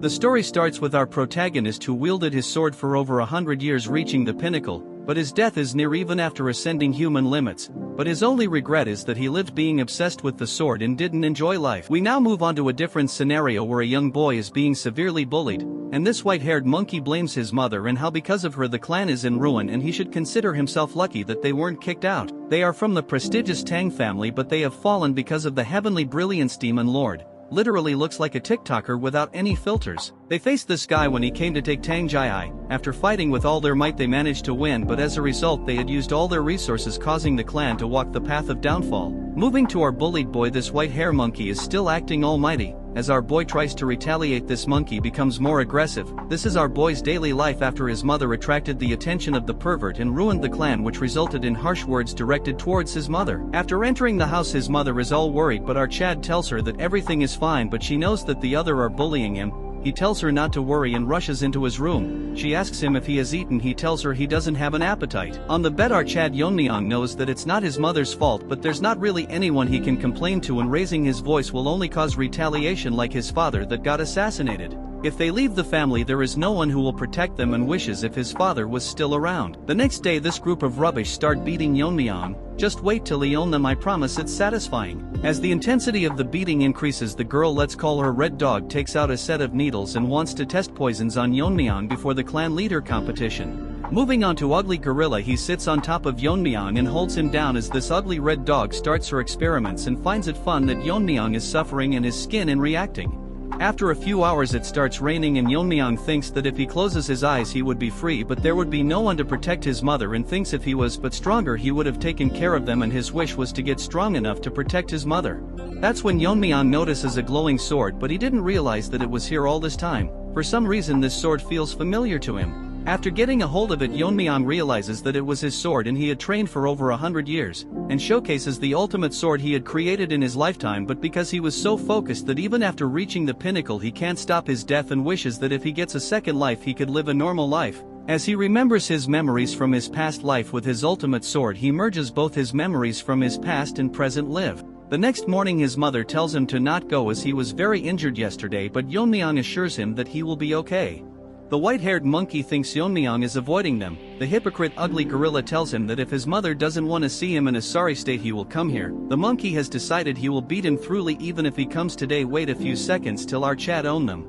The story starts with our protagonist who wielded his sword for over 100 years, reaching the pinnacle, but his death is near even after ascending human limits. But his only regret is that he lived being obsessed with the sword and didn't enjoy life. We now move on to a different scenario where a young boy is being severely bullied, and this white-haired monkey blames his mother and how because of her the clan is in ruin and he should consider himself lucky that they weren't kicked out. They are from the prestigious Tang family, but they have fallen because of the heavenly brilliance demon lord. Literally looks like a TikToker without any filters. They faced this guy when he came to take Tang Jiai. After fighting with all their might they managed to win, but as a result they had used all their resources, causing the clan to walk the path of downfall. Moving to our bullied boy, this white hair monkey is still acting almighty. As our boy tries to retaliate, this monkey becomes more aggressive. This is our boy's daily life after his mother attracted the attention of the pervert and ruined the clan, which resulted in harsh words directed towards his mother. After entering the house his mother is all worried, but our Chad tells her that everything is fine, but she knows that the other are bullying him. He tells her not to worry and rushes into his room. She asks him if he has eaten. He tells her he doesn't have an appetite. On the bed our Tang Yeon-myeong knows that it's not his mother's fault, but there's not really anyone he can complain to, and raising his voice will only cause retaliation like his father that got assassinated. If they leave the family there is no one who will protect them, and wishes if his father was still around. The next day this group of rubbish start beating Yeon-myeong. Just wait till he own them, I promise it's satisfying. As the intensity of the beating increases, the girl, let's call her Red Dog, takes out a set of needles and wants to test poisons on Yeon-myeong before the clan leader competition. Moving on to Ugly Gorilla, he sits on top of Yeon-myeong and holds him down as this ugly Red Dog starts her experiments and finds it fun that Yeon-myeong is suffering in his skin and reacting. After a few hours it starts raining and Yeon-myeong thinks that if he closes his eyes he would be free, but there would be no one to protect his mother, and thinks if he was but stronger he would have taken care of them, and his wish was to get strong enough to protect his mother. That's when Yeon-myeong notices a glowing sword, but he didn't realize that it was here all this time. For some reason this sword feels familiar to him. After getting a hold of it, Yeon-myeong realizes that it was his sword and he had trained for over 100 years, and showcases the ultimate sword he had created in his lifetime, but because he was so focused that even after reaching the pinnacle he can't stop his death and wishes that if he gets a second life he could live a normal life. As he remembers his memories from his past life with his ultimate sword, he merges both his memories from his past and present live. The next morning his mother tells him to not go as he was very injured yesterday, but Yeon-myeong assures him that he will be okay. The white-haired monkey thinks Yeon-myeong is avoiding them. The hypocrite Ugly Gorilla tells him that if his mother doesn't want to see him in a sorry state he will come here. The monkey has decided he will beat him thoroughly even if he comes today. Wait a few seconds till our Chad own them.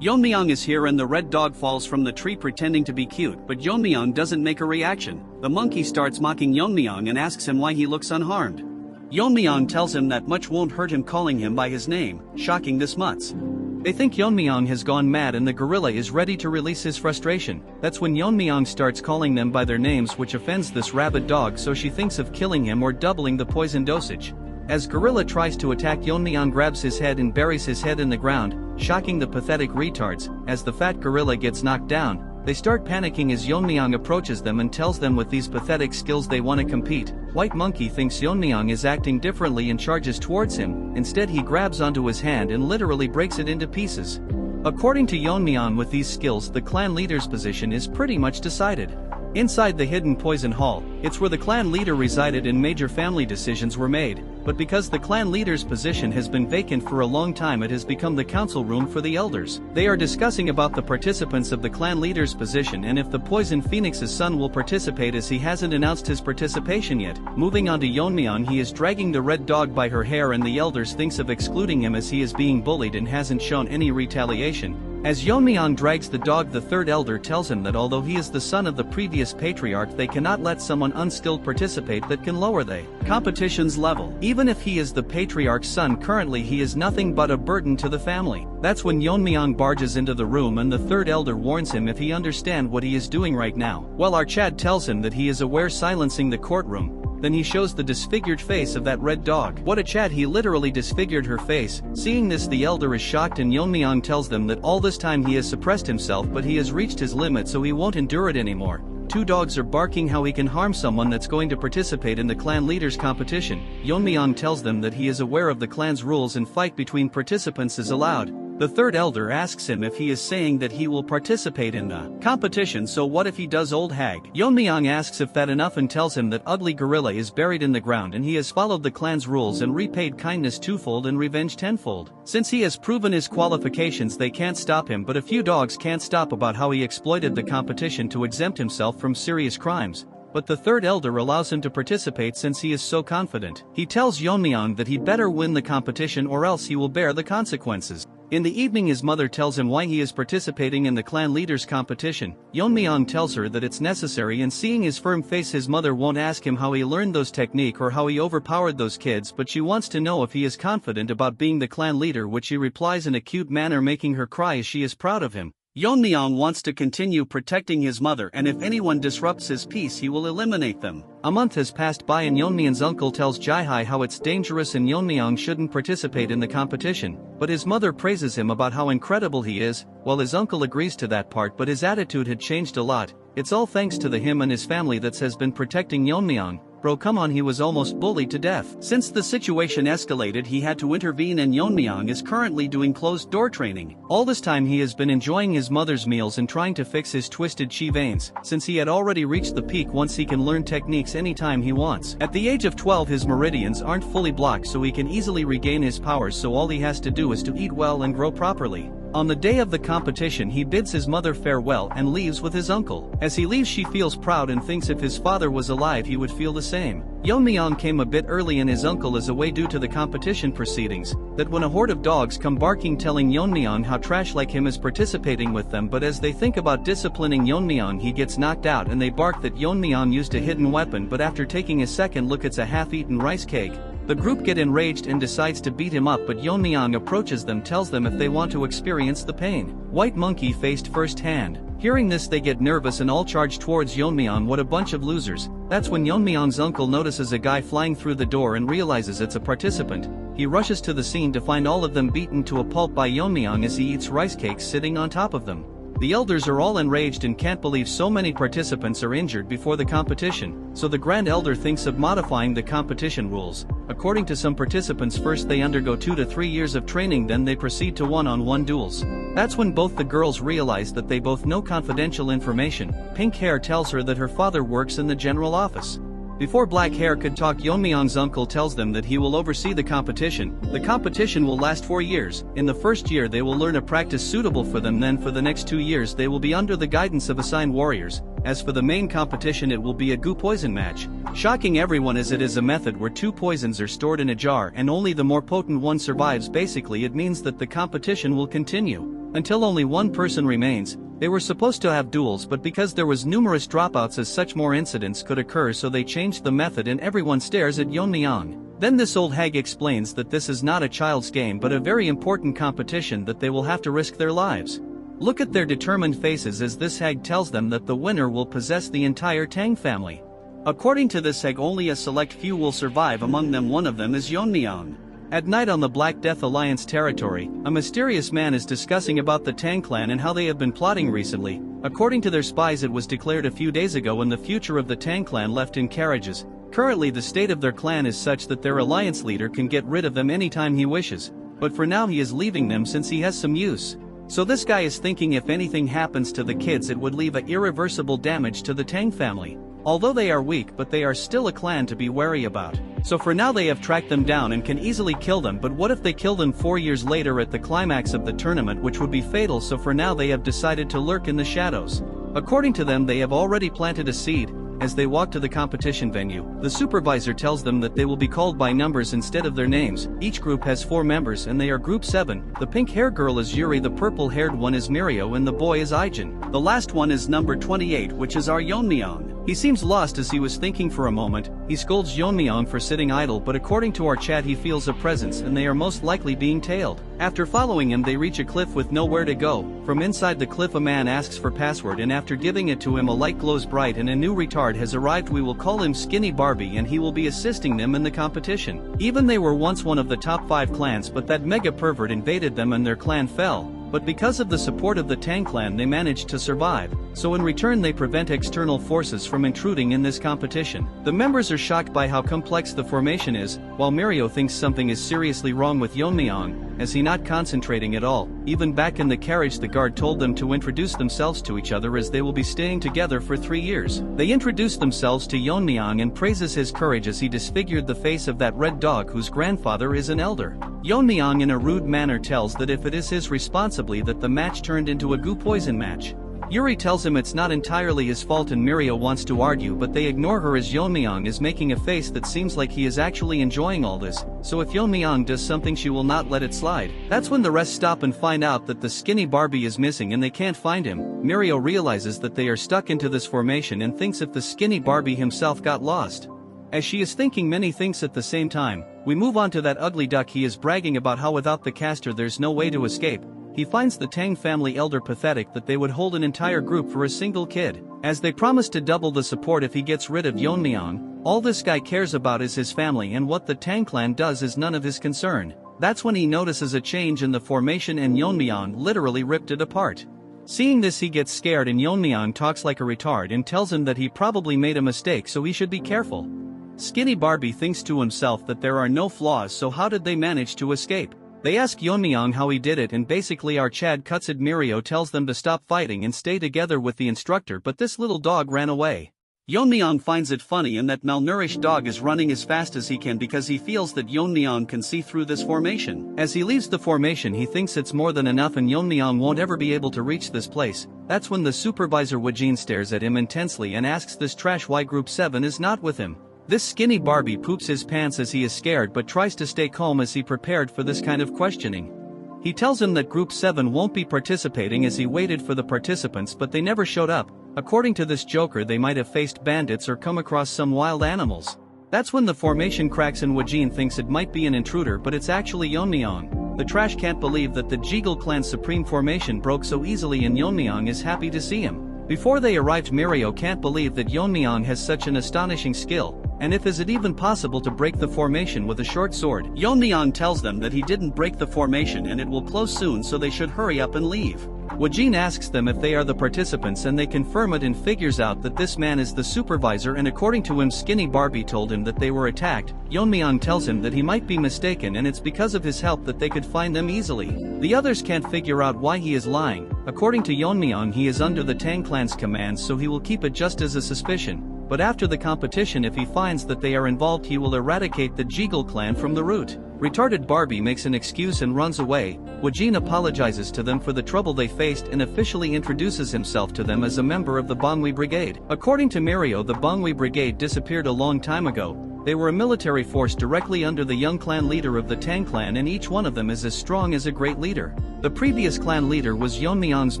Yeon-myeong is here and the Red Dog falls from the tree pretending to be cute, but Yeon-myeong doesn't make a reaction. The monkey starts mocking Yeon-myeong and asks him why he looks unharmed. Yeon-myeong tells him that much won't hurt him, calling him by his name, shocking this mutts. They think Yeon-myeong has gone mad and the gorilla is ready to release his frustration. That's when Yeon-myeong starts calling them by their names, which offends this rabid dog, so she thinks of killing him or doubling the poison dosage. As gorilla tries to attack, Yeon-myeong grabs his head and buries his head in the ground, shocking the pathetic retards. As the fat gorilla gets knocked down, they start panicking as Yeon-myeong approaches them and tells them with these pathetic skills they want to compete. White monkey thinks Yeon-myeong is acting differently and charges towards him. Instead he grabs onto his hand and literally breaks it into pieces. According to Yeon-myeong, with these skills the clan leader's position is pretty much decided. Inside the hidden poison hall, it's where the clan leader resided and major family decisions were made, but because the clan leader's position has been vacant for a long time it has become the council room for the elders. They are discussing about the participants of the clan leader's position and if the poison phoenix's son will participate, as he hasn't announced his participation yet. Moving on to Yeon-myeong, he is dragging the Red Dog by her hair and the elders thinks of excluding him as he is being bullied and hasn't shown any retaliation. As Yeon-myeong drags the dog, the third elder tells him that although he is the son of the previous patriarch they cannot let someone unskilled participate that can lower the competition's level. Even if he is the patriarch's son currently he is nothing but a burden to the family. That's when Yeon-myeong barges into the room and the third elder warns him if he understand what he is doing right now. While our Chad tells him that he is aware, silencing the courtroom. Then he shows the disfigured face of that Red Dog. What a Chad, he literally disfigured her face. Seeing this the elder is shocked and Yeon-myeong tells them that all this time he has suppressed himself but he has reached his limit so he won't endure it anymore. Two dogs are barking how he can harm someone that's going to participate in the clan leaders competition. Yeon-myeong tells them that he is aware of the clan's rules and fight between participants is allowed. The third elder asks him if he is saying that he will participate in the competition, so what if he does, old hag? Yeon-myeong asks if that enough and tells him that ugly gorilla is buried in the ground and he has followed the clan's rules and repaid kindness twofold and revenge tenfold. Since he has proven his qualifications, they can't stop him, but a few dogs can't stop about how he exploited the competition to exempt himself from serious crimes. But the third elder allows him to participate since he is so confident. He tells Yeon-myeong that he better win the competition or else he will bear the consequences. In the evening, his mother tells him why he is participating in the clan leaders competition. Yeon-myeong tells her that it's necessary, and seeing his firm face, his mother won't ask him how he learned those technique or how he overpowered those kids, but she wants to know if he is confident about being the clan leader, which he replies in a cute manner, making her cry as she is proud of him. Yeon-myeong wants to continue protecting his mother, and if anyone disrupts his peace he will eliminate them. A month has passed by and Yeon-myeong's uncle tells Jae-hae how it's dangerous and Yeon-myeong shouldn't participate in the competition, but his mother praises him about how incredible he is. Well, his uncle agrees to that part, but his attitude had changed a lot. It's all thanks to him and his family that has been protecting Yeon-myeong. Bro, come on, he was almost bullied to death. Since the situation escalated, he had to intervene, and Yeon-myeong is currently doing closed-door training. All this time he has been enjoying his mother's meals and trying to fix his twisted chi veins, since he had already reached the peak once he can learn techniques anytime he wants. At the age of 12 his meridians aren't fully blocked, so he can easily regain his powers, so all he has to do is to eat well and grow properly. On the day of the competition he bids his mother farewell and leaves with his uncle. As he leaves she feels proud and thinks if his father was alive he would feel the same. Yeon-myeong came a bit early and his uncle is away due to the competition proceedings. That when a horde of dogs come barking telling Yeon-myeong how trash like him is participating with them, but as they think about disciplining Yeon-myeong he gets knocked out and they bark that Yeon-myeong used a hidden weapon, but after taking a second look it's a half-eaten rice cake. The group get enraged and decides to beat him up, but Yeon-myeong approaches them, tells them if they want to experience the pain. White Monkey faced firsthand. Hearing this they get nervous and all charge towards Yeon-myeong. What a bunch of losers. That's when Yeon-myeong's uncle notices a guy flying through the door and realizes it's a participant. He rushes to the scene to find all of them beaten to a pulp by Yeon-myeong as he eats rice cakes sitting on top of them. The elders are all enraged and can't believe so many participants are injured before the competition, so the Grand Elder thinks of modifying the competition rules. According to some participants, first they undergo 2 to 3 years of training, then they proceed to one-on-one duels. That's when both the girls realize that they both know confidential information. Pink Hair tells her that her father works in the general office. Before Black Hair could talk, Yeon-myeong's uncle tells them that he will oversee the competition. The competition will last 4 years. In the first year they will learn a practice suitable for them, then for the next 2 years they will be under the guidance of assigned warriors. As for the main competition, it will be a goo poison match. Shocking everyone as it is a method where 2 poisons are stored in a jar and only the more potent one survives. Basically it means that the competition will continue until only one person remains. They were supposed to have duels, but because there was numerous dropouts as such more incidents could occur, so they changed the method and everyone stares at Yeon-myeong. Then this old hag explains that this is not a child's game but a very important competition, that they will have to risk their lives. Look at their determined faces as this hag tells them that the winner will possess the entire Tang family. According to this hag, only a select few will survive, among them one of them is Yeon-myeong. At night on the Black Death Alliance territory, a mysterious man is discussing about the Tang clan and how they have been plotting recently. According to their spies, it was declared a few days ago and the future of the Tang clan left in carriages. Currently the state of their clan is such that their alliance leader can get rid of them anytime he wishes. But for now he is leaving them since he has some use. So this guy is thinking if anything happens to the kids it would leave a irreversible damage to the Tang family. Although they are weak, but they are still a clan to be wary about. So for now they have tracked them down and can easily kill them, but what if they kill them 4 years later at the climax of the tournament, which would be fatal, so for now they have decided to lurk in the shadows. According to them they have already planted a seed. As they walk to the competition venue, the supervisor tells them that they will be called by numbers instead of their names. Each group has 4 members and they are group 7. The pink hair girl is Yuri, the purple haired one is Mirio, and the boy is Aijin. The last one is number 28, which is our Yeon-myeong. He seems lost as he was thinking for a moment. He scolds Yeon-myeong for sitting idle, but according to our chat he feels a presence and they are most likely being tailed. After following him they reach a cliff with nowhere to go. From inside the cliff a man asks for password, and after giving it to him a light glows bright and a new retard has arrived. We will call him Skinny Barbie and he will be assisting them in the competition. Even they were once one of the top 5 clans, but that mega pervert invaded them and their clan fell. But because of the support of the Tang clan they managed to survive, so in return they prevent external forces from intruding in this competition. The members are shocked by how complex the formation is, while Mirio thinks something is seriously wrong with Yeon-myeong. as he not concentrating at all. Even back in the carriage the guard told them to introduce themselves to each other as they will be staying together for 3 years. They introduced themselves to Yeon-myeong and praises his courage as he disfigured the face of that red dog whose grandfather is an elder. Yeon-myeong in a rude manner tells that if it is his responsibility that the match turned into a goo poison match. Yuri tells him it's not entirely his fault and Mirio wants to argue, but they ignore her as Yeon-myeong is making a face that seems like he is actually enjoying all this, so if Yeon-myeong does something she will not let it slide. That's when the rest stop and find out that the skinny Barbie is missing and they can't find him. Mirio realizes that they are stuck into this formation and thinks if the skinny Barbie himself got lost. As she is thinking many things at the same time, we move on to that ugly duck. He is bragging about how without the caster there's no way to escape. He finds the Tang family elder pathetic that they would hold an entire group for a single kid, as they promise to double the support if he gets rid of Yeon-myeong. All this guy cares about is his family, and what the Tang clan does is none of his concern. That's when he notices a change in the formation and Yeon-myeong literally ripped it apart. Seeing this he gets scared and Yeon-myeong talks like a retard and tells him that he probably made a mistake so he should be careful. Skinny Barbie thinks to himself that there are no flaws, so how did they manage to escape? They ask Yeon-myeong how he did it, and basically our Chad Kutsid Mirio tells them to stop fighting and stay together with the instructor, but this little dog ran away. Yeon-myeong finds it funny and that malnourished dog is running as fast as he can because he feels that Yeon-myeong can see through this formation. As he leaves the formation he thinks it's more than enough and Yeon-myeong won't ever be able to reach this place. That's when the supervisor Wojin stares at him intensely and asks this trash why Group 7 is not with him. This skinny Barbie poops his pants as he is scared but tries to stay calm as he prepared for this kind of questioning. He tells him that Group 7 won't be participating as he waited for the participants but they never showed up. According to this joker they might have faced bandits or come across some wild animals. That's when the formation cracks and Wojin thinks it might be an intruder but it's actually Yeon-myeong. The trash can't believe that the Jeagle clan's supreme formation broke so easily and Yeon-myeong is happy to see him. Before they arrived Mirio can't believe that Yeon-myeong has such an astonishing skill. And if is it even possible to break the formation with a short sword? Yeon-myeong tells them that he didn't break the formation and it will close soon so they should hurry up and leave. Wojin asks them if they are the participants and they confirm it and figures out that this man is the supervisor and according to him Skinny Barbie told him that they were attacked. Yeon-myeong tells him that he might be mistaken and it's because of his help that they could find them easily. The others can't figure out why he is lying. According to Yeon-myeong he is under the Tang clan's commands so he will keep it just as a suspicion. But after the competition if he finds that they are involved he will eradicate the Jeagle clan from the root. Retarded Barbie makes an excuse and runs away. Wojin apologizes to them for the trouble they faced and officially introduces himself to them as a member of the Bangui Brigade. According to Mirio the Bangui Brigade disappeared a long time ago. They were a military force directly under the young clan leader of the Tang clan and each one of them is as strong as a great leader. The previous clan leader was Yeon-myeong's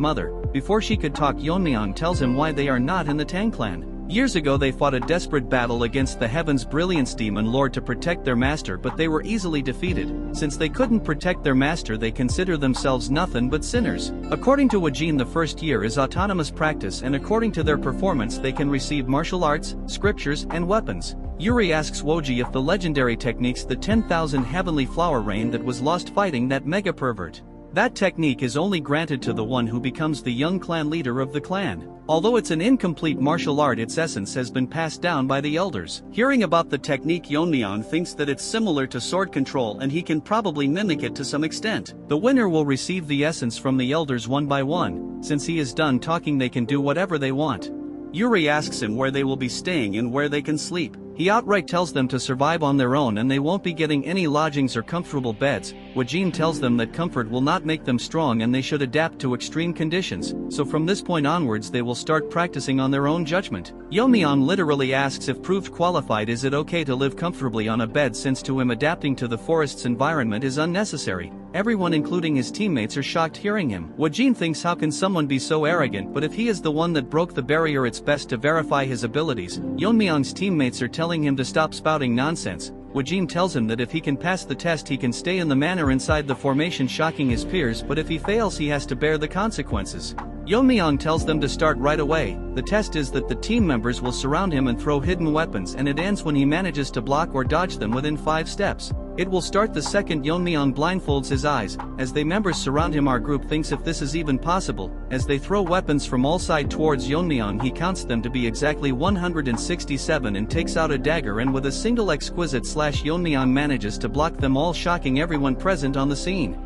mother. Before she could talk Yeon-myeong tells him why they are not in the Tang clan. Years ago they fought a desperate battle against the Heaven's Brilliance Demon Lord to protect their master but they were easily defeated. Since they couldn't protect their master they consider themselves nothing but sinners. According to Wojin the first year is autonomous practice and according to their performance they can receive martial arts, scriptures and weapons. Yuri asks Woji if the legendary techniques the 10,000 heavenly flower rain that was lost fighting that mega pervert. That technique is only granted to the one who becomes the young clan leader of the clan. Although it's an incomplete martial art its essence has been passed down by the elders. Hearing about the technique Yeon-myeong thinks that it's similar to sword control and he can probably mimic it to some extent. The winner will receive the essence from the elders one by one. Since he is done talking they can do whatever they want. Yuri asks him where they will be staying and where they can sleep. He outright tells them to survive on their own and they won't be getting any lodgings or comfortable beds. Wojin tells them that comfort will not make them strong and they should adapt to extreme conditions, so from this point onwards they will start practicing on their own judgment. Yeon-myeong literally asks if proved qualified is it okay to live comfortably on a bed since to him adapting to the forest's environment is unnecessary. Everyone including his teammates are shocked hearing him. Wojin thinks how can someone be so arrogant, but if he is the one that broke the barrier it's best to verify his abilities. Yeon-myeong's teammates are telling him to stop spouting nonsense. Wojin tells him that if he can pass the test he can stay in the manor inside the formation shocking his peers but if he fails he has to bear the consequences. Yeon-myeong tells them to start right away. The test is that the team members will surround him and throw hidden weapons and it ends when he manages to block or dodge them within 5 steps. It will start the second Yeon-myeong blindfolds his eyes. As the members surround him our group thinks if this is even possible. As they throw weapons from all sides towards Yeon-myeong he counts them to be exactly 167 and takes out a dagger and with a single exquisite slash Yeon-myeong manages to block them all shocking everyone present on the scene.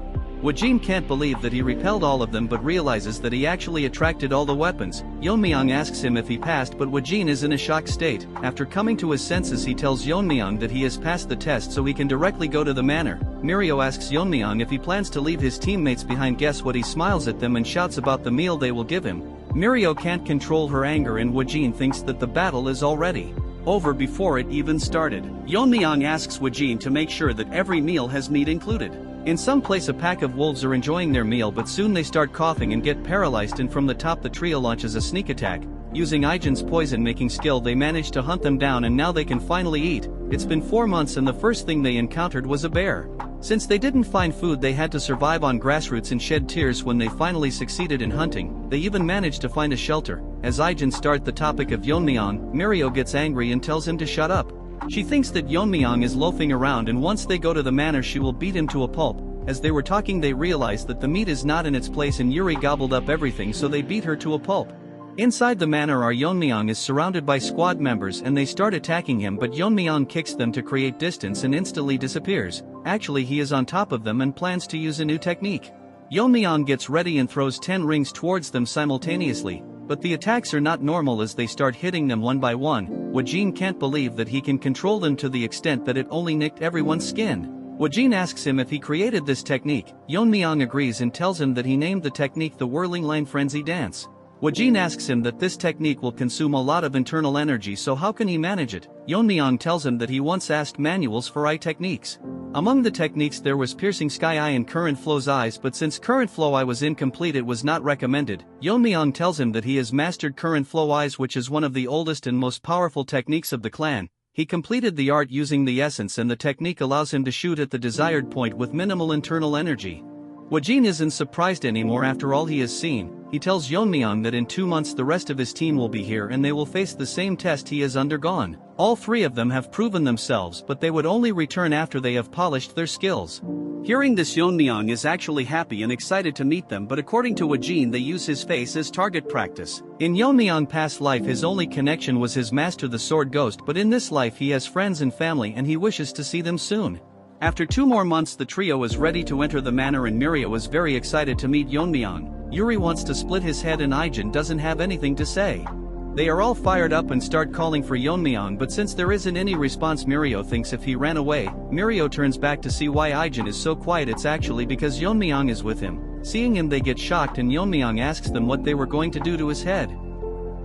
Wojin can't believe that he repelled all of them but realizes that he actually attracted all the weapons. Yeon-myeong asks him if he passed but Wojin is in a shocked state. After coming to his senses he tells Yeon-myeong that he has passed the test so he can directly go to the manor. Mirio asks Yeon-myeong if he plans to leave his teammates behind. Guess what, he smiles at them and shouts about the meal they will give him. Mirio can't control her anger and Wojin thinks that the battle is already over before it even started. Yeon-myeong asks Wojin to make sure that every meal has meat included. In some place a pack of wolves are enjoying their meal but soon they start coughing and get paralyzed, and from the top the trio launches a sneak attack. Using Ijin's poison-making skill they manage to hunt them down and now they can finally eat. It's been 4 months and the first thing they encountered was a bear. Since they didn't find food they had to survive on grassroots and shed tears when they finally succeeded in hunting. They even managed to find a shelter. As Ijin starts the topic of Yeon-myeong, Mirio gets angry and tells him to shut up. She thinks that Yeon-myeong is loafing around and once they go to the manor she will beat him to a pulp. As they were talking they realized that the meat is not in its place and Yuri gobbled up everything so they beat her to a pulp. Inside the manor our Yeon-myeong is surrounded by squad members and they start attacking him but Yeon-myeong kicks them to create distance and instantly disappears. Actually he is on top of them and plans to use a new technique. Yeon-myeong gets ready and throws 10 rings towards them simultaneously. But the attacks are not normal as they start hitting them one by one. Wojin can't believe that he can control them to the extent that it only nicked everyone's skin. Wojin asks him if he created this technique. Yeon-myeong agrees and tells him that he named the technique the Whirling Line Frenzy Dance. Wojin asks him that this technique will consume a lot of internal energy, so how can he manage it? Yeon-myeong tells him that he once asked manuals for eye techniques. Among the techniques there was Piercing Sky Eye and Current Flow's eyes, but since Current Flow Eye was incomplete it was not recommended. Yeon-myeong tells him that he has mastered Current Flow Eyes, which is one of the oldest and most powerful techniques of the clan. He completed the art using the essence and the technique allows him to shoot at the desired point with minimal internal energy. Wojin isn't surprised anymore after all he has seen. He tells Yeon-myeong that in 2 months the rest of his team will be here and they will face the same test he has undergone. All 3 of them have proven themselves but they would only return after they have polished their skills. Hearing this Yeon-myeong is actually happy and excited to meet them, but according to Wojin they use his face as target practice. In Yeon-myeong's past life his only connection was his master the sword ghost, but in this life he has friends and family and he wishes to see them soon. After 2 more months the trio is ready to enter the manor and Mirio is very excited to meet Yeon-myeong. Yuri wants to split his head and Ijin doesn't have anything to say. They are all fired up and start calling for Yeon-myeong, but since there isn't any response Mirio thinks if he ran away. Mirio turns back to see why Ijin is so quiet. It's actually because Yeon-myeong is with him. Seeing him they get shocked and Yeon-myeong asks them what they were going to do to his head.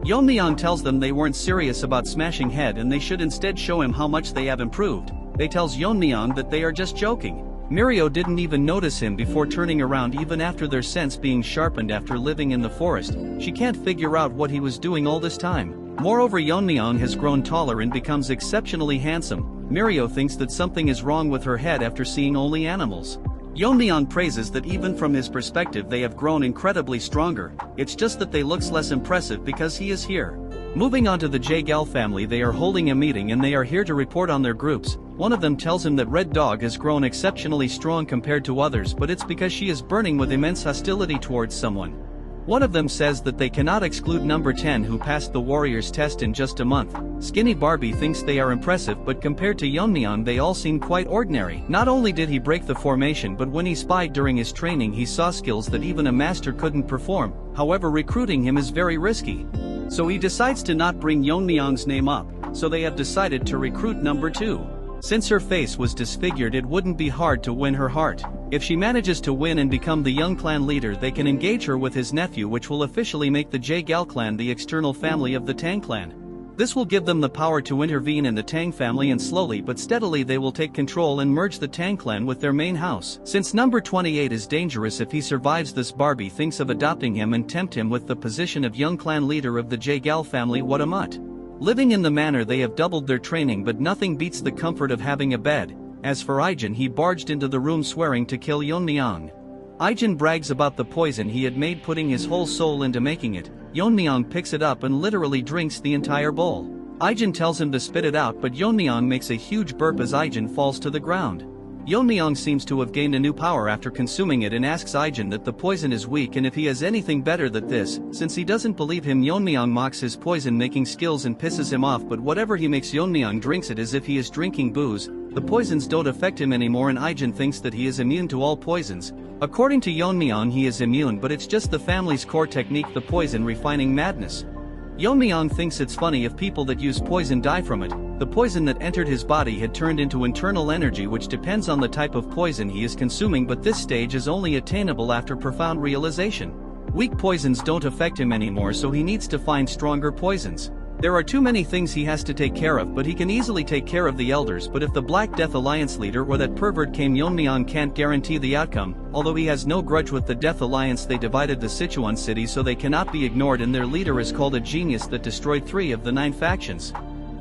Yeon-myeong tells them they weren't serious about smashing head and they should instead show him how much they have improved. They tells Yeon-myeong that they are just joking. Mirio didn't even notice him before turning around even after their sense being sharpened after living in the forest. She can't figure out what he was doing all this time. Moreover Yeon-myeong has grown taller and becomes exceptionally handsome. Mirio thinks that something is wrong with her head after seeing only animals. Yeon-myeong praises that even from his perspective they have grown incredibly stronger. It's just that they looks less impressive because he is here. Moving on to the Jaegal family, they are holding a meeting and they are here to report on their groups. One of them tells him that Red Dog has grown exceptionally strong compared to others, but it's because she is burning with immense hostility towards someone. One of them says that they cannot exclude number 10 who passed the warrior's test in just a month. Skinny Barbie thinks they are impressive, but compared to Yeon-myeong they all seem quite ordinary. Not only did he break the formation, but when he spied during his training he saw skills that even a master couldn't perform. However, recruiting him is very risky. So he decides to not bring Yeon-myeong's name up, so they have decided to recruit number 2. Since her face was disfigured it wouldn't be hard to win her heart. If she manages to win and become the young clan leader they can engage her with his nephew, which will officially make the Jaegal clan the external family of the Tang clan. This will give them the power to intervene in the Tang family and slowly but steadily they will take control and merge the Tang clan with their main house. Since number 28 is dangerous if he survives this, Barbie thinks of adopting him and tempt him with the position of young clan leader of the Jaegal family. What a mutt. Living in the manor they have doubled their training, but nothing beats the comfort of having a bed. As for Ijin, he barged into the room swearing to kill Yeon-myeong. Ijin brags about the poison he had made, putting his whole soul into making it. Yeon-myeong picks it up and literally drinks the entire bowl. Ijin tells him to spit it out, but Yeon-myeong makes a huge burp as Ijin falls to the ground. Yeon-myeong seems to have gained a new power after consuming it and asks Ijin that the poison is weak and if he has anything better than this. Since he doesn't believe him, Yeon-myeong mocks his poison making skills and pisses him off, but whatever he makes, Yeon-myeong drinks it as if he is drinking booze. The poisons don't affect him anymore and Ijin thinks that he is immune to all poisons. According to Yeon-myeong, he is immune, but it's just the family's core technique, the poison refining madness. Yeon-myeong thinks it's funny if people that use poison die from it. The poison that entered his body had turned into internal energy, which depends on the type of poison he is consuming, but this stage is only attainable after profound realization. Weak poisons don't affect him anymore, so he needs to find stronger poisons. There are too many things he has to take care of, but he can easily take care of the elders. But if the Black Death Alliance leader or that pervert came, Yeon-myeong can't guarantee the outcome. Although he has no grudge with the Death Alliance, they divided the Sichuan city so they cannot be ignored, and their leader is called a genius that destroyed 3 of the 9 factions.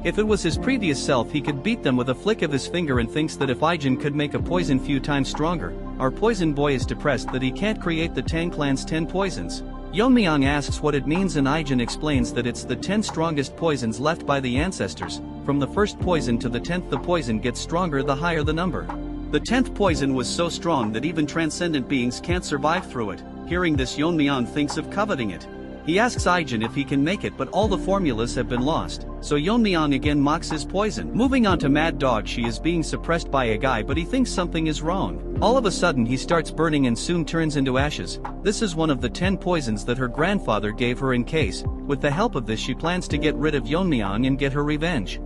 If it was his previous self, he could beat them with a flick of his finger, and thinks that if Ijin could make a poison few times stronger. Our poison boy is depressed that he can't create the Tang clan's 10 poisons. Yeon-myeong asks what it means and Ijin explains that it's the 10 strongest poisons left by the ancestors. From the first poison to the 10th, the poison gets stronger the higher the number. The 10th poison was so strong that even transcendent beings can't survive through it. Hearing this, Yeon-myeong thinks of coveting it. He asks Ijin if he can make it, but all the formulas have been lost, so Yeon-myeong again mocks his poison. Moving on to Mad Dog, she is being suppressed by a guy, but he thinks something is wrong. All of a sudden he starts burning and soon turns into ashes. This is one of the 10 poisons that her grandfather gave her in case. With the help of this, she plans to get rid of Yeon-myeong and get her revenge.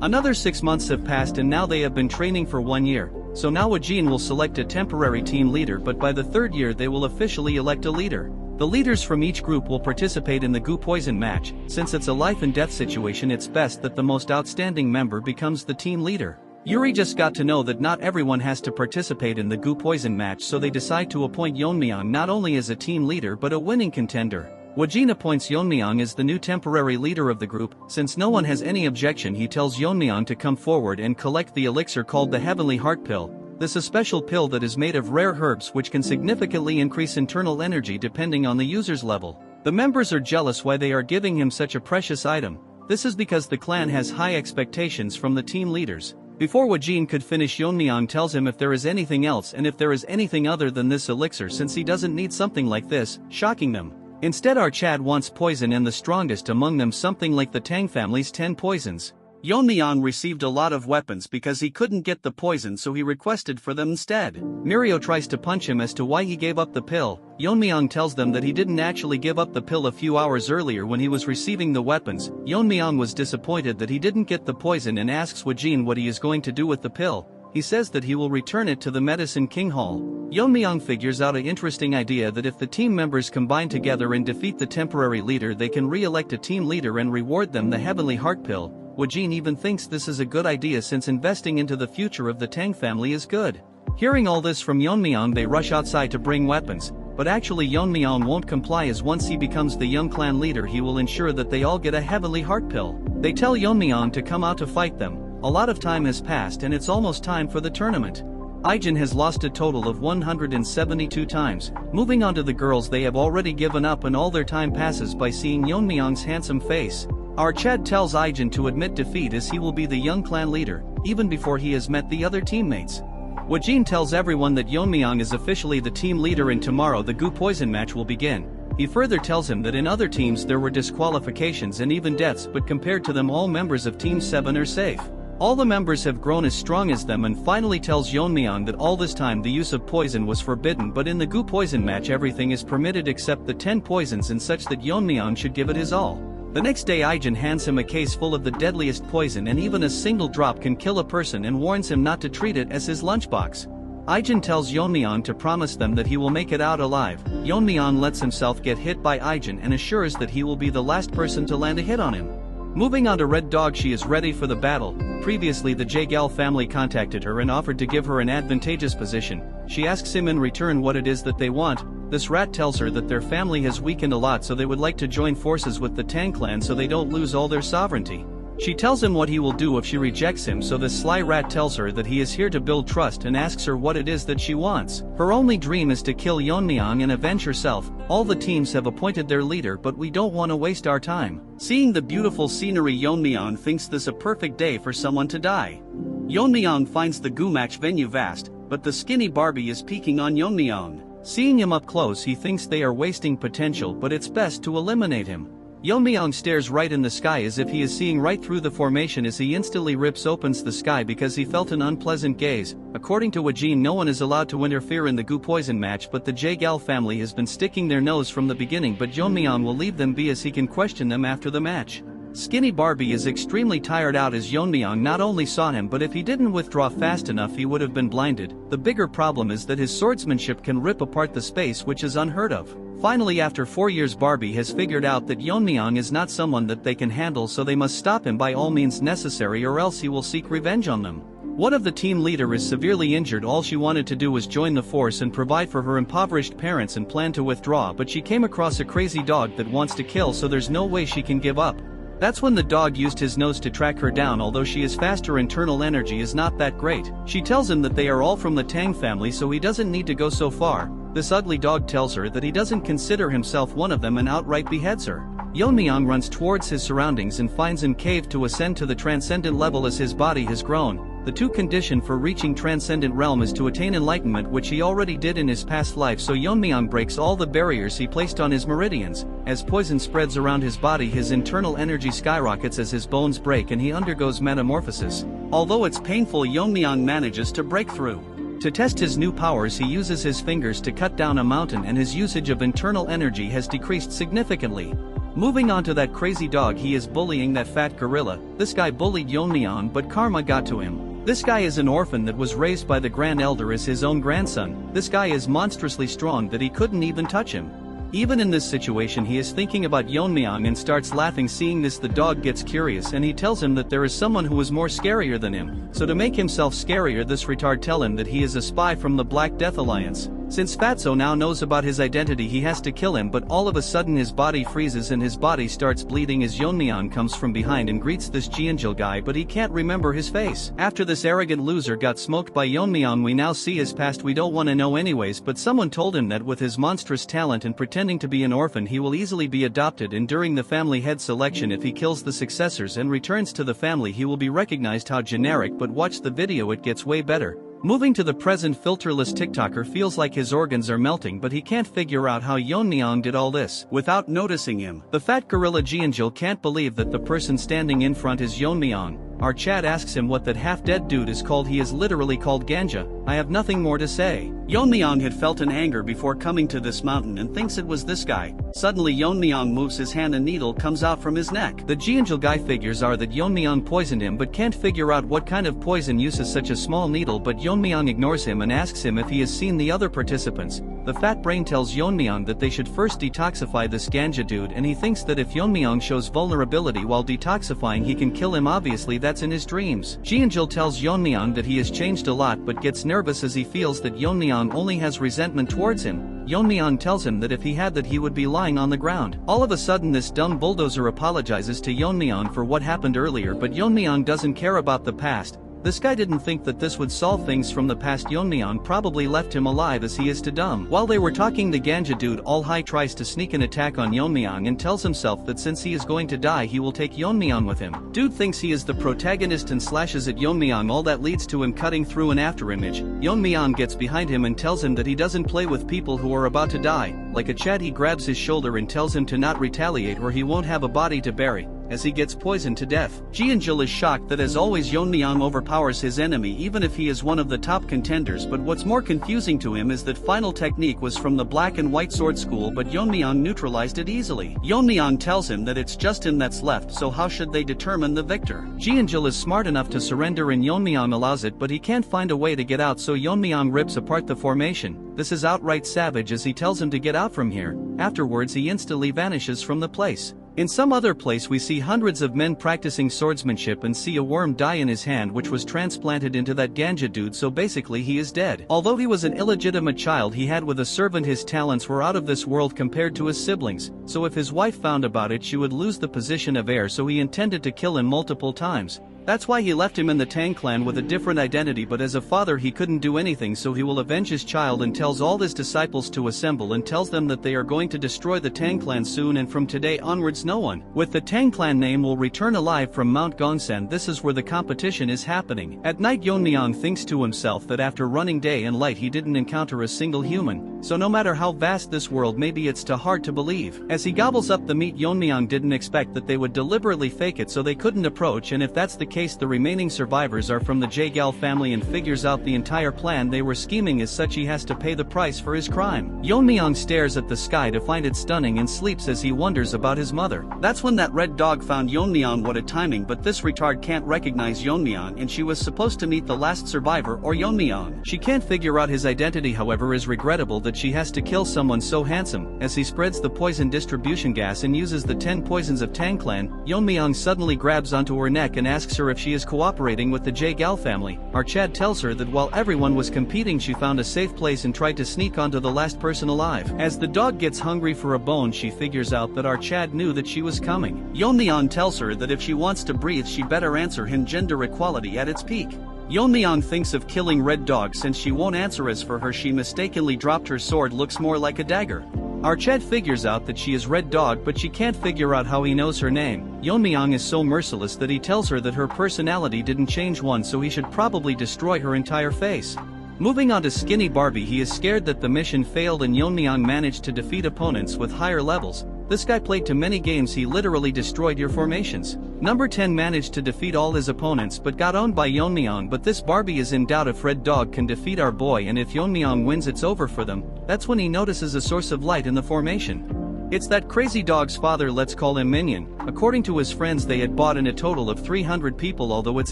Another 6 months have passed and now they have been training for 1 year. So now Ijin will select a temporary team leader, but by the 3rd year they will officially elect a leader. The leaders from each group will participate in the goo poison match. Since it's a life and death situation, it's best that the most outstanding member becomes the team leader. Yuri just got to know that not everyone has to participate in the goo poison match, so they decide to appoint Yeon-myeong not only as a team leader but a winning contender. Ijin appoints Yeon-myeong as the new temporary leader of the group. Since no one has any objection, he tells Yeon-myeong to come forward and collect the elixir called the Heavenly Heart Pill. This is a special pill that is made of rare herbs which can significantly increase internal energy depending on the user's level. The members are jealous why they are giving him such a precious item. This is because the clan has high expectations from the team leaders. Before Ijin could finish, Yeon-myeong tells him if there is anything else and if there is anything other than this elixir, since he doesn't need something like this, shocking them. Instead, our Chad wants poison, and the strongest among them something like the Tang family's 10 poisons. Yeon-myeong received a lot of weapons because he couldn't get the poison, so he requested for them instead. Mirio tries to punch him as to why he gave up the pill. Yeon-myeong tells them that he didn't actually give up the pill a few hours earlier when he was receiving the weapons. Yeon-myeong was disappointed that he didn't get the poison and asks Ijin what he is going to do with the pill. He says that he will return it to the Medicine King Hall. Yeon-myeong figures out an interesting idea that if the team members combine together and defeat the temporary leader, they can re-elect a team leader and reward them the Heavenly Heart Pill. Ijin even thinks this is a good idea since investing into the future of the Tang family is good. Hearing all this from Yeon-myeong, they rush outside to bring weapons, but actually Yeon-myeong won't comply, as once he becomes the young clan leader he will ensure that they all get a Heavenly Heart Pill. They tell Yeon-myeong to come out to fight them. A lot of time has passed and it's almost time for the tournament. Ijin has lost a total of 172 times. Moving on to the girls, they have already given up and all their time passes by seeing Yeon-myeong's handsome face. Our Chad tells Ijin to admit defeat as he will be the young clan leader, even before he has met the other teammates. Ijin tells everyone that Yeon-myeong is officially the team leader and tomorrow the goo poison match will begin. He further tells him that in other teams there were disqualifications and even deaths, but compared to them all members of Team 7 are safe. All the members have grown as strong as them, and finally tells Yeon-myeong that all this time the use of poison was forbidden, but in the goo poison match everything is permitted except the 10 poisons, and such that Yeon-myeong should give it his all. The next day Ijin hands him a case full of the deadliest poison, and even a single drop can kill a person, and warns him not to treat it as his lunchbox. Ijin tells Yeon-myeong to promise them that he will make it out alive. Yeon-myeong lets himself get hit by Ijin and assures that he will be the last person to land a hit on him. Moving on to Red Dog, she is ready for the battle. Previously the Jaegal family contacted her and offered to give her an advantageous position. She asks him in return what it is that they want. This rat tells her that their family has weakened a lot, so they would like to join forces with the Tang clan so they don't lose all their sovereignty. She tells him what he will do if she rejects him, so this sly rat tells her that he is here to build trust and asks her what it is that she wants. Her only dream is to kill Yeon-myeong and avenge herself. All the teams have appointed their leader, but we don't want to waste our time. Seeing the beautiful scenery, Yeon-myeong thinks this a perfect day for someone to die. Yeon-myeong finds the goo match venue vast, but the skinny Barbie is peeking on Yeon-myeong. Seeing him up close, he thinks they are wasting potential, but it's best to eliminate him. Yeon-myeong stares right in the sky as if he is seeing right through the formation as he instantly rips open the sky because he felt an unpleasant gaze. According to Wajin, no one is allowed to interfere in the Gu poison match, but the Jaegal family has been sticking their nose from the beginning, but Yeon-myeong will leave them be as he can question them after the match. Skinny Barbie is extremely tired out as Yeon-myeong not only saw him, but if he didn't withdraw fast enough he would have been blinded. The bigger problem is that his swordsmanship can rip apart the space, which is unheard of. Finally, after 4 years, Barbie has figured out that Yeon-myeong is not someone that they can handle, so they must stop him by all means necessary or else he will seek revenge on them. One of the team leader is severely injured. All she wanted to do was join the force and provide for her impoverished parents and plan to withdraw, but she came across a crazy dog that wants to kill, so there's no way she can give up. That's when the dog used his nose to track her down. Although she is fast, her internal energy is not that great. She tells him that they are all from the Tang family, so he doesn't need to go so far. This ugly dog tells her that he doesn't consider himself one of them and outright beheads her. Yeon-myeong runs towards his surroundings and finds an cave to ascend to the transcendent level as his body has grown. The two condition for reaching transcendent realm is to attain enlightenment, which he already did in his past life, so Yeon-myeong breaks all the barriers he placed on his meridians. As poison spreads around his body, his internal energy skyrockets as his bones break and he undergoes metamorphosis. Although it's painful, Yeon-myeong manages to break through. To test his new powers, he uses his fingers to cut down a mountain and his usage of internal energy has decreased significantly. Moving on to that crazy dog, he is bullying that fat gorilla. This guy bullied Yeon-myeong, but karma got to him. This guy is an orphan that was raised by the grand elder as his own grandson. This guy is monstrously strong that he couldn't even touch him. Even in this situation, he is thinking about Yeon-myeong and starts laughing. Seeing this, the dog gets curious and he tells him that there is someone who is more scarier than him. So to make himself scarier, this retard tell him that he is a spy from the Black Death Alliance. Since Fatso now knows about his identity, he has to kill him, but all of a sudden his body freezes and his body starts bleeding as Yeon-myeong comes from behind and greets this Jeonjil guy, but he can't remember his face. After this arrogant loser got smoked by Yeon-myeong, we now see his past. We don't want to know anyways, but someone told him that with his monstrous talent and pretending to be an orphan, he will easily be adopted, and during the family head selection, if he kills the successors and returns to the family, he will be recognized. How generic, but watch the video, it gets way better. Moving to the present, filterless TikToker feels like his organs are melting, but he can't figure out how Yeon-myeong did all this without noticing him. The fat gorilla Jeonjil can't believe that the person standing in front is Yeon-myeong. Our chat asks him what that half-dead dude is called. He is literally called Ganja. I have nothing more to say. Yeon-myeong had felt an anger before coming to this mountain and thinks it was this guy. Suddenly Yeon-myeong moves his hand, a needle comes out from his neck. The Jeonjil guy figures are that Yeon-myeong poisoned him but can't figure out what kind of poison uses such a small needle, but Yeon-myeong ignores him and asks him if he has seen the other participants. The fat brain tells Yeon-myeong that they should first detoxify this Ganja dude, and he thinks that if Yeon-myeong shows vulnerability while detoxifying he can kill him. Obviously that's in his dreams. Jeonjil tells Yeon-myeong that he has changed a lot but gets nervous as he feels that Yeon-myeong only has resentment towards him. Yeon-myeong tells him that if he had that he would be lying on the ground. All of a sudden this dumb bulldozer apologizes to Yeon-myeong for what happened earlier, but Yeon-myeong doesn't care about the past. This guy didn't think that this would solve things from the past. Yeon-myeong probably left him alive as he is too dumb. While they were talking, the Ganja dude all high tries to sneak an attack on Yeon-myeong and tells himself that since he is going to die he will take Yeon-myeong with him. Dude thinks he is the protagonist and slashes at Yeon-myeong. All that leads to him cutting through an afterimage. Yeon-myeong gets behind him and tells him that he doesn't play with people who are about to die. Like a Chad, he grabs his shoulder and tells him to not retaliate or he won't have a body to bury. As he gets poisoned to death, Jeonjil is shocked that as always Yeon-myeong overpowers his enemy even if he is one of the top contenders, but what's more confusing to him is that final technique was from the black and white sword school, but Yeon-myeong neutralized it easily. Yeon-myeong tells him that it's just him that's left, so how should they determine the victor? Jeonjil is smart enough to surrender and Yeon-myeong allows it, but he can't find a way to get out, so Yeon-myeong rips apart the formation. This is outright savage as he tells him to get out from here. Afterwards he instantly vanishes from the place. In some other place we see hundreds of men practicing swordsmanship and see a worm die in his hand which was transplanted into that Ganja dude, so basically he is dead. Although he was an illegitimate child he had with a servant, his talents were out of this world compared to his siblings, so if his wife found about it she would lose the position of heir, so he intended to kill him multiple times. That's why he left him in the Tang clan with a different identity, but as a father he couldn't do anything, so he will avenge his child and tells all his disciples to assemble and tells them that they are going to destroy the Tang clan soon, and from today onwards no one with the Tang clan name will return alive from Mount Gongsan. This is where the competition is happening. At night Yeon-myeong thinks to himself that after running day and light he didn't encounter a single human, so no matter how vast this world may be it's too hard to believe. As he gobbles up the meat, Yeon-myeong didn't expect that they would deliberately fake it so they couldn't approach, and if that's the case the remaining survivors are from the Jaegal family, and figures out the entire plan they were scheming is such he has to pay the price for his crime. Yeon-myeong stares at the sky to find it stunning and sleeps as he wonders about his mother. That's when that red dog found Yeon-myeong. What a timing, but this retard can't recognize Yeon-myeong, and she was supposed to meet the last survivor or Yeon-myeong. She can't figure out his identity, however is regrettable that she has to kill someone so handsome. As he spreads the poison distribution gas and uses the 10 poisons of Tang clan, Yeon-myeong suddenly grabs onto her neck and asks her if she is cooperating with the Jaegal family. Our Chad tells her that while everyone was competing she found a safe place and tried to sneak onto the last person alive. As the dog gets hungry for a bone she figures out that our Chad knew that she was coming. Yeon-myeong tells her that if she wants to breathe she better answer him, gender equality at its peak. Yeon-myeong thinks of killing Red Dog since she won't answer. As for her, she mistakenly dropped her sword, looks more like a dagger. Our Chad figures out that she is Red Dog, but she can't figure out how he knows her name. Yeon-myeong is so merciless that he tells her that her personality didn't change one, so he should probably destroy her entire face. Moving on to Skinny Barbie, he is scared that the mission failed and Yeon-myeong managed to defeat opponents with higher levels. This guy played too many games, he literally destroyed your formations. Number 10 managed to defeat all his opponents but got owned by Yeon-myeong, but this Barbie is in doubt if Red Dog can defeat our boy, and if Yeon-myeong wins it's over for them. That's when he notices a source of light in the formation. It's that crazy dog's father, let's call him Minion. According to his friends they had bought in a total of 300 people, although it's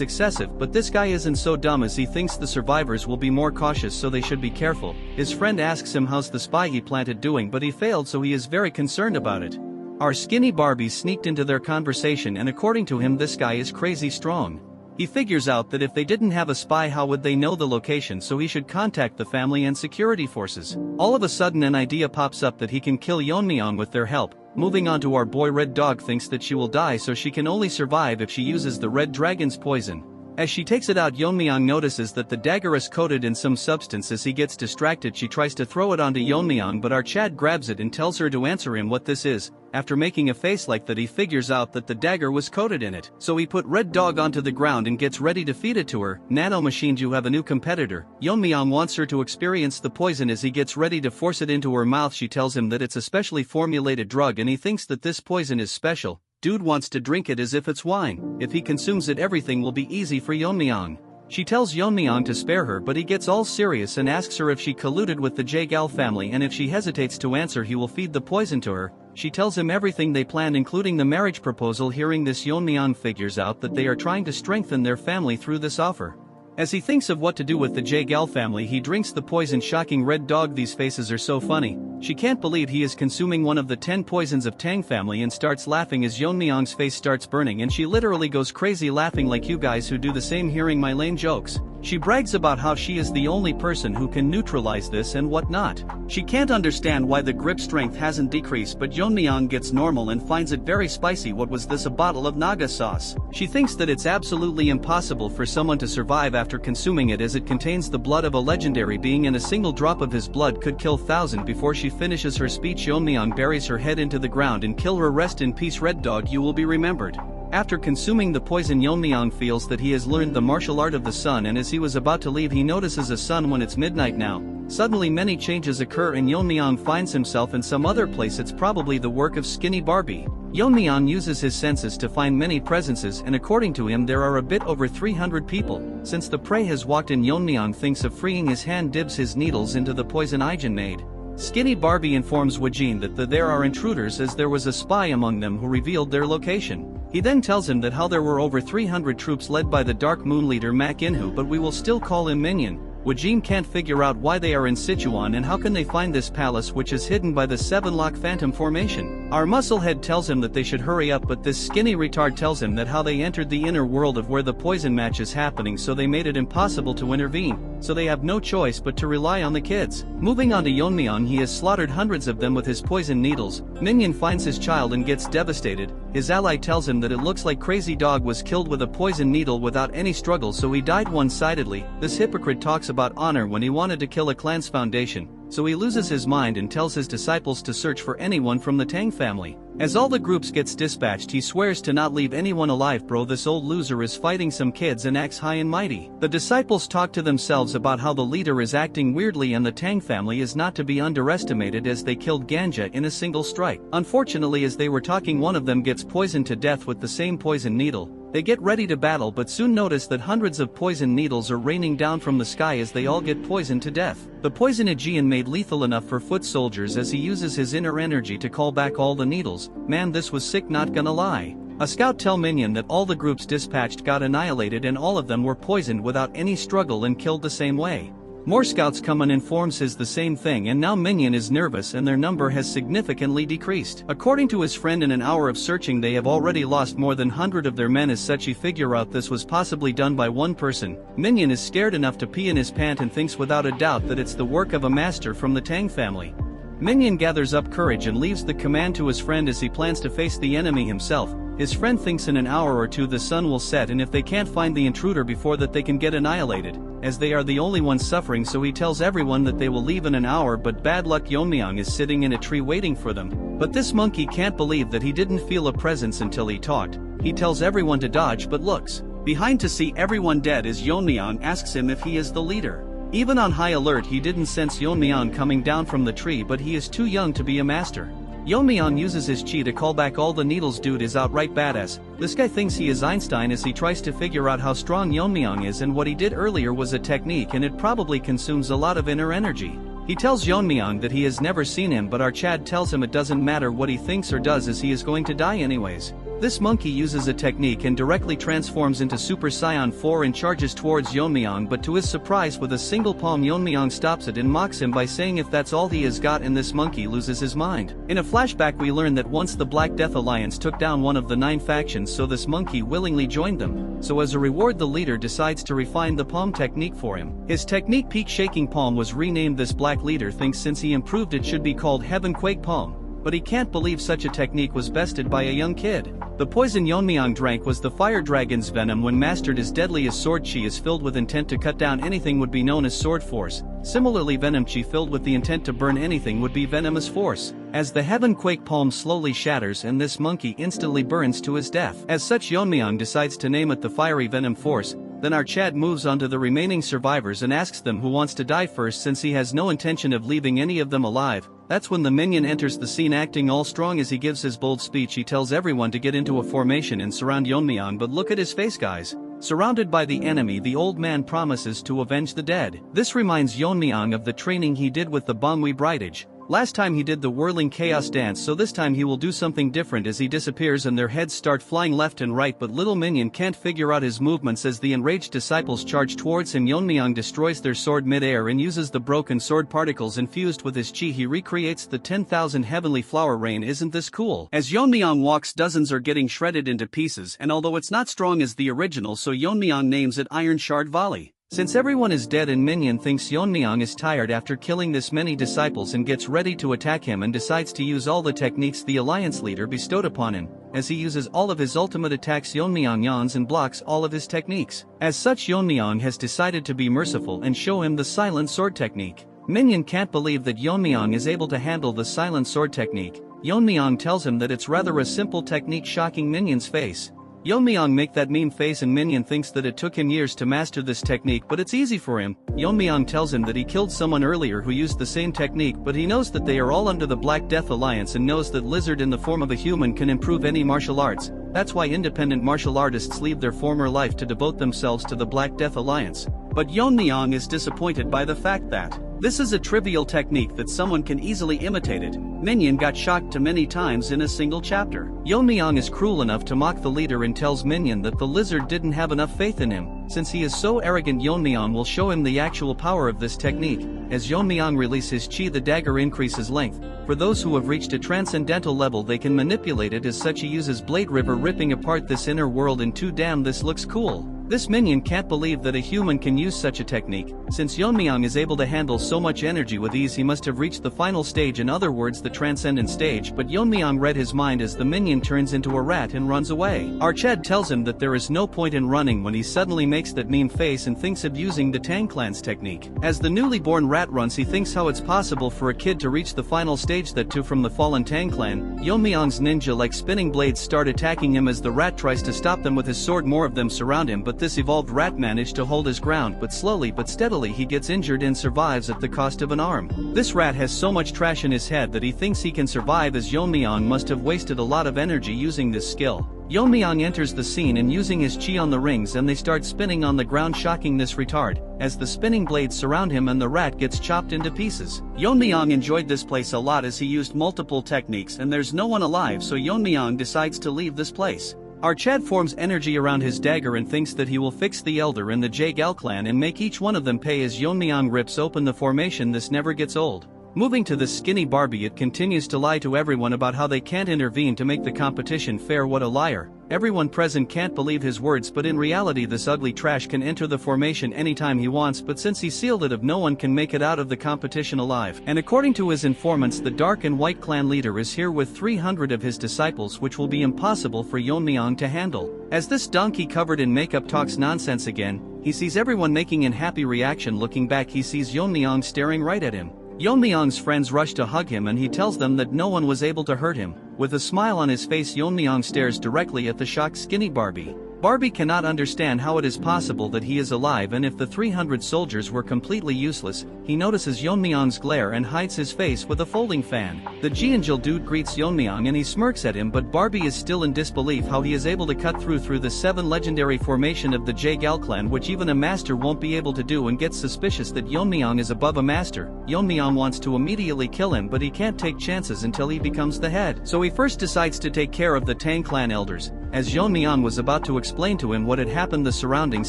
excessive, but this guy isn't so dumb as he thinks the survivors will be more cautious so they should be careful. His friend asks him how's the spy he planted doing, but he failed so he is very concerned about it. Our Skinny Barbie sneaked into their conversation, and according to him this guy is crazy strong. He figures out that if they didn't have a spy how would they know the location, so he should contact the family and security forces. All of a sudden an idea pops up that he can kill Yeon-myeong with their help. Moving on to our boy, Red Dog thinks that she will die so she can only survive if she uses the Red Dragon's poison. As she takes it out Yeon-myeong notices that the dagger is coated in some substance. As he gets distracted she tries to throw it onto Yeon-myeong, but our Chad grabs it and tells her to answer him what this is. After making a face like that he figures out that the dagger was coated in it, so he put Red Dog onto the ground and gets ready to feed it to her. Nano Machine, you have a new competitor. Yeon-myeong wants her to experience the poison. As he gets ready to force it into her mouth she tells him that it's a specially formulated drug and he thinks that this poison is special. Dude wants to drink it as if it's wine. If he consumes it everything will be easy for Yeon-myeong. She tells Yeon-myeong to spare her, but he gets all serious and asks her if she colluded with the Jaegal family, and if she hesitates to answer he will feed the poison to her. She tells him everything they planned including the marriage proposal. Hearing this Yeon-myeong figures out that they are trying to strengthen their family through this offer. As he thinks of what to do with the Jaegal family he drinks the poison. Shocking Red Dog, these faces are so funny. She can't believe he is consuming one of the 10 poisons of Tang family and starts laughing as Yeon-myeong's face starts burning, and she literally goes crazy laughing like you guys who do the same hearing my lame jokes. She brags about how she is the only person who can neutralize this and whatnot. She can't understand why the grip strength hasn't decreased, but Yeon-myeong gets normal and finds it very spicy. What was this, a bottle of Naga sauce? She thinks that it's absolutely impossible for someone to survive after consuming it as it contains the blood of a legendary being and a single drop of his blood could kill thousands. Before she finishes her speech Yeon-myeong buries her head into the ground and kill her. Rest in peace Red Dog, you will be remembered. After consuming the poison Yeon-myeong feels that he has learned the martial art of the sun, and as he was about to leave he notices a sun when it's midnight now. Suddenly many changes occur and Yeon-myeong finds himself in some other place. It's probably the work of Skinny Barbie. Yeon-myeong uses his senses to find many presences, and according to him there are a bit over 300 people. Since the prey has walked in, Yeon-myeong thinks of freeing his hand, dips his needles into the poison Ijin made. Skinny Barbie informs Wajin that there are intruders as there was a spy among them who revealed their location. He then tells him that how there were over 300 troops led by the Dark Moon leader Mak Inhu, but we will still call him Minion. Wajin can't figure out why they are in Sichuan and how can they find this palace which is hidden by the 7 Lock Phantom formation. Our musclehead tells him that they should hurry up, but this skinny retard tells him that how they entered the inner world of where the poison match is happening, so they made it impossible to intervene, so they have no choice but to rely on the kids. Moving on to Yeon-myeong, he has slaughtered hundreds of them with his poison needles. Minion finds his child and gets devastated. His ally tells him that it looks like Crazy Dog was killed with a poison needle without any struggle, so he died one-sidedly. This hypocrite talks about honor when he wanted to kill a clan's foundation, so he loses his mind and tells his disciples to search for anyone from the Tang family. As all the groups gets dispatched, he swears to not leave anyone alive. Bro, this old loser is fighting some kids and acts high and mighty. The disciples talk to themselves about how the leader is acting weirdly, and the Tang family is not to be underestimated as they killed Ganja in a single strike. Unfortunately, as they were talking, one of them gets poisoned to death with the same poison needle. They get ready to battle, but soon notice that hundreds of poison needles are raining down from the sky as they all get poisoned to death. The poison Aegean made lethal enough for foot soldiers as he uses his inner energy to call back all the needles. Man, this was sick, not gonna lie. A scout tell Minion that all the groups dispatched got annihilated and all of them were poisoned without any struggle and killed the same way. More scouts come and informs his the same thing, and now Minion is nervous and their number has significantly decreased. According to his friend, in an hour of searching they have already lost more than 100 of their men. As such, he figure out this was possibly done by one person. Minion is scared enough to pee in his pant and thinks without a doubt that it's the work of a master from the Tang family. Minion gathers up courage and leaves the command to his friend as he plans to face the enemy himself. His friend thinks in an hour or two the sun will set, and if they can't find the intruder before that, they can get annihilated, as they are the only ones suffering, so he tells everyone that they will leave in an hour. But bad luck, Yeon-myeong is sitting in a tree waiting for them. But this monkey can't believe that he didn't feel a presence until he talked. He tells everyone to dodge but looks behind to see everyone dead as Yeon-myeong asks him if he is the leader. Even on high alert, he didn't sense Yeon-myeong coming down from the tree, but he is too young to be a master. Yeon-myeong uses his chi to call back all the needles. Dude is outright badass. This guy thinks he is Einstein as he tries to figure out how strong Yeon-myeong is, and what he did earlier was a technique and it probably consumes a lot of inner energy. He tells Yeon-myeong that he has never seen him, but our Chad tells him it doesn't matter what he thinks or does as he is going to die anyways. This monkey uses a technique and directly transforms into Super Saiyan 4 and charges towards Yeon-myeong, but to his surprise with a single palm Yeon-myeong stops it and mocks him by saying if that's all he has got, and this monkey loses his mind. In a flashback we learn that once the Black Death Alliance took down one of the 9 factions, so this monkey willingly joined them. So as a reward the leader decides to refine the palm technique for him. His technique, Peak Shaking Palm, was renamed. This black leader thinks since he improved it should be called Heaven Quake Palm, but he can't believe such a technique was bested by a young kid. The poison Yeon-myeong drank was the fire dragon's venom. When mastered as deadly as sword chi is filled with intent to cut down anything would be known as sword force. Similarly, venom chi filled with the intent to burn anything would be venomous force. As the Heaven Quake Palm slowly shatters and this monkey instantly burns to his death. As such, Yeon-myeong decides to name it the Fiery Venom Force. Then our Chad moves on to the remaining survivors and asks them who wants to die first, since he has no intention of leaving any of them alive. That's when the minion enters the scene, acting all strong as he gives his bold speech. He tells everyone to get into a formation and surround Yeon-myeong, but look at his face, guys. Surrounded by the enemy, the old man promises to avenge the dead. This reminds Yeon-myeong of the training he did with the Bangui Bridage. Last time he did the whirling chaos dance, so this time he will do something different as he disappears and their heads start flying left and right, but little minion can't figure out his movements as the enraged disciples charge towards him. Yeon-myeong destroys their sword mid-air and uses the broken sword particles infused with his chi. He recreates the 10,000 heavenly flower rain. Isn't this cool? As Yeon-myeong walks, dozens are getting shredded into pieces, and although it's not strong as the original, so Yeon-myeong names it Iron Shard Volley. Since everyone is dead and Minion thinks Yeon-myeong is tired after killing this many disciples and gets ready to attack him and decides to use all the techniques the alliance leader bestowed upon him. As he uses all of his ultimate attacks, Yeon-myeong yawns and blocks all of his techniques. As such, Yeon-myeong has decided to be merciful and show him the silent sword technique. Minion can't believe that Yeon-myeong is able to handle the silent sword technique. Yeon-myeong tells him that it's rather a simple technique, shocking Minion's face. Yeon-myeong make that meme face and Minion thinks that it took him years to master this technique, but it's easy for him. Yeon-myeong tells him that he killed someone earlier who used the same technique, but he knows that they are all under the Black Death Alliance and knows that Lizard in the form of a human can improve any martial arts. That's why independent martial artists leave their former life to devote themselves to the Black Death Alliance. But Yeon-myeong is disappointed by the fact that this is a trivial technique that someone can easily imitate it. Minion got shocked too many times in a single chapter. Yeon-myeong is cruel enough to mock the leader and tells Minion that the lizard didn't have enough faith in him. Since he is so arrogant, Yeon-myeong will show him the actual power of this technique. As Yeon-myeong releases his chi, the dagger increases length. For those who have reached a transcendental level, they can manipulate it. As such, he uses Blade River, ripping apart this inner world in two. Damn, this looks cool. This minion can't believe that a human can use such a technique. Since Yeon-myeong is able to handle so much energy with ease, he must have reached the final stage, in other words the transcendent stage, but Yeon-myeong read his mind as the minion turns into a rat and runs away. Archad tells him that there is no point in running when he suddenly makes that meme face and thinks of using the Tang clan's technique. As the newly born rat runs, he thinks how it's possible for a kid to reach the final stage, that too from the fallen Tang clan. Yeon-myeong's ninja-like spinning blades start attacking him as the rat tries to stop them with his sword. More of them surround him, but this evolved rat managed to hold his ground, but slowly but steadily he gets injured and survives at the cost of an arm. This rat has so much trash in his head that he thinks he can survive, as Yeon-myeong must have wasted a lot of energy using this skill. Yeon-myeong enters the scene and using his chi on the rings, and they start spinning on the ground, shocking this retard, as the spinning blades surround him and the rat gets chopped into pieces. Yeon-myeong enjoyed this place a lot as he used multiple techniques and there's no one alive, so Yeon-myeong decides to leave this place. Archad forms energy around his dagger and thinks that he will fix the elder in the Jaegal clan and make each one of them pay. As Yeon-myeong rips open the formation, this never gets old. Moving to this skinny Barbie, it continues to lie to everyone about how they can't intervene to make the competition fair. What a liar. Everyone present can't believe his words, but in reality this ugly trash can enter the formation anytime he wants, but since he sealed it, no one can make it out of the competition alive. And according to his informants, the Dark and White clan leader is here with 300 of his disciples, which will be impossible for Yeon-myeong to handle. As this donkey covered in makeup talks nonsense again, he sees everyone making an happy reaction. Looking back, he sees Yeon-myeong staring right at him. Yeon-myeong's friends rush to hug him and he tells them that no one was able to hurt him. With a smile on his face, Yeon-myeong stares directly at the shocked skinny Barbie. Barbie cannot understand how it is possible that he is alive, and if the 300 soldiers were completely useless, he notices Yeon-myeong's glare and hides his face with a folding fan. The Jeonjil dude greets Yeon-myeong and he smirks at him, but Barbie is still in disbelief how he is able to cut through the 7 legendary formation of the Jaegal clan, which even a master won't be able to do, and gets suspicious that Yeon-myeong is above a master. Yeon-myeong wants to immediately kill him, but he can't take chances until he becomes the head. So he first decides to take care of the Tang clan elders. As Yeon-myeong was about to explain to him what had happened, the surroundings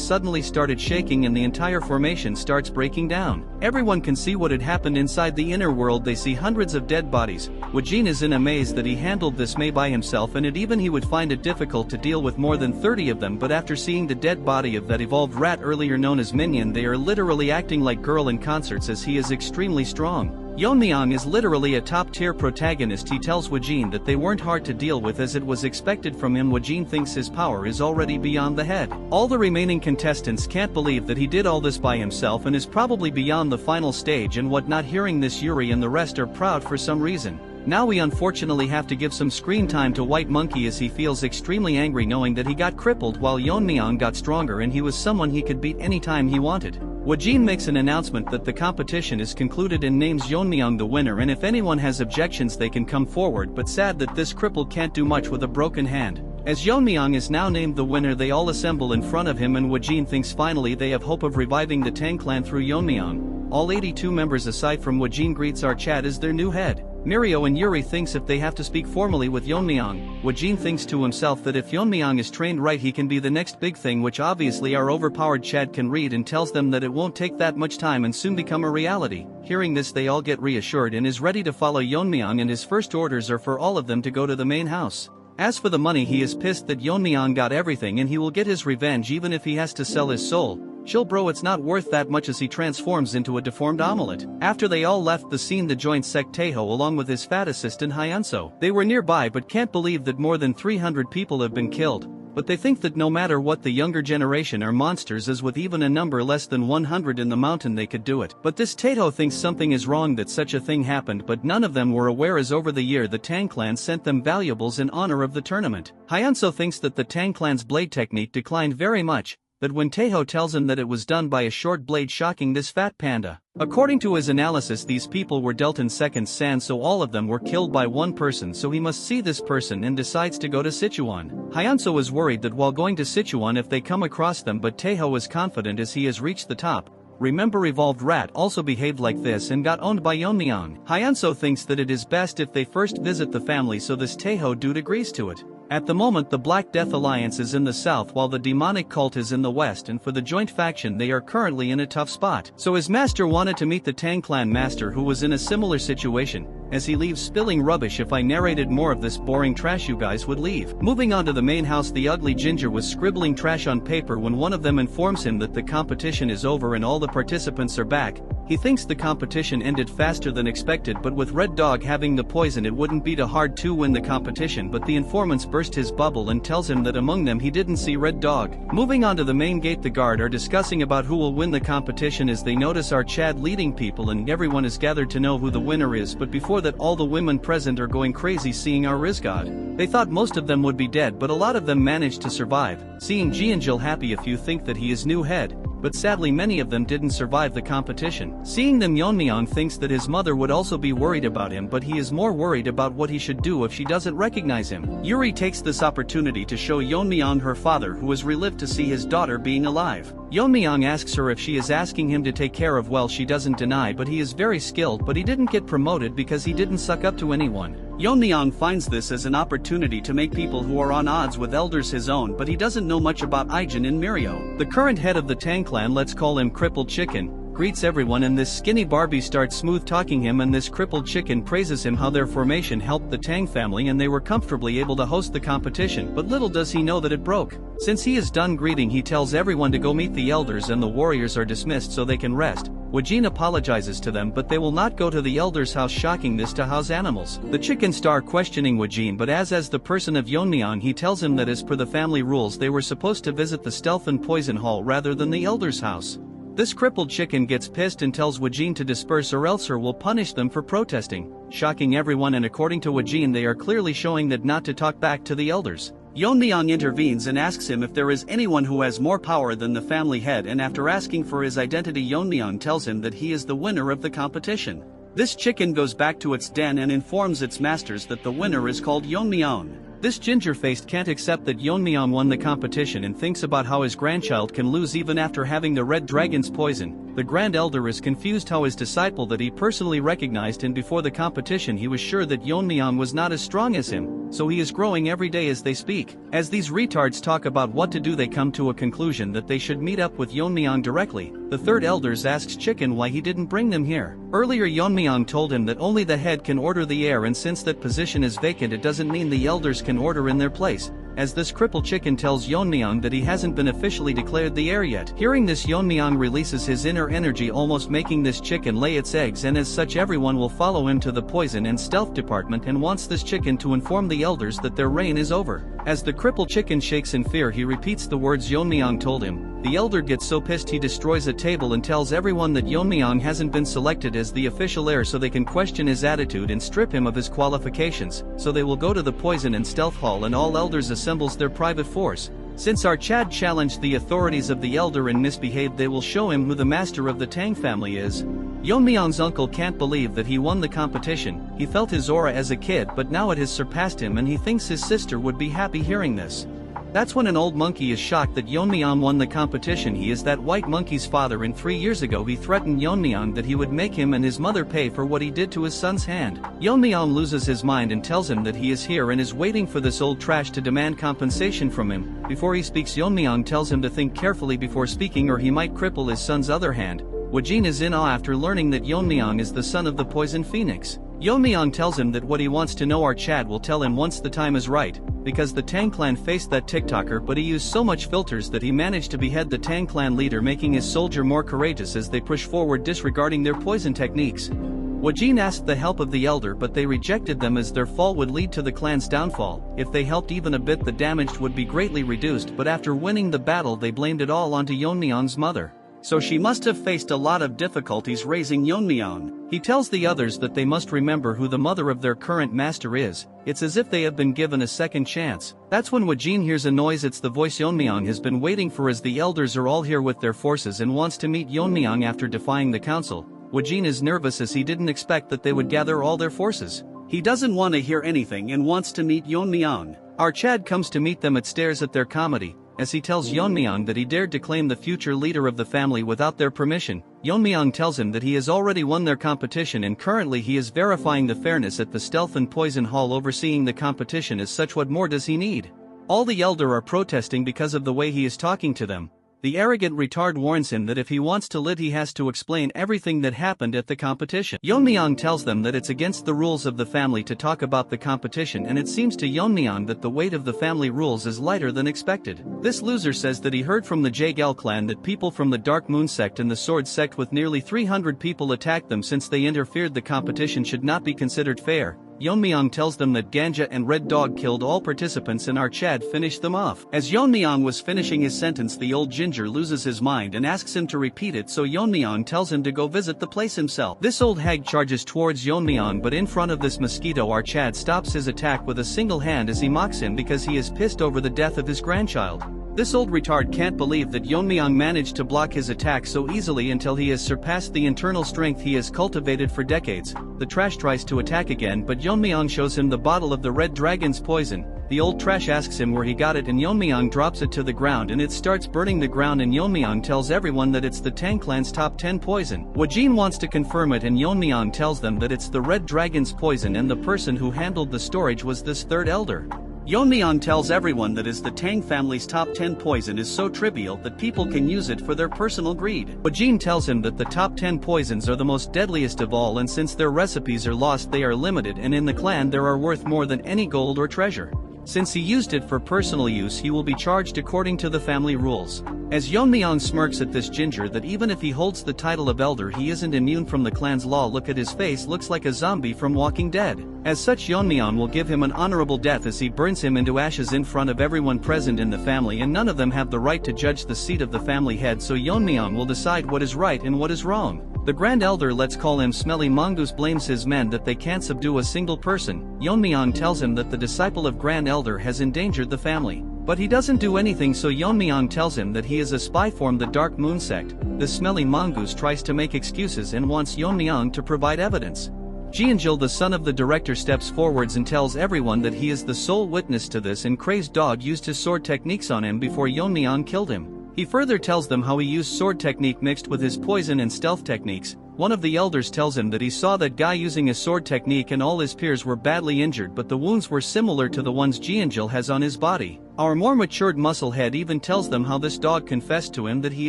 suddenly started shaking and the entire formation starts breaking down. Everyone can see what had happened inside the inner world. They see hundreds of dead bodies. Wajin is in amaze that he handled this May by himself, and even he would find it difficult to deal with more than 30 of them, but after seeing the dead body of that evolved rat earlier known as Minion, they are literally acting like girl in concerts as he is extremely strong. Yeon-myeong is literally a top-tier protagonist. He tells Wajin that they weren't hard to deal with as it was expected from him. Wajin thinks his power is already beyond the head. All the remaining contestants can't believe that he did all this by himself and is probably beyond the final stage and whatnot. Hearing this, Yuri and the rest are proud for some reason. Now we unfortunately have to give some screen time to White Monkey as he feels extremely angry knowing that he got crippled while Yeon-myeong got stronger and he was someone he could beat anytime he wanted. Wajin makes an announcement that the competition is concluded and names Yeon-myeong the winner, and if anyone has objections they can come forward, but sad that this cripple can't do much with a broken hand. As Yeon-myeong is now named the winner, they all assemble in front of him and Wajin thinks finally they have hope of reviving the Tang clan through Yeon-myeong. All 82 members aside from Wajin greets Archad as their new head. Mirio and Yuri thinks if they have to speak formally with Yeon-myeong, Wajin thinks to himself that if Yeon-myeong is trained right he can be the next big thing, which obviously our overpowered Chad can read, and tells them that it won't take that much time and soon become a reality. Hearing this they all get reassured and is ready to follow Yeon-myeong, and his first orders are for all of them to go to the main house. As for the money, he is pissed that Yeon-myeong got everything and he will get his revenge even if he has to sell his soul. Chill bro, it's not worth that much, as he transforms into a deformed omelet. After they all left the scene, the joint sect Taeho along with his fat assistant Hyunso. They were nearby but can't believe that more than 300 people have been killed. But they think that no matter what, the younger generation are monsters, as with even a number less than 100 in the mountain they could do it. But this Taeho thinks something is wrong that such a thing happened, but none of them were aware as over the year the Tang clan sent them valuables in honor of the tournament. Hyunso thinks that the Tang clan's blade technique declined very much, but when Taeho tells him that it was done by a short blade, shocking this fat panda. According to his analysis, these people were dealt in seconds sand, so all of them were killed by one person, so he must see this person and decides to go to Sichuan. Hyunso is worried that while going to Sichuan if they come across them, but Taeho is confident as he has reached the top. Remember, Evolved Rat also behaved like this and got owned by Yeon-myeong. Hyunso thinks that it is best if they first visit the family, so this Taeho dude agrees to it. At the moment the Black Death Alliance is in the south while the demonic cult is in the west, and for the joint faction they are currently in a tough spot. So his master wanted to meet the Tang clan master who was in a similar situation. As he leaves spilling rubbish. If I narrated more of this boring trash you guys would leave. Moving on to the main house, the ugly ginger was scribbling trash on paper when one of them informs him that the competition is over and all the participants are back. He thinks the competition ended faster than expected, but with Red Dog having the poison it wouldn't be too hard to win the competition, but the informants burst his bubble and tells him that among them he didn't see Red Dog. Moving on to the main gate, the guard are discussing about who will win the competition as they notice our Chad leading people and everyone is gathered to know who the winner is, but before that all the women present are going crazy seeing our Rizgod. They thought most of them would be dead, but a lot of them managed to survive. Seeing Jianjil happy if you think that he is new head. But sadly many of them didn't survive the competition. Seeing them, Yeon-myeong thinks that his mother would also be worried about him, but he is more worried about what he should do if she doesn't recognize him. Yuri takes this opportunity to show Yeon-myeong her father, who is relieved to see his daughter being alive. Yeon-myeong asks her if she is asking him to take care of, well, she doesn't deny, but he is very skilled, but he didn't get promoted because he didn't suck up to anyone. Yeon-myeong finds this as an opportunity to make people who are on odds with elders his own, but he doesn't know much about Aijin and Mirio. The current head of the Tang clan, let's call him Crippled Chicken, greets everyone, and this skinny Barbie starts smooth talking him, and this crippled chicken praises him how their formation helped the Tang family and they were comfortably able to host the competition, but little does he know that it broke. Since he is done greeting, he tells everyone to go meet the elders and the warriors are dismissed so they can rest. Wajin apologizes to them, but they will not go to the elders' house, shocking this to house animals. The chicken star questioning Wajin, but as the person of Yeon-myeong, he tells him that as per the family rules they were supposed to visit the stealth and poison hall rather than the elders' house. This crippled chicken gets pissed and tells Wajin to disperse or else her will punish them for protesting, shocking everyone, and according to Wajin they are clearly showing that not to talk back to the elders. Yeon-myeong intervenes and asks him if there is anyone who has more power than the family head, and after asking for his identity Yeon-myeong tells him that he is the winner of the competition. This chicken goes back to its den and informs its masters that the winner is called Yeon-myeong. This ginger-faced can't accept that Yeon-myeong won the competition and thinks about how his grandchild can lose even after having the red dragon's poison. The grand elder is confused how his disciple that he personally recognized and before the competition he was sure that Yeon-myeong was not as strong as him, so he is growing every day as they speak. As these retards talk about what to do they come to a conclusion that they should meet up with Yeon-myeong directly. The third elders asks Chicken why he didn't bring them here. Earlier Yeon-myeong told him that only the head can order the heir, and since that position is vacant it doesn't mean the elders can order in their place. As this crippled chicken tells Yeon-myeong that he hasn't been officially declared the heir yet. Hearing this, Yeon-myeong releases his inner energy, almost making this chicken lay its eggs, and as such everyone will follow him to the poison and stealth department and wants this chicken to inform the elders that their reign is over. As the crippled chicken shakes in fear he repeats the words Yeon-myeong told him. The elder gets so pissed he destroys a table and tells everyone that Yeon-myeong hasn't been selected as the official heir so they can question his attitude and strip him of his qualifications, so they will go to the poison and stealth hall and all elders assembles their private force. Since our Chad challenged the authorities of the elder and misbehaved, they will show him who the master of the Tang family is. Yeon-myeong's uncle can't believe that he won the competition. He felt his aura as a kid, but now it has surpassed him and he thinks his sister would be happy hearing this. That's when an old monkey is shocked that Yeon-myeong won the competition. He is that white monkey's father, and 3 years ago he threatened Yeon-myeong that he would make him and his mother pay for what he did to his son's hand. Yeon-myeong loses his mind and tells him that he is here and is waiting for this old trash to demand compensation from him. Before he speaks, Yeon-myeong tells him to think carefully before speaking or he might cripple his son's other hand. Wajin is in awe after learning that Yeon-myeong is the son of the Poison Phoenix. Yeon-myeong tells him that what he wants to know our Chad will tell him once the time is right, because the Tang clan faced that TikToker, but he used so much filters that he managed to behead the Tang clan leader, making his soldier more courageous as they push forward disregarding their poison techniques. Wajin asked the help of the elder, but they rejected them as their fall would lead to the clan's downfall. If they helped even a bit the damage would be greatly reduced, but after winning the battle they blamed it all onto Yeon-myeong's mother. So she must have faced a lot of difficulties raising Yeon-myeong. He tells the others that they must remember who the mother of their current master is. It's as if they have been given a second chance. That's when Wajin hears a noise. It's the voice Yeon-myeong has been waiting for, as the elders are all here with their forces and wants to meet Yeon-myeong after defying the council. Wajin is nervous as he didn't expect that they would gather all their forces. He doesn't want to hear anything and wants to meet Yeon-myeong. Our Chad comes to meet them at stares at their comedy, as he tells Yeon-myeong that he dared to claim the future leader of the family without their permission. Yeon-myeong tells him that he has already won their competition and currently he is verifying the fairness at the Stealth and Poison Hall, overseeing the competition as such. What more does he need? All the elder are protesting because of the way he is talking to them. The arrogant retard warns him that if he wants to lead he has to explain everything that happened at the competition. Yeon-myeong tells them that it's against the rules of the family to talk about the competition, and it seems to Yeon-myeong that the weight of the family rules is lighter than expected. This loser says that he heard from the Jaegel clan that people from the Dark Moon sect and the Sword sect with nearly 300 people attacked them since they interfered. The competition should not be considered fair. Yeon-myeong tells them that Ganja and Red Dog killed all participants and our Chad finished them off. As Yeon-myeong was finishing his sentence, the old ginger loses his mind and asks him to repeat it, so Yeon-myeong tells him to go visit the place himself. This old hag charges towards Yeon-myeong, but in front of this mosquito our Chad stops his attack with a single hand as he mocks him because he is pissed over the death of his grandchild. This old retard can't believe that Yeon-myeong managed to block his attack so easily until he has surpassed the internal strength he has cultivated for decades. The trash tries to attack again, but Yeon-myeong shows him the bottle of the red dragon's poison. The old trash asks him where he got it and Yeon-myeong drops it to the ground and it starts burning the ground, and Yeon-myeong tells everyone that it's the Tang clan's top 10 poison. Wajin wants to confirm it and Yeon-myeong tells them that it's the red dragon's poison and the person who handled the storage was this third elder. Yeon-myeong tells everyone that is the Tang family's top 10 poison is so trivial that people can use it for their personal greed. Wajin tells him that the top 10 poisons are the most deadliest of all, and since their recipes are lost they are limited, and in the clan they are worth more than any gold or treasure. Since he used it for personal use he will be charged according to the family rules. As Yeon-myeong smirks at this ginger that even if he holds the title of elder he isn't immune from the clan's law. Look at his face, looks like a zombie from Walking Dead. As such Yeon-myeong will give him an honorable death as he burns him into ashes in front of everyone present in the family, and none of them have the right to judge the seat of the family head, so Yeon-myeong will decide what is right and what is wrong. The Grand Elder, let's call him Smelly Mongoose, blames his men that they can't subdue a single person. Yeon-myeong tells him that the disciple of Grand Elder has endangered the family. But he doesn't do anything, so Yeon-myeong tells him that he is a spy from the Dark Moon sect. The Smelly Mongoose tries to make excuses and wants Yeon-myeong to provide evidence. Jeonjil, the son of the director, steps forwards and tells everyone that he is the sole witness to this, and Crazed Dog used his sword techniques on him before Yeon-myeong killed him. He further tells them how he used sword technique mixed with his poison and stealth techniques. One of the elders tells him that he saw that guy using his sword technique and all his peers were badly injured, but the wounds were similar to the ones Jeonjil has on his body. Our more matured musclehead even tells them how this dog confessed to him that he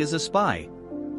is a spy.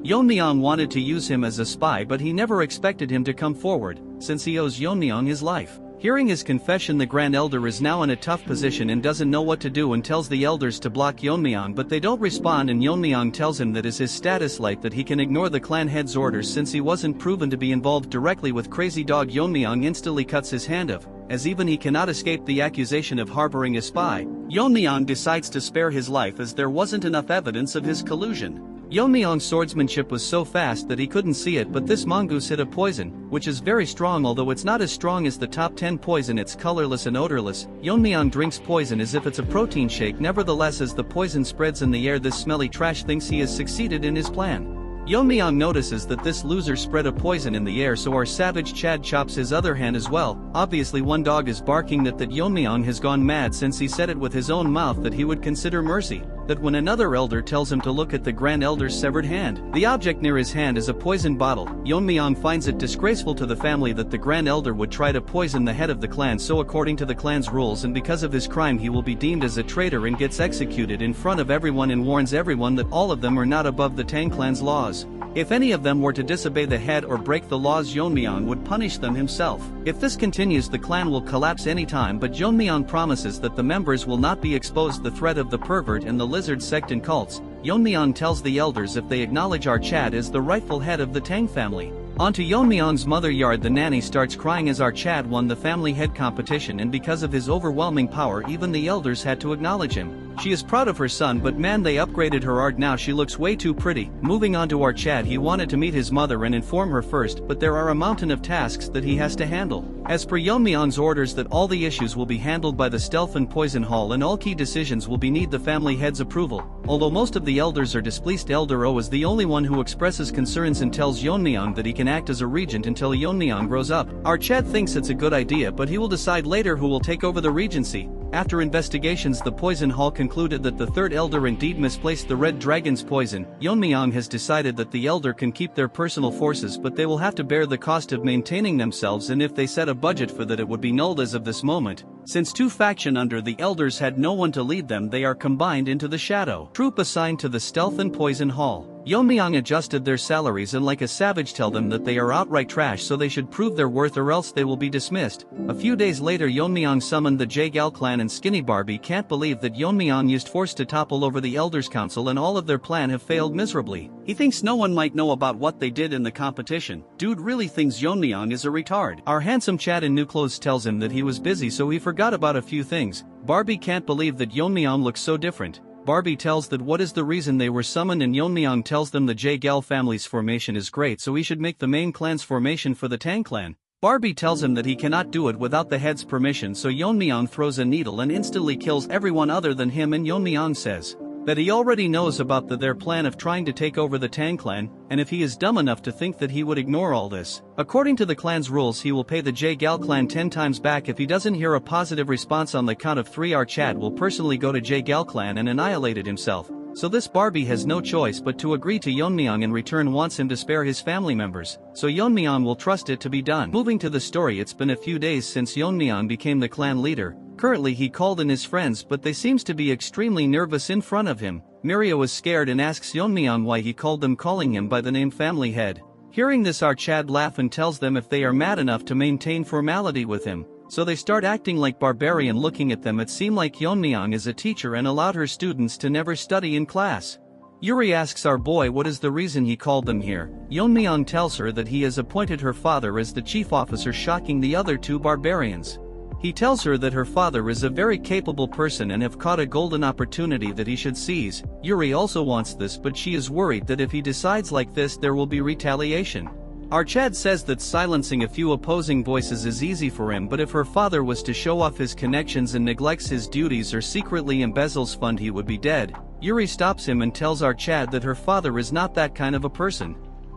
Yeon-myeong wanted to use him as a spy, but he never expected him to come forward, since he owes Yeon-myeong his life. Hearing his confession, the Grand Elder is now in a tough position and doesn't know what to do and tells the elders to block Yeon-myeong, but they don't respond, and Yeon-myeong tells him that is his status light that he can ignore the clan head's orders since he wasn't proven to be involved directly with Crazy Dog. Yeon-myeong instantly cuts his hand off, as even he cannot escape the accusation of harboring a spy. Yeon-myeong decides to spare his life as there wasn't enough evidence of his collusion. Yeon-myeong's swordsmanship was so fast that he couldn't see it, but this mongoose hit a poison, which is very strong, although it's not as strong as the top 10 poison. It's colorless and odorless. Yeon-myeong drinks poison as if it's a protein shake. Nevertheless, as the poison spreads in the air, this smelly trash thinks he has succeeded in his plan. Yeon-myeong notices that this loser spread a poison in the air, so our savage Chad chops his other hand as well. Obviously one dog is barking that Yeon-myeong has gone mad since he said it with his own mouth that he would consider mercy. That when another elder tells him to look at the Grand Elder's severed hand, the object near his hand is a poison bottle. Yeon-myeong finds it disgraceful to the family that the Grand Elder would try to poison the head of the clan, so according to the clan's rules and because of his crime he will be deemed as a traitor and gets executed in front of everyone, and warns everyone that all of them are not above the Tang clan's laws. If any of them were to disobey the head or break the laws, Yeon-myeong would punish them himself. If this continues, the clan will collapse anytime, but Yeon-myeong promises that the members will not be exposed to the threat of the pervert and the lizard sect and cults. Yeon-myeong tells the elders if they acknowledge our Chad as the rightful head of the Tang family. Onto Yeon-myeong's mother yard, the nanny starts crying as our Chad won the family head competition, and because of his overwhelming power even the elders had to acknowledge him. She is proud of her son, but man, they upgraded her art, now she looks way too pretty. Moving on to our Chad, he wanted to meet his mother and inform her first, but there are a mountain of tasks that he has to handle. As per Yeon-myeong's orders that all the issues will be handled by the Stealth and Poison Hall and all key decisions will be need the family head's approval. Although most of the elders are displeased, Elder O is the only one who expresses concerns and tells Yeon-myeong that he can act as a regent until Yeon-myeong grows up. Our Chad thinks it's a good idea, but he will decide later who will take over the regency. After investigations, the poison hall concluded that the third elder indeed misplaced the red dragon's poison. Yeon-myeong has decided that the elder can keep their personal forces, but they will have to bear the cost of maintaining themselves, and if they set a budget for that, it would be nulled as of this moment. Since two factions under the elders had no one to lead them, they are combined into the shadow troop assigned to the stealth and poison hall. Yeon-myeong adjusted their salaries and like a savage tell them that they are outright trash, so they should prove their worth or else they will be dismissed. A few days later, Yeon-myeong summoned the Jaegal clan, and Skinny Barbie can't believe that Yeon-myeong used force to topple over the elders council and all of their plan have failed miserably. He thinks no one might know about what they did in the competition. Dude really thinks Yeon-myeong is a retard. Our handsome Chad in new clothes tells him that he was busy so he forgot about a few things. Barbie can't believe that Yeon-myeong looks so different. Barbie tells that what is the reason they were summoned, and Yeon-myeong tells them the Jaegal family's formation is great, so he should make the main clan's formation for the Tang clan. Barbie tells him that he cannot do it without the head's permission, so Yeon-myeong throws a needle and instantly kills everyone other than him, and Yeon-myeong says that he already knows about their plan of trying to take over the Tang clan, and if he is dumb enough to think that he would ignore all this. According to the clan's rules, he will pay the Jaegal clan 10 times back if he doesn't hear a positive response on the count of 3. Our Chad will personally go to Jaegal clan and annihilate it himself. So this Barbie has no choice but to agree to Yeon-myeong, in return wants him to spare his family members, so Yeon-myeong will trust it to be done. Moving to the story, it's been a few days since Yeon-myeong became the clan leader. Currently he called in his friends, but they seems to be extremely nervous in front of him. Mirio is scared and asks Yeon-myeong why he called them, calling him by the name family head. Hearing this, our Chad laugh and tells them if they are mad enough to maintain formality with him. So they start acting like barbarian. Looking at them, it seemed like Yeon-myeong is a teacher and allowed her students to never study in class. Yuri asks our boy what is the reason he called them here. Yeon-myeong tells her that he has appointed her father as the chief officer, shocking the other two barbarians. He tells her that her father is a very capable person and have caught a golden opportunity that he should seize. Yuri also wants this, but she is worried that if he decides like this there will be retaliation. Our Chad says that silencing a few opposing voices is easy for him, but if her father was to show off his connections and neglects his duties or secretly embezzles fund, he would be dead. Yuri stops him and tells our Chad that her father is not that kind of a person.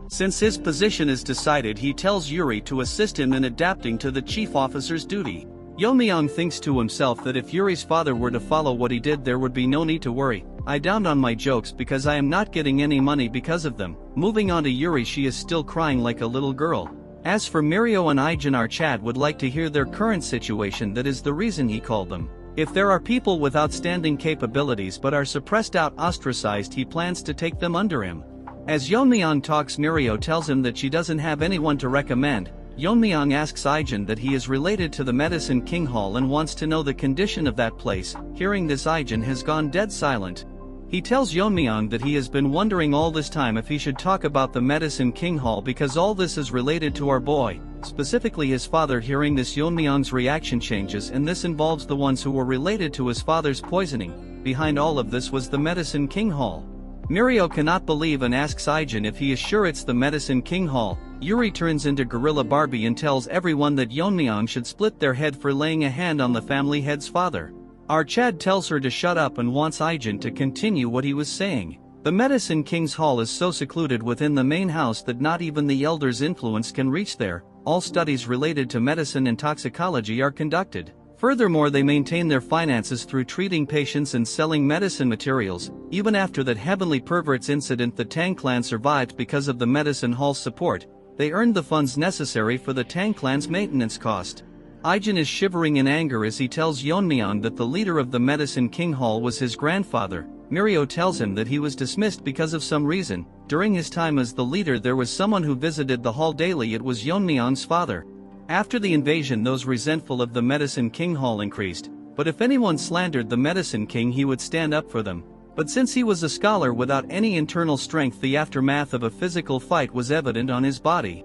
Since his position is decided, he tells Yuri to assist him in adapting to the chief officer's duty. Yeon-myeong thinks to himself that if Yuri's father were to follow what he did, there would be no need to worry. I downed on my jokes because I am not getting any money because of them. Moving on to Yuri, she is still crying like a little girl. As for Mirio and Ijin, our Chad would like to hear their current situation, that is the reason he called them. If there are people with outstanding capabilities but are suppressed out, ostracized, he plans to take them under him. As Yeon-myeong talks, Mirio tells him that she doesn't have anyone to recommend. Yeon-myeong asks Ijin that he is related to the Medicine King Hall and wants to know the condition of that place. Hearing this, Ijin has gone dead silent. He tells Yeon-myeong that he has been wondering all this time if he should talk about the Medicine King Hall because all this is related to our boy, specifically his father. Hearing this, Yeon-myeong's reaction changes, and this involves the ones who were related to his father's poisoning. Behind all of this was the Medicine King Hall. Mirio cannot believe and asks Ijin if he is sure it's the Medicine King Hall. Yuri turns into Gorilla Barbie and tells everyone that Yeon-myeong should split their head for laying a hand on the family head's father. Our Chad tells her to shut up and wants Ijin to continue what he was saying. The Medicine King's Hall is so secluded within the main house that not even the elders' influence can reach there. All studies related to medicine and toxicology are conducted. Furthermore, they maintain their finances through treating patients and selling medicine materials. Even after that Heavenly Perverts incident, the Tang clan survived because of the Medicine Hall's support. They earned the funds necessary for the Tang clan's maintenance cost. Ijin is shivering in anger as he tells Yeon-myeong that the leader of the Medicine King Hall was his grandfather. Mirio tells him that he was dismissed because of some reason. During his time as the leader, there was someone who visited the hall daily. It was Yeon-myeong's father. After the invasion, those resentful of the Medicine King Hall increased, but if anyone slandered the Medicine King, he would stand up for them. But since he was a scholar without any internal strength, the aftermath of a physical fight was evident on his body.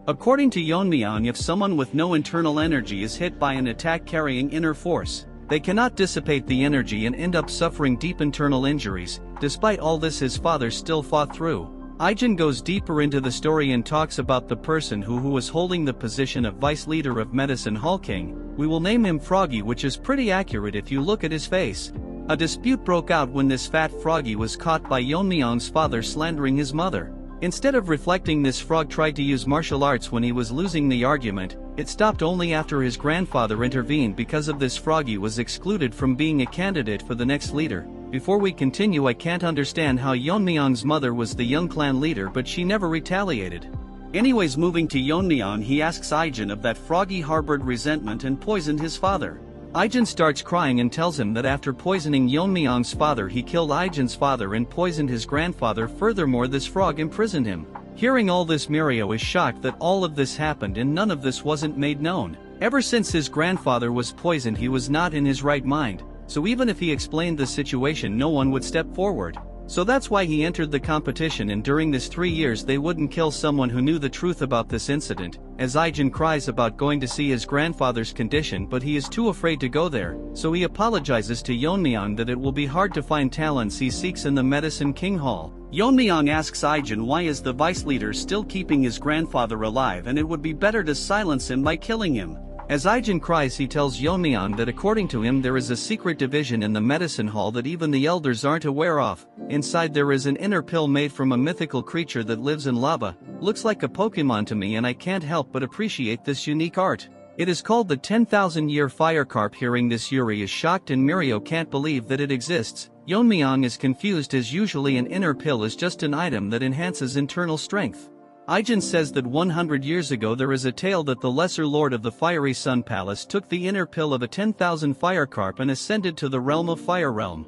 According to Yeon-myeong, if someone with no internal energy is hit by an attack carrying inner force, they cannot dissipate the energy and end up suffering deep internal injuries. Despite all this, his father still fought through. Ijin goes deeper into the story and talks about the person who was holding the position of vice leader of Medicine Hall King. We will name him Froggy, which is pretty accurate if you look at his face. A dispute broke out when this fat Froggy was caught by Yeon-myeong's father slandering his mother. Instead of reflecting, this frog tried to use martial arts when he was losing the argument. It stopped only after his grandfather intervened. Because of this, Froggy was excluded from being a candidate for the next leader. Before we continue, I can't understand how Yeon-myeong's mother was the young clan leader but she never retaliated. Anyways, moving to Yeon-myeong, he asks Aijin if that Froggy harbored resentment and poisoned his father. Aijin starts crying and tells him that after poisoning Yeon-myeong's father, he killed Aijin's father and poisoned his grandfather. Furthermore, this frog imprisoned him. Hearing all this, Mirio is shocked that all of this happened and none of this wasn't made known. Ever since his grandfather was poisoned, he was not in his right mind, so even if he explained the situation, no one would step forward. So that's why he entered the competition, and during this 3 years they wouldn't kill someone who knew the truth about this incident. As Aijin cries about going to see his grandfather's condition, but he is too afraid to go there, so he apologizes to Yeon-myeong that it will be hard to find talents he seeks in the Medicine King Hall. Yeon-myeong asks Aijin why is the vice leader still keeping his grandfather alive, and it would be better to silence him by killing him. As Aijin cries, he tells Yeon-myeong that according to him there is a secret division in the medicine hall that even the elders aren't aware of. Inside there is an inner pill made from a mythical creature that lives in lava. Looks like a Pokemon to me, and I can't help but appreciate this unique art. It is called the 10,000-year fire carp. Hearing this, Yuri is shocked and Mirio can't believe that it exists. Yeon-myeong is confused as usually an inner pill is just an item that enhances internal strength. Aijin says that 100 years ago there is a tale that the lesser lord of the fiery sun palace took the inner pill of a 10,000 fire carp and ascended to the realm of fire realm.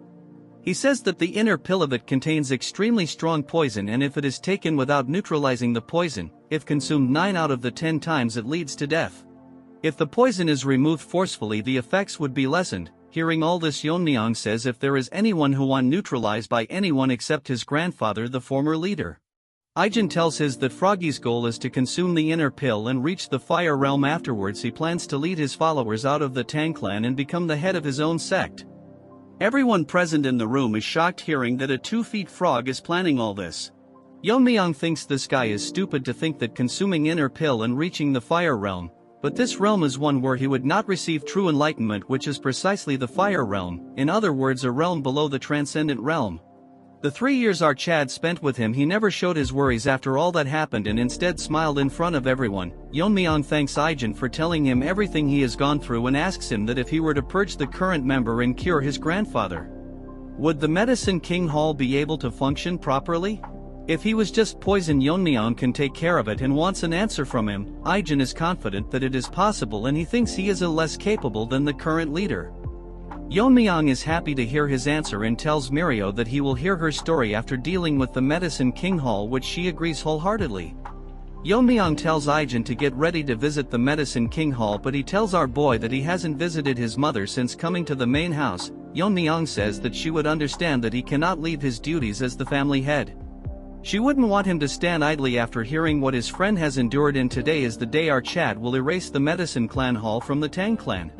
He says that the inner pill of it contains extremely strong poison, and if it is taken without neutralizing the poison, if consumed 9 out of the 10 times, it leads to death. If the poison is removed forcefully, the effects would be lessened. Hearing all this, Yeon-myeong says if there is anyone who won neutralized by anyone except his grandfather, the former leader. Aijin tells his that Froggy's goal is to consume the inner pill and reach the fire realm. Afterwards, he plans to lead his followers out of the Tang clan and become the head of his own sect. Everyone present in the room is shocked hearing that a 2-feet frog is planning all this. Yeon-myeong thinks this guy is stupid to think that consuming inner pill and reaching the fire realm, but this realm is one where he would not receive true enlightenment, which is precisely the fire realm, in other words a realm below the transcendent realm. The 3 years Chad spent with him, he never showed his worries after all that happened and instead smiled in front of everyone. Yeon-myeong thanks Aijin for telling him everything he has gone through and asks him that if he were to purge the current member and cure his grandfather, would the Medicine King Hall be able to function properly? If he was just poison, Yeon-myeong can take care of it and wants an answer from him. Aijin is confident that it is possible and he thinks he is less capable than the current leader. Yeon-myeong is happy to hear his answer and tells Mirio that he will hear her story after dealing with the Medicine King Hall, which she agrees wholeheartedly. Yeon-myeong tells Aijin to get ready to visit the Medicine King Hall, but he tells our boy that he hasn't visited his mother since coming to the main house. Yeon-myeong says that she would understand that he cannot leave his duties as the family head. She wouldn't want him to stand idly after hearing what his friend has endured, and today is the day our Chad will erase the Medicine Clan Hall from the Tang clan.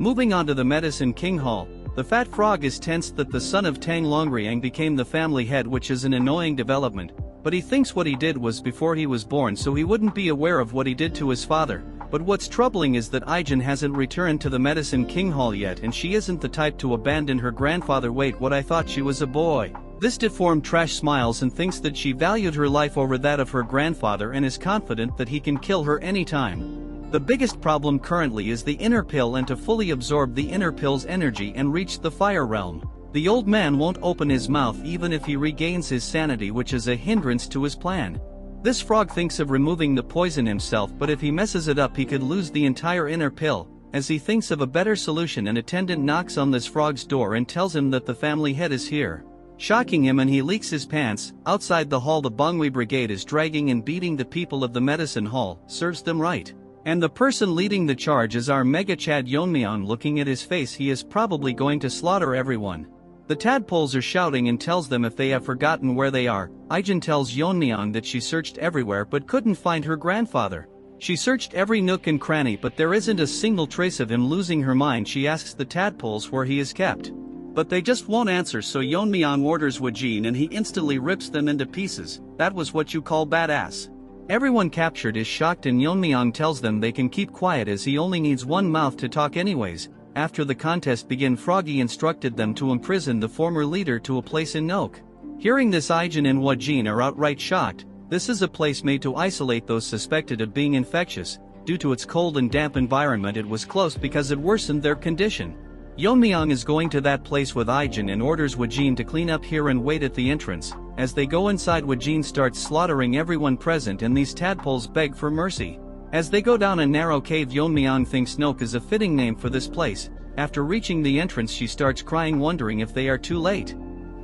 Moving on to the Medicine King Hall, the fat frog is tensed that the son of Tang Longriang became the family head, which is an annoying development, but he thinks what he did was before he was born, so he wouldn't be aware of what he did to his father. But what's troubling is that Aijin hasn't returned to the Medicine King Hall yet, and she isn't the type to abandon her grandfather. Wait, what? I thought she was a boy. This deformed trash smiles and thinks that she valued her life over that of her grandfather and is confident that he can kill her anytime. The biggest problem currently is the inner pill, and to fully absorb the inner pill's energy and reach the fire realm, the old man won't open his mouth even if he regains his sanity, which is a hindrance to his plan. This frog thinks of removing the poison himself, but if he messes it up he could lose the entire inner pill. As he thinks of a better solution, an attendant knocks on this frog's door and tells him that the family head is here, shocking him, and he leaks his pants. Outside the hall, the Bangui brigade is dragging and beating the people of the medicine hall, serves them right. And the person leading the charge is our mega Chad Yeon-myeong. Looking at his face, he is probably going to slaughter everyone. The tadpoles are shouting and tells them if they have forgotten where they are. Aijin tells Yeon-myeong that she searched everywhere but couldn't find her grandfather. She searched every nook and cranny, but there isn't a single trace of him. Losing her mind, she asks the tadpoles where he is kept, but they just won't answer, so Yeon-myeong orders Wajin and he instantly rips them into pieces. That was what you call badass. Everyone captured is shocked and Yeon-myeong tells them they can keep quiet as he only needs one mouth to talk anyways. After the contest began, Froggy instructed them to imprison the former leader to a place in Nook. Hearing this, Aijin and Wajin are outright shocked. This is a place made to isolate those suspected of being infectious. Due to its cold and damp environment, it was close because it worsened their condition. Yeon-myeong is going to that place with Ijin and orders Wajin to clean up here and wait at the entrance. As they go inside, Wajin starts slaughtering everyone present and these tadpoles beg for mercy. As they go down a narrow cave, Yeon-myeong thinks Nook is a fitting name for this place. After reaching the entrance, she starts crying, wondering if they are too late.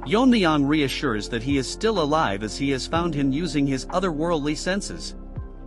Yeon-myeong reassures that he is still alive as he has found him using his otherworldly senses.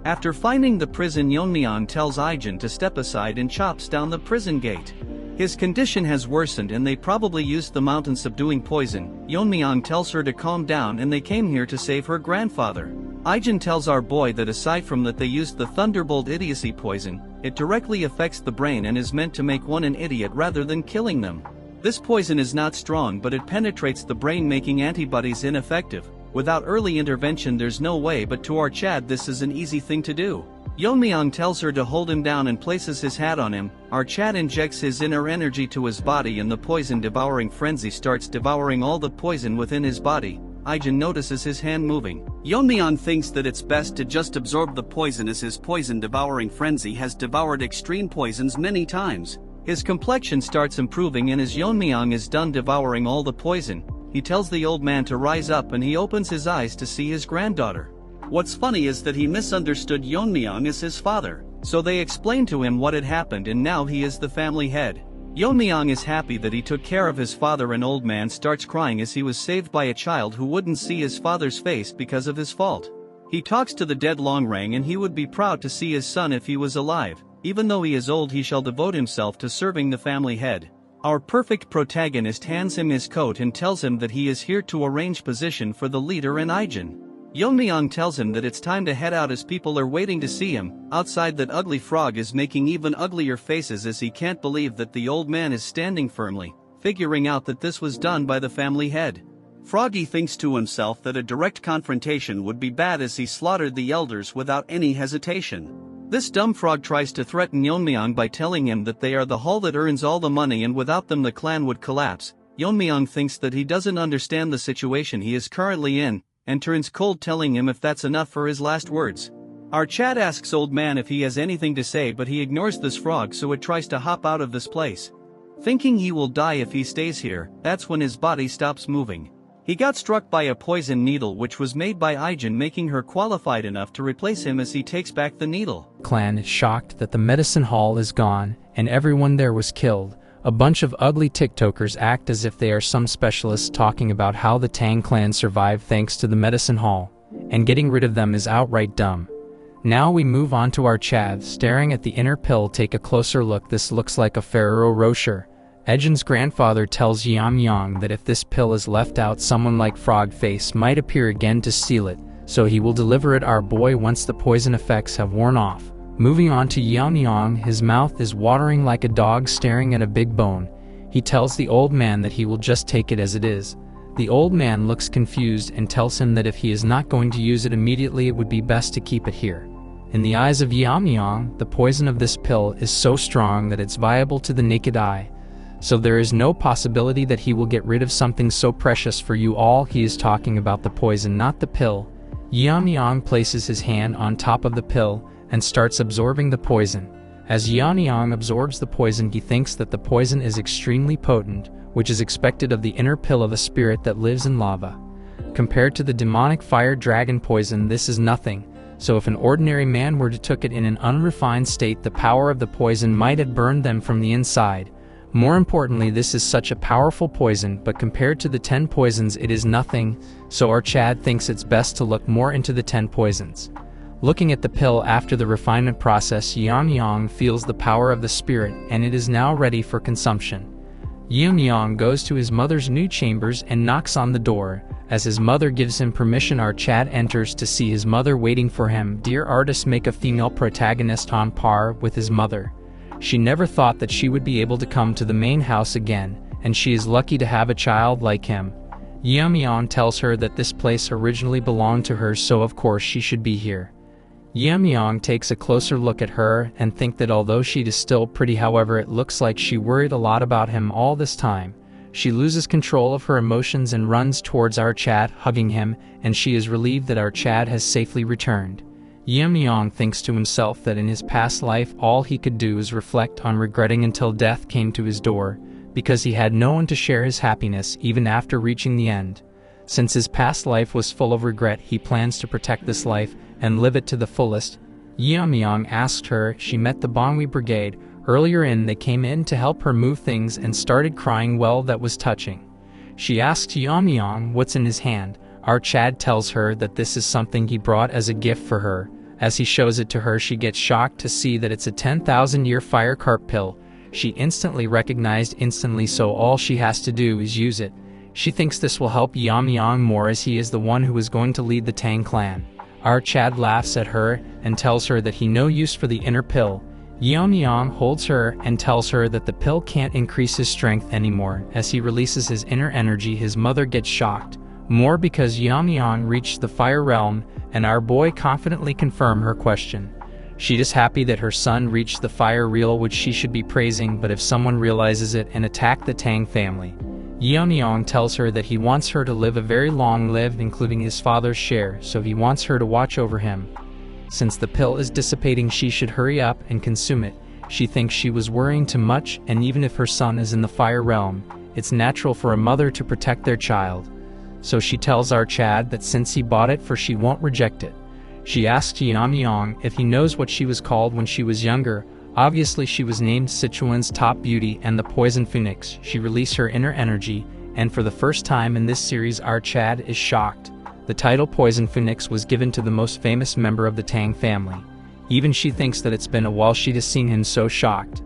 After finding the prison, Yeon-myeong tells Ijin to step aside and chops down the prison gate. His condition has worsened and they probably used the mountain subduing poison. Yeon-myeong tells her to calm down and they came here to save her grandfather. Ijin tells our boy that aside from that they used the Thunderbolt idiocy poison, it directly affects the brain and is meant to make one an idiot rather than killing them. This poison is not strong, but it penetrates the brain, making antibodies ineffective. Without early intervention there's no way, but to our Chad this is an easy thing to do. Yeon-myeong tells her to hold him down and places his hat on him. Our Chad injects his inner energy to his body and the poison devouring frenzy starts devouring all the poison within his body. Ijin notices his hand moving. Yeon-myeong thinks that it's best to just absorb the poison as his poison devouring frenzy has devoured extreme poisons many times. His complexion starts improving and as Yeon-myeong is done devouring all the poison, he tells the old man to rise up and he opens his eyes to see his granddaughter. What's funny is that he misunderstood Yeon-myeong as his father, so they explain to him what had happened and now he is the family head. Yeon-myeong is happy that he took care of his father and old man starts crying as he was saved by a child who wouldn't see his father's face because of his fault. He talks to the dead Longrang and he would be proud to see his son if he was alive. Even though he is old, he shall devote himself to serving the family head. Our perfect protagonist hands him his coat and tells him that he is here to arrange position for the leader and Ijin. Yeon-myeong tells him that it's time to head out as people are waiting to see him. Outside, that ugly frog is making even uglier faces as he can't believe that the old man is standing firmly, figuring out that this was done by the family head. Froggy thinks to himself that a direct confrontation would be bad as he slaughtered the elders without any hesitation. This dumb frog tries to threaten Yeon-myeong by telling him that they are the haul that earns all the money and without them the clan would collapse. Yeon-myeong thinks that he doesn't understand the situation he is currently in, and turns cold, telling him if that's enough for his last words. Our Chad asks old man if he has anything to say, but he ignores this frog, so it tries to hop out of this place. Thinking he will die if he stays here, that's when his body stops moving. He got struck by a poison needle which was made by Ijin, making her qualified enough to replace him as he takes back the needle. Clan is shocked that the medicine hall is gone and everyone there was killed. A bunch of ugly TikTokers act as if they are some specialists, talking about how the Tang clan survived thanks to the medicine hall, and getting rid of them is outright dumb. Now we move on to our Chad staring at the inner pill. Take a closer look. This looks like a Ferrero Rocher. Ejin's grandfather tells Yeon-myeong that if this pill is left out, someone like Frog Face might appear again to steal it, so he will deliver it our boy once the poison effects have worn off. Moving on to Yeon-myeong, his mouth is watering like a dog staring at a big bone. He tells the old man that he will just take it as it is. The old man looks confused and tells him that if he is not going to use it immediately, it would be best to keep it here. In the eyes of Yeon-myeong, the poison of this pill is so strong that it's viable to the naked eye. So there is no possibility that he will get rid of something so precious for you all. He is talking about the poison, not the pill. Yeon-myeong places his hand on top of the pill and starts absorbing the poison. As Yeon-myeong absorbs the poison, he thinks that the poison is extremely potent, which is expected of the inner pill of a spirit that lives in lava. Compared to the demonic fire dragon poison, this is nothing, so if an ordinary man were to took it in an unrefined state, the power of the poison might have burned them from the inside. More importantly, this is such a powerful poison, but compared to the 10 poisons it is nothing, so our Chad thinks it's best to look more into the 10 poisons. Looking at the pill after the refinement process, Yeon-myeong feels the power of the spirit and it is now ready for consumption. Yeon-myeong goes to his mother's new chambers and knocks on the door. As his mother gives him permission, our Chad enters to see his mother waiting for him. Dear artists make a female protagonist on par with his mother. She never thought that she would be able to come to the main house again, and she is lucky to have a child like him. Yeon-myeong tells her that this place originally belonged to her, so of course she should be here. Yeon-myeong takes a closer look at her and think that although she is still pretty, however, it looks like she worried a lot about him all this time. She loses control of her emotions and runs towards our Chad, hugging him, and she is relieved that our Chad has safely returned. Yeon-myeong thinks to himself that in his past life all he could do is reflect on regretting until death came to his door, because he had no one to share his happiness even after reaching the end. Since his past life was full of regret, he plans to protect this life and live it to the fullest. Yeon-myeong asked her if she met the Manhwa brigade. Earlier they came in to help her move things and started crying. Well, that was touching. She asks Yeon-myeong what's in his hand. Our Chad tells her that this is something he brought as a gift for her. As he shows it to her, she gets shocked to see that it's a 10,000-year fire carp pill. She instantly recognized so all she has to do is use it. She thinks this will help Yeon-myeong more as he is the one who is going to lead the Tang clan. Our Chad laughs at her and tells her that he no use for the inner pill. Yeon-myeong holds her and tells her that the pill can't increase his strength anymore. As he releases his inner energy, his mother gets shocked, more because Yeon-myeong reached the fire realm, and our boy confidently confirmed her question. She is happy that her son reached the fire realm, which she should be praising, but if someone realizes it and attack the Tang family. Yeon-myeong tells her that he wants her to live a very long life, including his father's share, so he wants her to watch over him. Since the pill is dissipating, she should hurry up and consume it. She thinks she was worrying too much, and even if her son is in the fire realm, it's natural for a mother to protect their child. So she tells our Chad that since he bought it she won't reject it. She asks Yeon-myeong if he knows what she was called when she was younger. Obviously she was named Sichuan's top beauty and the poison phoenix. She released her inner energy, and for the first time in this series our Chad is shocked. The title Poison Phoenix was given to the most famous member of the Tang family. Even she thinks that it's been a while she has seen him so shocked.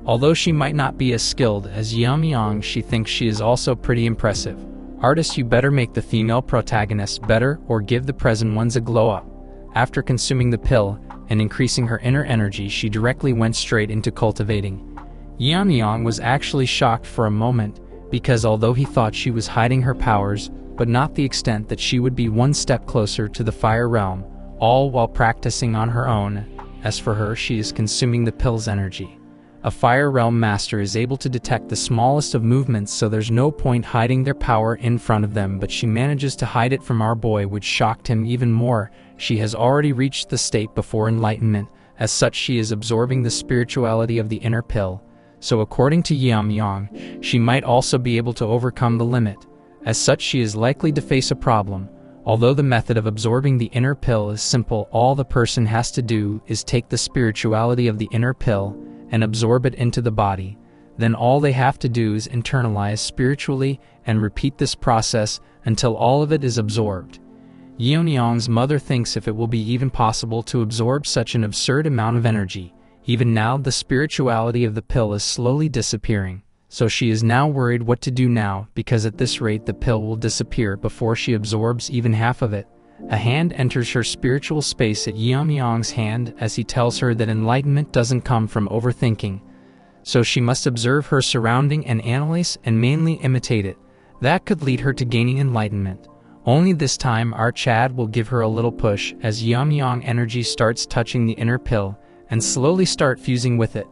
Although she might not be as skilled as Yeon-myeong, she thinks she is also pretty impressive. Artists, you better make the female protagonists better or give the present ones a glow up. After consuming the pill and increasing her inner energy, she directly went straight into cultivating. Yeon-myeong was actually shocked for a moment, because although he thought she was hiding her powers, but not the extent that she would be one step closer to the fire realm, all while practicing on her own. As for her, she is consuming the pill's energy. A fire realm master is able to detect the smallest of movements, so there's no point hiding their power in front of them, but she manages to hide it from our boy, which shocked him even more. She has already reached the state before enlightenment. As such, she is absorbing the spirituality of the inner pill. So according to Yeon-myeong, she might also be able to overcome the limit. As such, she is likely to face a problem. Although the method of absorbing the inner pill is simple, all the person has to do is take the spirituality of the inner pill and absorb it into the body. Then all they have to do is internalize spiritually and repeat this process until all of it is absorbed. Yeon-myeong's mother thinks if it will be even possible to absorb such an absurd amount of energy. Even now the spirituality of the pill is slowly disappearing, so she is now worried what to do now, because at this rate the pill will disappear before she absorbs even half of it. A hand enters her spiritual space at Yeon-myeong's hand as he tells her that enlightenment doesn't come from overthinking, so she must observe her surrounding and analyze and mainly imitate it. That could lead her to gaining enlightenment. Only this time our Chad will give her a little push as Yeon-myeong energy starts touching the inner pill and slowly start fusing with it.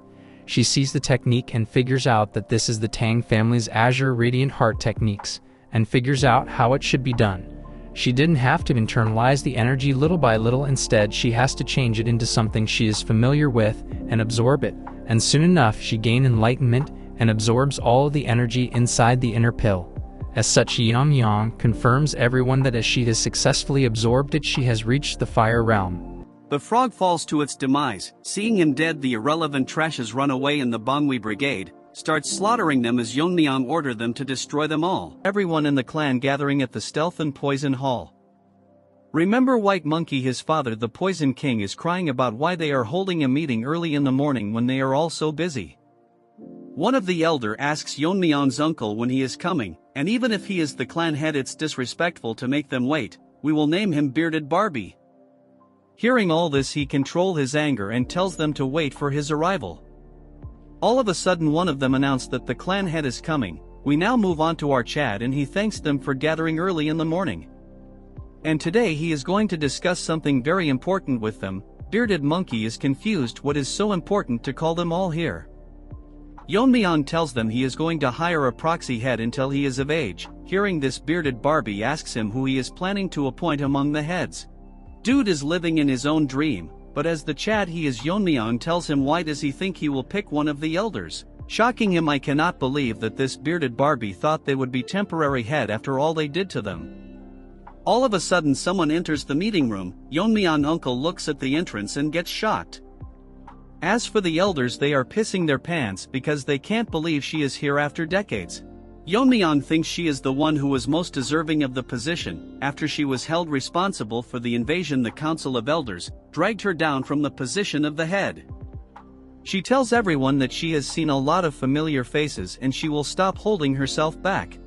She sees the technique and figures out that this is the Tang family's Azure Radiant Heart techniques, and figures out how it should be done. She didn't have to internalize the energy little by little, instead she has to change it into something she is familiar with and absorb it, and soon enough she gains enlightenment and absorbs all of the energy inside the inner pill. As such, Yeon-myeong confirms everyone that as she has successfully absorbed it, she has reached the fire realm. The frog falls to its demise. Seeing him dead, the irrelevant trashes run away and the Manhwa brigade starts slaughtering them as Yeon-myeong ordered them to destroy them all. Everyone in the clan gathering at the Stealth and Poison Hall. Remember White Monkey, his father the Poison King, is crying about why they are holding a meeting early in the morning when they are all so busy. One of the elder asks Yeon-myeong's uncle when he is coming, and even if he is the clan head it's disrespectful to make them wait. We will name him Bearded Barbie. Hearing all this, he controls his anger and tells them to wait for his arrival. All of a sudden one of them announced that the clan head is coming. We now move on to our Chad, and he thanks them for gathering early in the morning. And today he is going to discuss something very important with them. Bearded Monkey is confused what is so important to call them all here. Yeon-myeong tells them he is going to hire a proxy head until he is of age. Hearing this, bearded Barbie asks him who he is planning to appoint among the heads. Dude is living in his own dream, but as the Chad he is, Yeon-myeong tells him why does he think he will pick one of the elders. Shocking him, I cannot believe that this bearded Barbie thought they would be temporary head after all they did to them. All of a sudden someone enters the meeting room. Yeon-myeong uncle looks at the entrance and gets shocked. As for the elders, they are pissing their pants because they can't believe she is here after decades. Yeon-myeong thinks she is the one who was most deserving of the position. After she was held responsible for the invasion, the Council of Elders dragged her down from the position of the head. She tells everyone that she has seen a lot of familiar faces and she will stop holding herself back.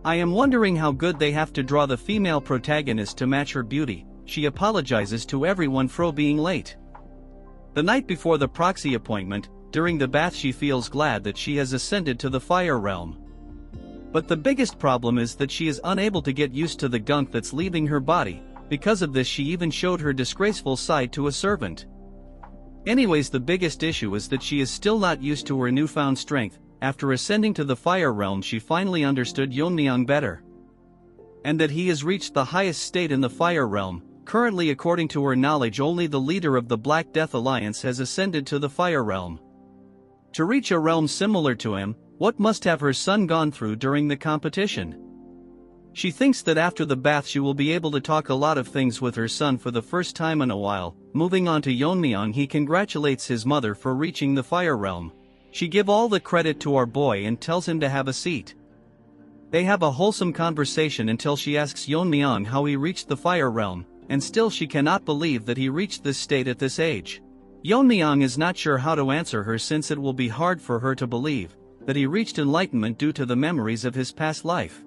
I am wondering how good they have to draw the female protagonist to match her beauty. She apologizes to everyone for being late. The night before the proxy appointment, during the bath, she feels glad that she has ascended to the fire realm. But the biggest problem is that she is unable to get used to the gunk that's leaving her body. Because of this, she even showed her disgraceful side to a servant. Anyways, the biggest issue is that she is still not used to her newfound strength. After ascending to the fire realm, she finally understood Yeon-myeong better. And that he has reached the highest state in the fire realm. Currently, according to her knowledge, only the leader of the Black Death Alliance has ascended to the fire realm. To reach a realm similar to him, what must have her son gone through during the competition? She thinks that after the bath she will be able to talk a lot of things with her son for the first time in a while. Moving on to Yeon-myeong, he congratulates his mother for reaching the fire realm. She gives all the credit to our boy and tells him to have a seat. They have a wholesome conversation until she asks Yeon-myeong how he reached the fire realm, and still she cannot believe that he reached this state at this age. Yeon-myeong is not sure how to answer her, since it will be hard for her to believe that he reached enlightenment due to the memories of his past life.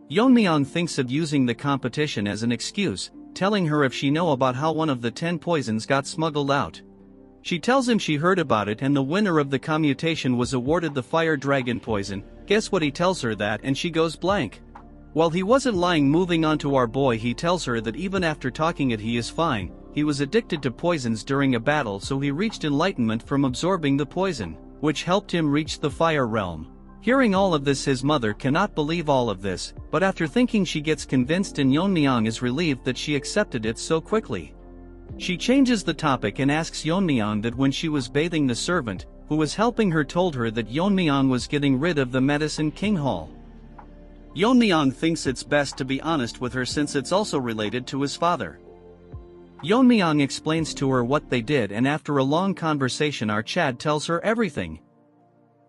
Yeon-myeong thinks of using the competition as an excuse, telling her if she know about how one of the 10 poisons got smuggled out. She tells him she heard about it and the winner of the commutation was awarded the fire dragon poison. Guess what he tells her that, and she goes blank. While he wasn't lying. Moving on to our boy, he tells her that even after talking it he is fine. He was addicted to poisons during a battle, so he reached enlightenment from absorbing the poison, which helped him reach the fire realm. Hearing all of this, his mother cannot believe all of this, but after thinking she gets convinced, and Yeon-myeong is relieved that she accepted it so quickly. She changes the topic and asks Yeon-myeong that when she was bathing, the servant who was helping her told her that Yeon-myeong was getting rid of the Medicine King Hall. Yeon-myeong thinks it's best to be honest with her since it's also related to his father. Yeon-myeong explains to her what they did, and after a long conversation our Chad tells her everything.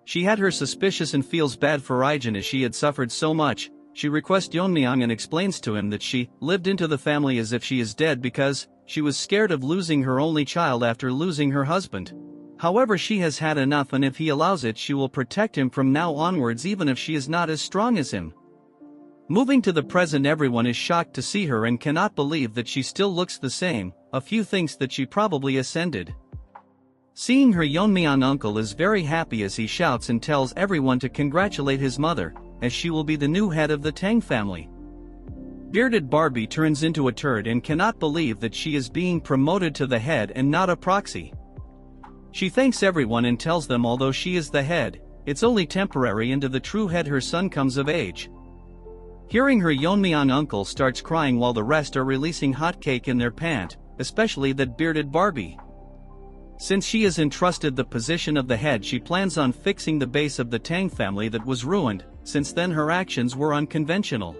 She had her suspicious and feels bad for Ijin as she had suffered so much. She requests Yeon-myeong and explains to him that she lived into the family as if she is dead because she was scared of losing her only child after losing her husband. However, she has had enough, and if he allows it she will protect him from now onwards, even if she is not as strong as him. Moving to the present, everyone is shocked to see her and cannot believe that she still looks the same. A few thinks that she probably ascended. Seeing her, Yeon-myeong uncle is very happy as he shouts and tells everyone to congratulate his mother, as she will be the new head of the Tang family. Bearded Barbie turns into a turd and cannot believe that she is being promoted to the head and not a proxy. She thanks everyone and tells them although she is the head, it's only temporary until the true head, her son, comes of age. Hearing her, Yeon-myeong uncle starts crying while the rest are releasing hot cake in their pant, especially that bearded Barbie. Since she is entrusted the position of the head, she plans on fixing the base of the Tang family that was ruined. Since then her actions were unconventional.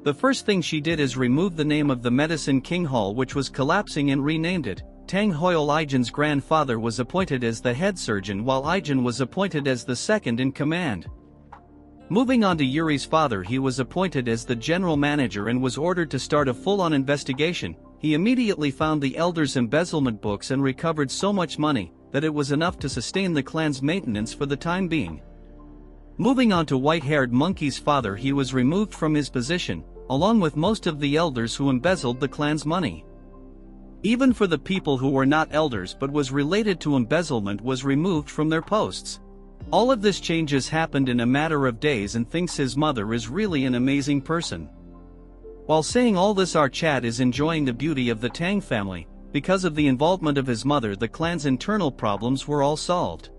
The first thing she did is remove the name of the Medicine King Hall, which was collapsing, and renamed it. Tang Hoil. Ijin's grandfather was appointed as the head surgeon while Ijin was appointed as the second in command. Moving on to Yuri's father, he was appointed as the general manager and was ordered to start a full-on investigation. He immediately found the elders' embezzlement books and recovered so much money that it was enough to sustain the clan's maintenance for the time being. Moving on to white-haired Monkey's father, he was removed from his position, along with most of the elders who embezzled the clan's money. Even for the people who were not elders but was related to embezzlement was removed from their posts. All of this changes happened in a matter of days, and thinks his mother is really an amazing person. While saying all this, our Chad is enjoying the beauty of the Tang family. Because of the involvement of his mother, the clan's internal problems were all solved.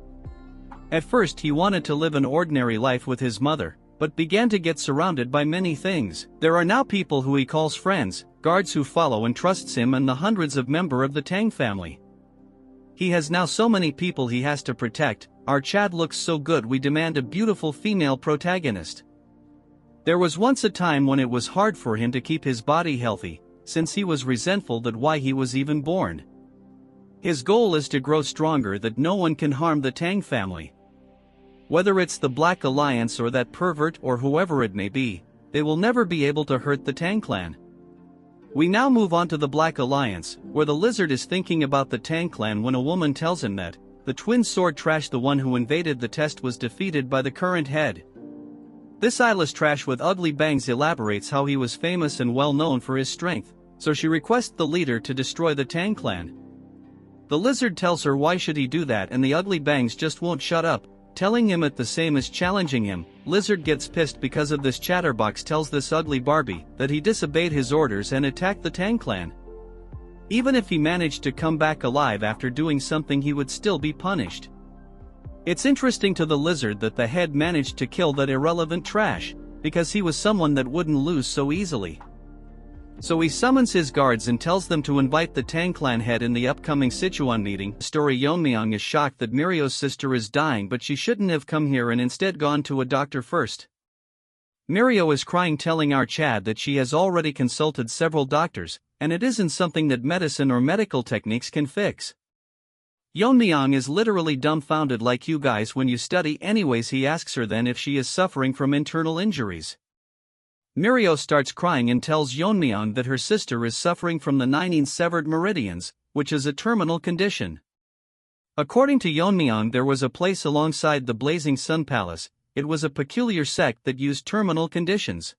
At first he wanted to live an ordinary life with his mother, but began to get surrounded by many things. There are now people who he calls friends, guards who follow and trusts him, and the hundreds of members of the Tang family. He has now so many people he has to protect. Our Chad looks so good, we demand a beautiful female protagonist. There was once a time when it was hard for him to keep his body healthy, since he was resentful that why he was even born. His goal is to grow stronger, that no one can harm the Tang family. Whether it's the Black Alliance or that pervert or whoever it may be, they will never be able to hurt the Tang clan. We now move on to the Black Alliance, where the lizard is thinking about the Tang clan when a woman tells him that the twin sword trash, the one who invaded the test, was defeated by the current head. This eyeless trash with ugly bangs elaborates how he was famous and well known for his strength, so she requests the leader to destroy the Tang clan. The lizard tells her why should he do that, and the ugly bangs just won't shut up, telling him at the same as challenging him. Lizard gets pissed because of this. Chatterbox tells this ugly Barbie that he disobeyed his orders and attacked the Tang clan. Even if he managed to come back alive after doing something, he would still be punished. It's interesting to the lizard that the head managed to kill that irrelevant trash, because he was someone that wouldn't lose so easily. So he summons his guards and tells them to invite the Tang clan head in the upcoming Sichuan meeting. Story: Yeon-myeong is shocked that Mirio's sister is dying, but she shouldn't have come here and instead gone to a doctor first. Mirio is crying, telling our Chad that she has already consulted several doctors, and it isn't something that medicine or medical techniques can fix. Yeon-myeong is literally dumbfounded, like you guys when you study. Anyways, he asks her then if she is suffering from internal injuries. Mirio starts crying and tells Yeon-myeong that her sister is suffering from the 19 severed meridians, which is a terminal condition. According to Yeon-myeong, there was a place alongside the Blazing Sun Palace. It was a peculiar sect that used terminal conditions.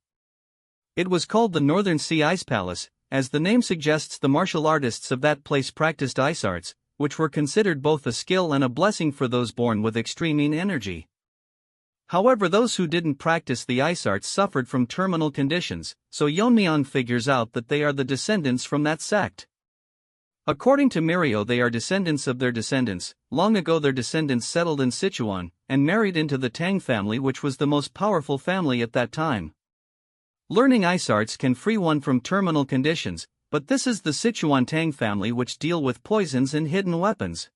It was called the Northern Sea Ice Palace. As the name suggests, the martial artists of that place practiced ice arts, which were considered both a skill and a blessing for those born with extreme energy. However, those who didn't practice the ice arts suffered from terminal conditions, so Yeon-myeong figures out that they are the descendants from that sect. According to Mirio, they are descendants of their descendants. Long ago their descendants settled in Sichuan, and married into the Tang family, which was the most powerful family at that time. Learning ice arts can free one from terminal conditions, but this is the Sichuan Tang family, which deal with poisons and hidden weapons.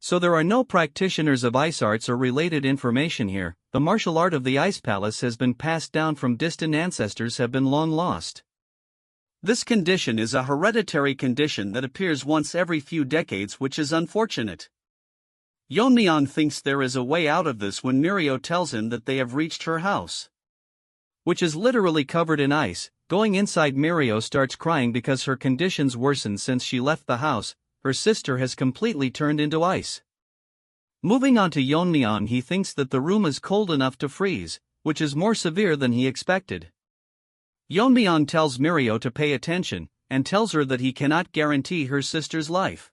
So there are no practitioners of ice arts or related information here. The martial art of the Ice Palace has been passed down from distant ancestors, have been long lost. This condition is a hereditary condition that appears once every few decades, which is unfortunate. Yeon-myeong thinks there is a way out of this when Mirio tells him that they have reached her house, which is literally covered in ice. Going inside, Mirio starts crying because her conditions worsened since she left the house. Her sister has completely turned into ice. Moving on to Yeon-myeong, he thinks that the room is cold enough to freeze, which is more severe than he expected. Yeon-myeong tells Mirio to pay attention, and tells her that he cannot guarantee her sister's life.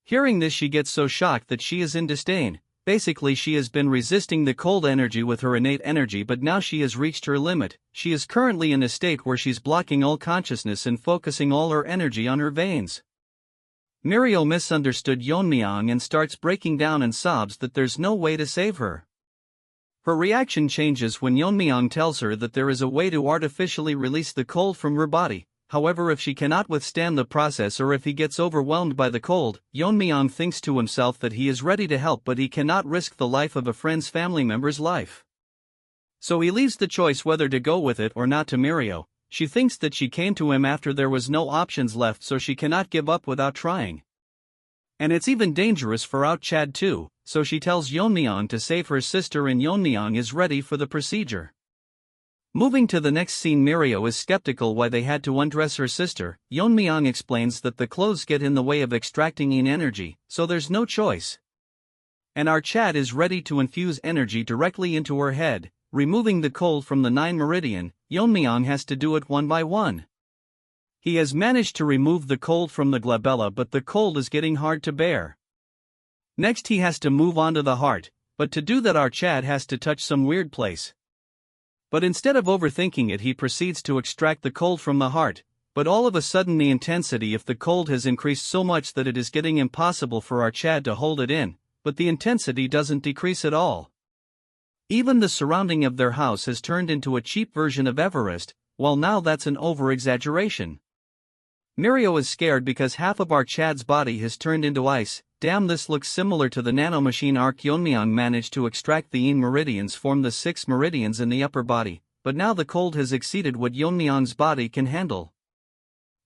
Hearing this, she gets so shocked that she is in disdain. Basically, she has been resisting the cold energy with her innate energy, but now she has reached her limit. She is currently in a state where she's blocking all consciousness and focusing all her energy on her veins. Mirio misunderstood Yeon-myeong and starts breaking down and sobs that there's no way to save her. Her reaction changes when Yeon-myeong tells her that there is a way to artificially release the cold from her body. However, if she cannot withstand the process, or if he gets overwhelmed by the cold, Yeon-myeong thinks to himself that he is ready to help, but he cannot risk the life of a friend's family member's life. So he leaves the choice whether to go with it or not to Mirio. She thinks that she came to him after there was no options left, so she cannot give up without trying. And it's even dangerous for out Chad too, so she tells Yeon-myeong to save her sister, and Yeon-myeong is ready for the procedure. Moving to the next scene, Mirio is skeptical why they had to undress her sister. Yeon-myeong explains that the clothes get in the way of extracting energy, so there's no choice. And our Chad is ready to infuse energy directly into her head, removing the cold from the 9 meridian. Yeon-myeong has to do it one by one. He has managed to remove the cold from the glabella, but the cold is getting hard to bear. Next he has to move on to the heart, but to do that our Chad has to touch some weird place. But instead of overthinking it, he proceeds to extract the cold from the heart, but all of a sudden the intensity of the cold has increased so much that it is getting impossible for our Chad to hold it in. but the intensity doesn't decrease at all. Even the surrounding of their house has turned into a cheap version of Everest, while now that's an over-exaggeration. Mirio is scared because half of our Chad's body has turned into ice. Damn, this looks similar to the nanomachine Arc Yeon-myeong managed to extract. The Yin meridians form the 6 meridians in the upper body, but now the cold has exceeded what Yeon-myeong's body can handle.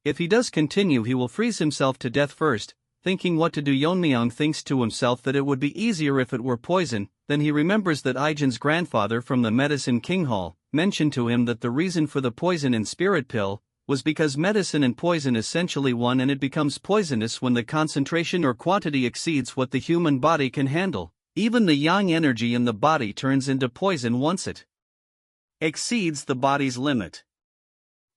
If he does continue, he will freeze himself to death first. Thinking what to do, Yeon-myeong thinks to himself that it would be easier if it were poison. Then he remembers that Ijin's grandfather from the Medicine King Hall mentioned to him that the reason for the poison in spirit pill was because medicine and poison essentially one, and it becomes poisonous when the concentration or quantity exceeds what the human body can handle. Even the yang energy in the body turns into poison once it exceeds the body's limit.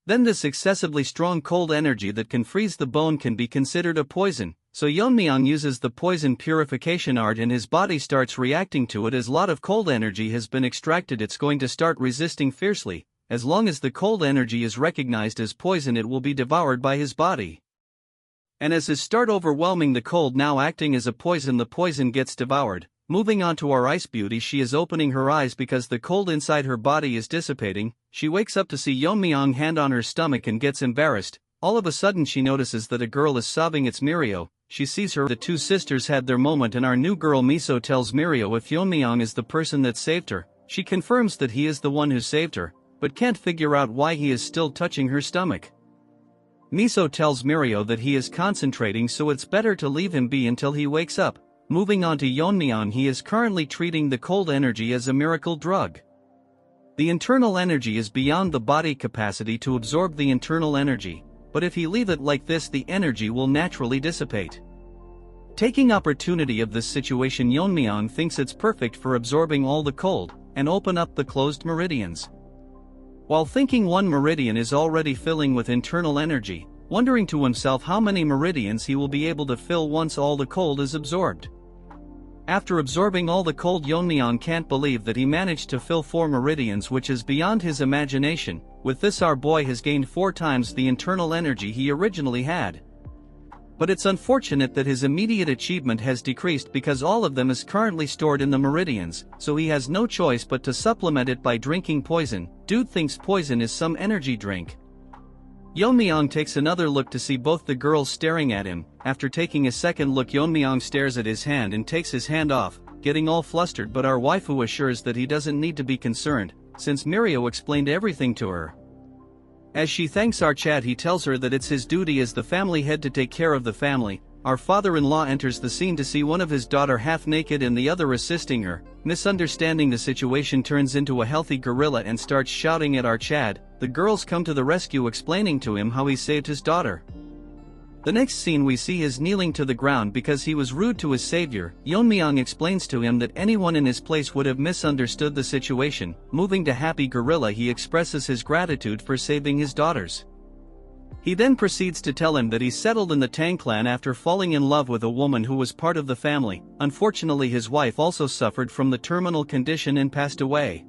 Then this excessively strong cold energy that can freeze the bone can be considered a poison. So Yeon-myeong uses the poison purification art and his body starts reacting to it. As a lot of cold energy has been extracted, it's going to start resisting fiercely. As long as the cold energy is recognized as poison, it will be devoured by his body. And as his start overwhelming the cold now acting as a poison, the poison gets devoured. Moving on to our ice beauty, she is opening her eyes because the cold inside her body is dissipating. She wakes up to see Yeon-myeong hand on her stomach and gets embarrassed. All of a sudden she notices that a girl is sobbing. It's Mirio. She sees her. The two sisters had their moment, and our new girl Miso tells Mirio if Yeon-myeong is the person that saved her. She confirms that he is the one who saved her, but can't figure out why he is still touching her stomach. Miso tells Mirio that he is concentrating, so it's better to leave him be until he wakes up. Moving on to Yeon-myeong, he is currently treating the cold energy as a miracle drug. The internal energy is beyond the body capacity to absorb the internal energy, but if he leave it like this, the energy will naturally dissipate. Taking opportunity of this situation, Yeon-myeong thinks it's perfect for absorbing all the cold and open up the closed meridians. While thinking one meridian is already filling with internal energy, wondering to himself how many meridians he will be able to fill once all the cold is absorbed. After absorbing all the cold, Yeon-myeong can't believe that he managed to fill 4 meridians, which is beyond his imagination. With this, our boy has gained 4 times the internal energy he originally had. But it's unfortunate that his immediate achievement has decreased because all of them is currently stored in the meridians, so he has no choice but to supplement it by drinking poison. Dude thinks poison is some energy drink. Yeon-myeong takes another look to see both the girls staring at him. After taking a second look, Yeon-myeong stares at his hand and takes his hand off, getting all flustered, but our waifu assures that he doesn't need to be concerned, since Mirio explained everything to her. As she thanks our Chad, he tells her that it's his duty as the family head to take care of the family. Our father-in-law enters the scene to see one of his daughter half naked and the other assisting her. Misunderstanding the situation, turns into a healthy gorilla and starts shouting at our Chad. The girls come to the rescue, explaining to him how he saved his daughter. The next scene we see is kneeling to the ground because he was rude to his savior. Yeon-myeong explains to him that anyone in his place would have misunderstood the situation. Moving to happy gorilla, he expresses his gratitude for saving his daughters. He then proceeds to tell him that he settled in the Tang clan after falling in love with a woman who was part of the family. Unfortunately, his wife also suffered from the terminal condition and passed away.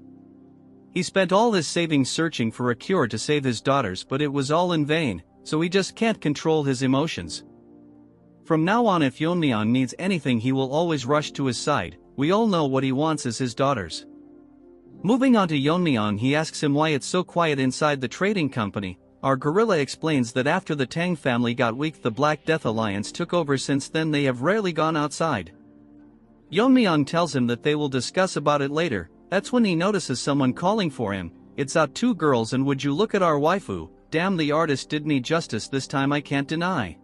He spent all his savings searching for a cure to save his daughters, but it was all in vain, so he just can't control his emotions. From now on, if Yeon-myeong needs anything, he will always rush to his side. We all know what he wants is his daughters. Moving on to Yeon-myeong, he asks him why it's so quiet inside the trading company. Our gorilla explains that after the Tang family got weak, the Black Death Alliance took over. Since then they have rarely gone outside. Yeon-myeong tells him that they will discuss about it later. That's when he notices someone calling for him. It's out 2 girls, and would you look at our waifu. Damn, the artist did me justice this time, I can't deny.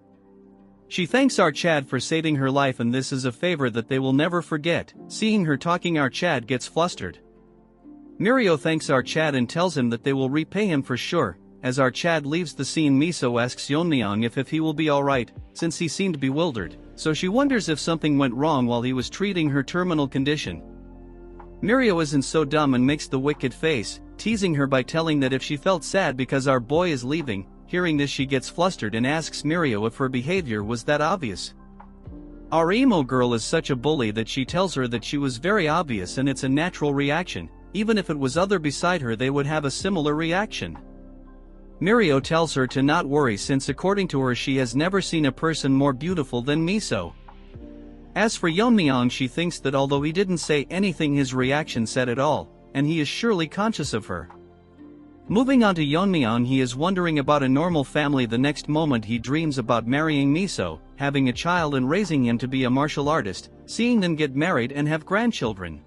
She thanks our Chad for saving her life, and this is a favor that they will never forget. Seeing her talking, our Chad gets flustered. Mirio thanks our Chad and tells him that they will repay him for sure. As our Chad leaves the scene, Miso asks Yeon-myeong if he will be alright, since he seemed bewildered, so she wonders if something went wrong while he was treating her terminal condition. Mirio isn't so dumb and makes the wicked face, teasing her by telling that if she felt sad because our boy is leaving. Hearing this, she gets flustered and asks Mirio if her behavior was that obvious. Our emo girl is such a bully that she tells her that she was very obvious and it's a natural reaction. Even if it was other beside her, they would have a similar reaction. Mirio tells her to not worry, since according to her she has never seen a person more beautiful than Miso. As for Yeon-myeong, she thinks that although he didn't say anything, his reaction said it all, and he is surely conscious of her. Moving on to Yeon-myeong, he is wondering about a normal family. The next moment he dreams about marrying Miso, having a child and raising him to be a martial artist, seeing them get married and have grandchildren.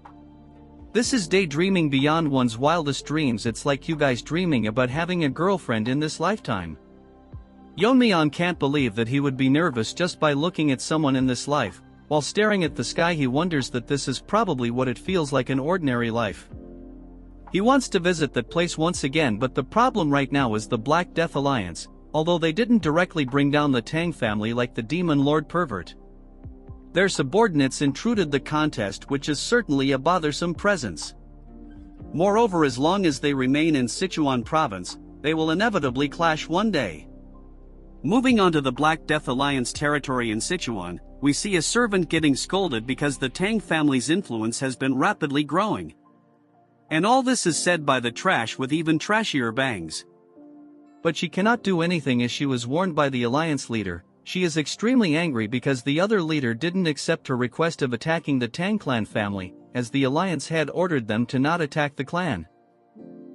This is daydreaming beyond one's wildest dreams. It's like you guys dreaming about having a girlfriend in this lifetime. Yeon-myeong can't believe that he would be nervous just by looking at someone in this life. While staring at the sky, he wonders that this is probably what it feels like in ordinary life. He wants to visit that place once again, but the problem right now is the Black Death Alliance, although they didn't directly bring down the Tang family like the Demon Lord pervert. Their subordinates intruded the contest, which is certainly a bothersome presence. Moreover, as long as they remain in Sichuan province, they will inevitably clash one day. Moving on to the Black Death Alliance territory in Sichuan, we see a servant getting scolded because the Tang family's influence has been rapidly growing. And all this is said by the trash with even trashier bangs. But she cannot do anything as she was warned by the alliance leader. She is extremely angry because the other leader didn't accept her request of attacking the Tang clan family, as the alliance had ordered them to not attack the clan.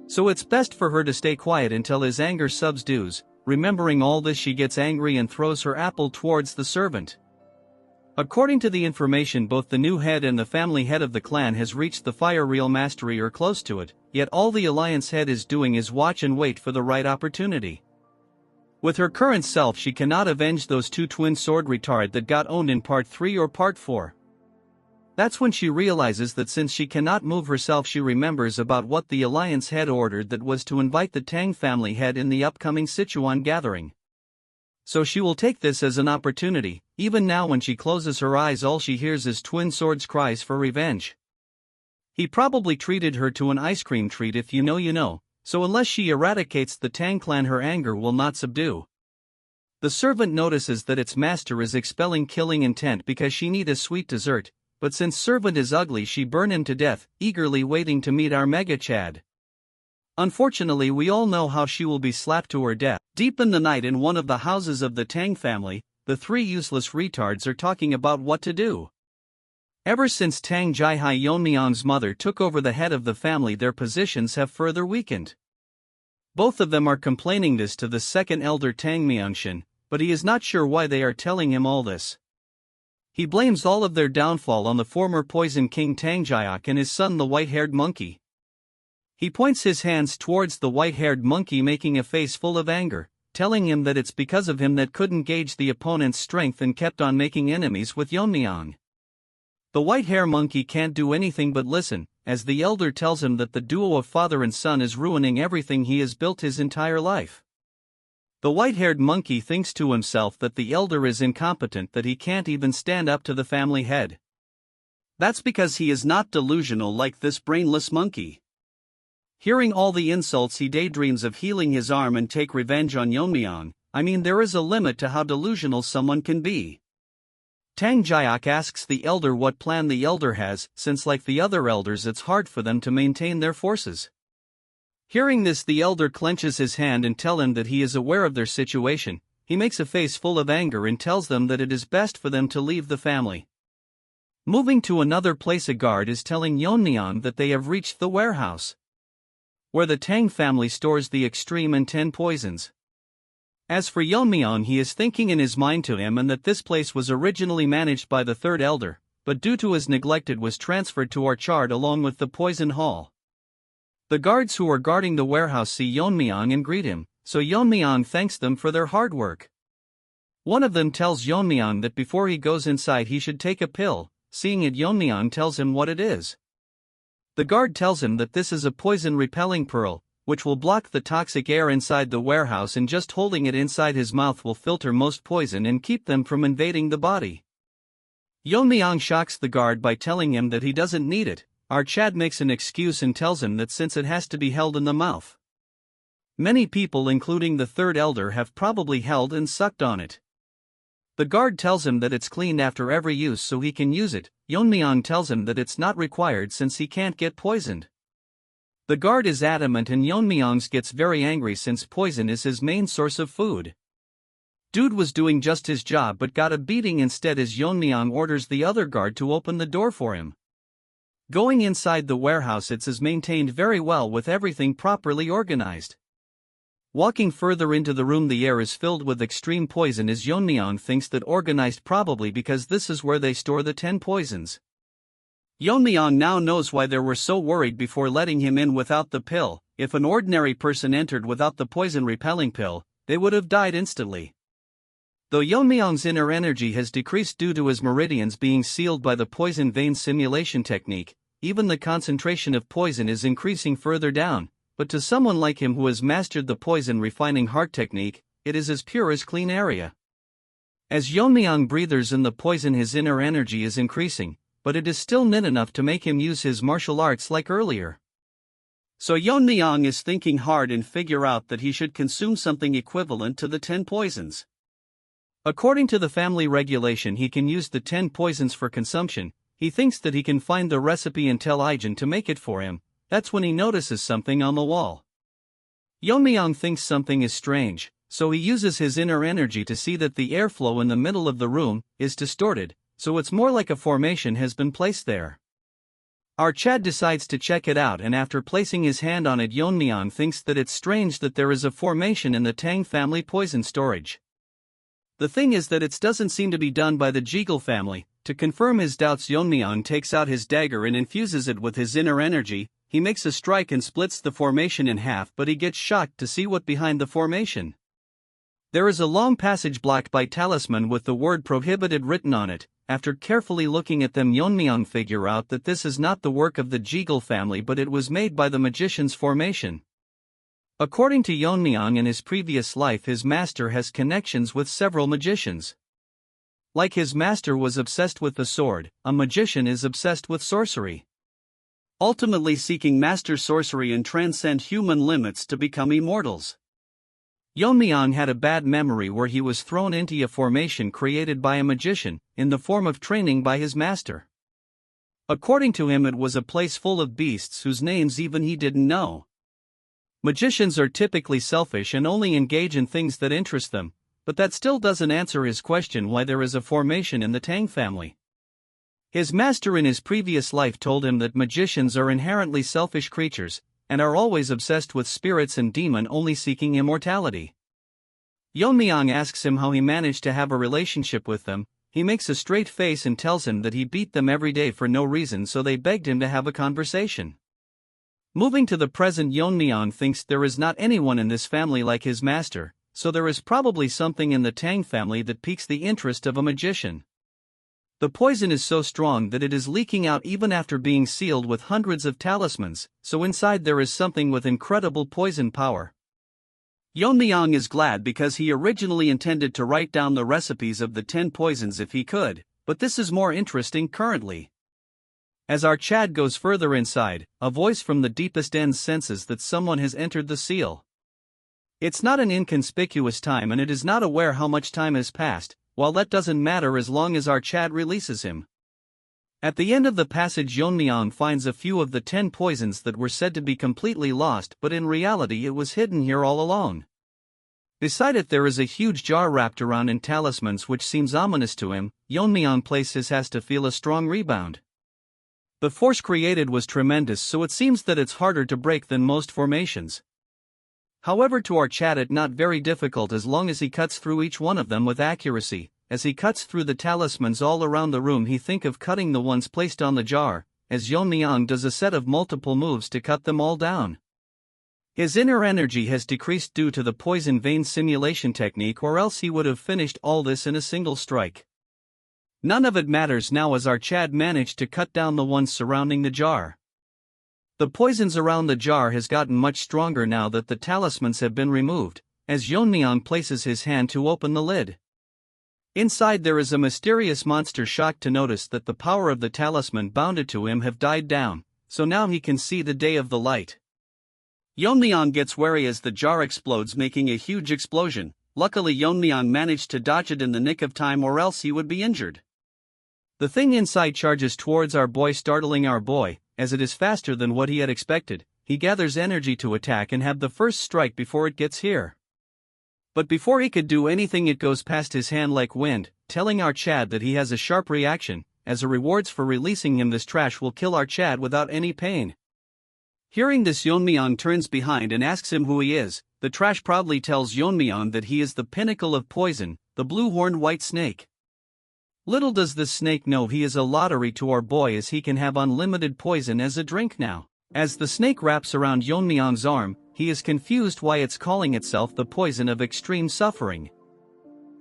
So it's best for her to stay quiet until his anger subsides. Remembering all this, she gets angry and throws her apple towards the servant. According to the information, both the new head and the family head of the clan has reached the fire real mastery or close to it, yet all the alliance head is doing is watch and wait for the right opportunity. With her current self, she cannot avenge those two twin sword retard that got owned in part 3 or part 4. That's when she realizes that since she cannot move herself, she remembers about what the alliance head ordered, that was to invite the Tang family head in the upcoming Sichuan gathering. So she will take this as an opportunity. Even now, when she closes her eyes, all she hears is Twin Sword's cries for revenge. He probably treated her to an ice cream treat, if you know you know, so unless she eradicates the Tang clan, her anger will not subdue. The servant notices that its master is expelling killing intent because she need a sweet dessert, but since servant is ugly, she burn him to death, eagerly waiting to meet our mega Chad. Unfortunately, we all know how she will be slapped to her death. Deep in the night, in one of the houses of the Tang family, the three useless retards are talking about what to do. Ever since Tang Jihai, Yeon-myeong's mother, took over the head of the family, their positions have further weakened. Both of them are complaining this to the second elder Tang Myeongshin, but he is not sure why they are telling him all this. He blames all of their downfall on the former Poison King Tang Jiak and his son, the white-haired monkey. He points his hands towards the white-haired monkey, making a face full of anger, telling him that it's because of him that couldn't gauge the opponent's strength and kept on making enemies with Yeon-myeong. The white-haired monkey can't do anything but listen, as the elder tells him that the duo of father and son is ruining everything he has built his entire life. The white-haired monkey thinks to himself that the elder is incompetent, that he can't even stand up to the family head. That's because he is not delusional like this brainless monkey. Hearing all the insults, he daydreams of healing his arm and take revenge on Yeon-myeong. I mean, there is a limit to how delusional someone can be. Tang Jiak asks the elder what plan the elder has, since like the other elders it's hard for them to maintain their forces. Hearing this, the elder clenches his hand and tells him that he is aware of their situation. He makes a face full of anger and tells them that it is best for them to leave the family. Moving to another place, a guard is telling Yeon-myeong that they have reached the warehouse where the Tang family stores the extreme and 10 poisons. As for Yeon-myeong, he is thinking in his mind to him and that this place was originally managed by the third elder, but due to his neglect it was transferred to Orchard along with the poison hall. The guards who are guarding the warehouse see Yeon-myeong and greet him, so Yeon-myeong thanks them for their hard work. One of them tells Yeon-myeong that before he goes inside he should take a pill. Seeing it, Yeon-myeong tells him what it is. The guard tells him that this is a poison-repelling pearl, which will block the toxic air inside the warehouse, and just holding it inside his mouth will filter most poison and keep them from invading the body. Yeon-myeong shocks the guard by telling him that he doesn't need it. Our Chad makes an excuse and tells him that since it has to be held in the mouth. Many people, including the third elder, have probably held and sucked on it. The guard tells him that it's cleaned after every use so he can use it. Yeon-myeong tells him that it's not required since he can't get poisoned. The guard is adamant and Yeon-myeong gets very angry since poison is his main source of food. Dude was doing just his job but got a beating instead as Yeon-myeong orders the other guard to open the door for him. Going inside the warehouse, it is maintained very well with everything properly organized. Walking further into the room, the air is filled with extreme poison as Yeon-myeong thinks that organized, probably because this is where they store the 10 poisons. Yeon-myeong now knows why they were so worried before letting him in without the pill. If an ordinary person entered without the poison repelling pill, they would have died instantly. Though Yeon-myeong's inner energy has decreased due to his meridians being sealed by the poison vein simulation technique, even the concentration of poison is increasing further down, but to someone like him who has mastered the poison refining heart technique, it is as pure as clean area. As Yeon-myeong breathes in the poison, his inner energy is increasing, but it is still not enough to make him use his martial arts like earlier. So Yeon-myeong is thinking hard and figure out that he should consume something equivalent to the 10 poisons. According to the family regulation, he can use the 10 poisons for consumption. He thinks that he can find the recipe and tell Ijin to make it for him. That's when he notices something on the wall. Yeon-myeong thinks something is strange, so he uses his inner energy to see that the airflow in the middle of the room is distorted, so it's more like a formation has been placed there. Our Chad decides to check it out, and after placing his hand on it, Yeon-myeong thinks that it's strange that there is a formation in the Tang family poison storage. The thing is that it doesn't seem to be done by the Jegal family. To confirm his doubts, Yeon-myeong takes out his dagger and infuses it with his inner energy. He makes a strike and splits the formation in half, but he gets shocked to see what behind the formation. There is a long passage blocked by talisman with the word prohibited written on it. After carefully looking at them, Yeon-myeong figure out that this is not the work of the Jegal family, but it was made by the magician's formation. According to Yeon-myeong, in his previous life his master has connections with several magicians. Like his master was obsessed with the sword, a magician is obsessed with sorcery. Ultimately seeking master sorcery and transcend human limits to become immortals. Yeon-myeong had a bad memory where he was thrown into a formation created by a magician, in the form of training by his master. According to him, it was a place full of beasts whose names even he didn't know. Magicians are typically selfish and only engage in things that interest them, but that still doesn't answer his question why there is a formation in the Tang family. His master in his previous life told him that magicians are inherently selfish creatures, and are always obsessed with spirits and demon, only seeking immortality. Yeon-myeong asks him how he managed to have a relationship with them. He makes a straight face and tells him that he beat them every day for no reason, so they begged him to have a conversation. Moving to the present, Yeon-myeong thinks there is not anyone in this family like his master, so there is probably something in the Tang family that piques the interest of a magician. The poison is so strong that it is leaking out even after being sealed with hundreds of talismans, so inside there is something with incredible poison power. Yeon-myeong is glad because he originally intended to write down the recipes of the 10 poisons if he could, but this is more interesting currently. As our Chad goes further inside, a voice from the deepest ends senses that someone has entered the seal. It's not an inconspicuous time and it is not aware how much time has passed. While that doesn't matter as long as our Chad releases him. At the end of the passage, Yeon-myeong finds a few of the 10 poisons that were said to be completely lost, but in reality it was hidden here all along. Beside it there is a huge jar wrapped around in talismans which seems ominous to him. Yeon-myeong places has to feel a strong rebound. The force created was tremendous, so it seems that it's harder to break than most formations. However, to our Chad it not very difficult as long as he cuts through each one of them with accuracy. As he cuts through the talismans all around the room, he think of cutting the ones placed on the jar, as Yeon-myeong does a set of multiple moves to cut them all down. His inner energy has decreased due to the poison vein simulation technique, or else he would have finished all this in a single strike. None of it matters now as our Chad managed to cut down the ones surrounding the jar. The poisons around the jar has gotten much stronger now that the talismans have been removed, as Yeon-myeong places his hand to open the lid. Inside there is a mysterious monster, shocked to notice that the power of the talisman bounded to him have died down, so now he can see the day of the light. Yeon-myeong gets wary as the jar explodes, making a huge explosion. Luckily Yeon-myeong managed to dodge it in the nick of time, or else he would be injured. The thing inside charges towards our boy, startling our boy. As it is faster than what he had expected, he gathers energy to attack and have the first strike before it gets here. But before he could do anything, it goes past his hand like wind, telling our Chad that he has a sharp reaction. As a rewards for releasing him, this trash will kill our Chad without any pain. Hearing this, Yeon-myeong turns behind and asks him who he is. The trash proudly tells Yeon-myeong that he is the pinnacle of poison, the blue-horned white snake. Little does this snake know he is a lottery to our boy, as he can have unlimited poison as a drink now. As the snake wraps around Yeon-myeong's arm, he is confused why it's calling itself the poison of extreme suffering,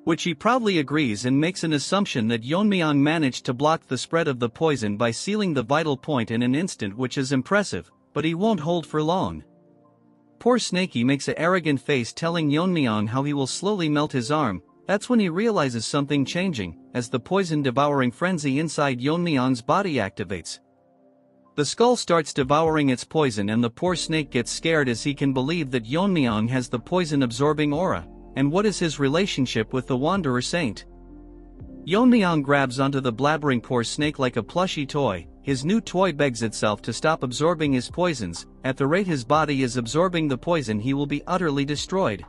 which he proudly agrees and makes an assumption that Yeon-myeong managed to block the spread of the poison by sealing the vital point in an instant, which is impressive, but he won't hold for long. Poor Snakey makes a arrogant face, telling Yeon-myeong how he will slowly melt his arm. That's when he realizes something changing, as the poison-devouring frenzy inside Yeon-myeong's body activates. The skull starts devouring its poison, and the poor snake gets scared as he can believe that Yeon-myeong has the poison-absorbing aura. And what is his relationship with the Wanderer Saint? Yeon-myeong grabs onto the blabbering poor snake like a plushy toy. His new toy begs itself to stop absorbing his poisons. At the rate his body is absorbing the poison, he will be utterly destroyed.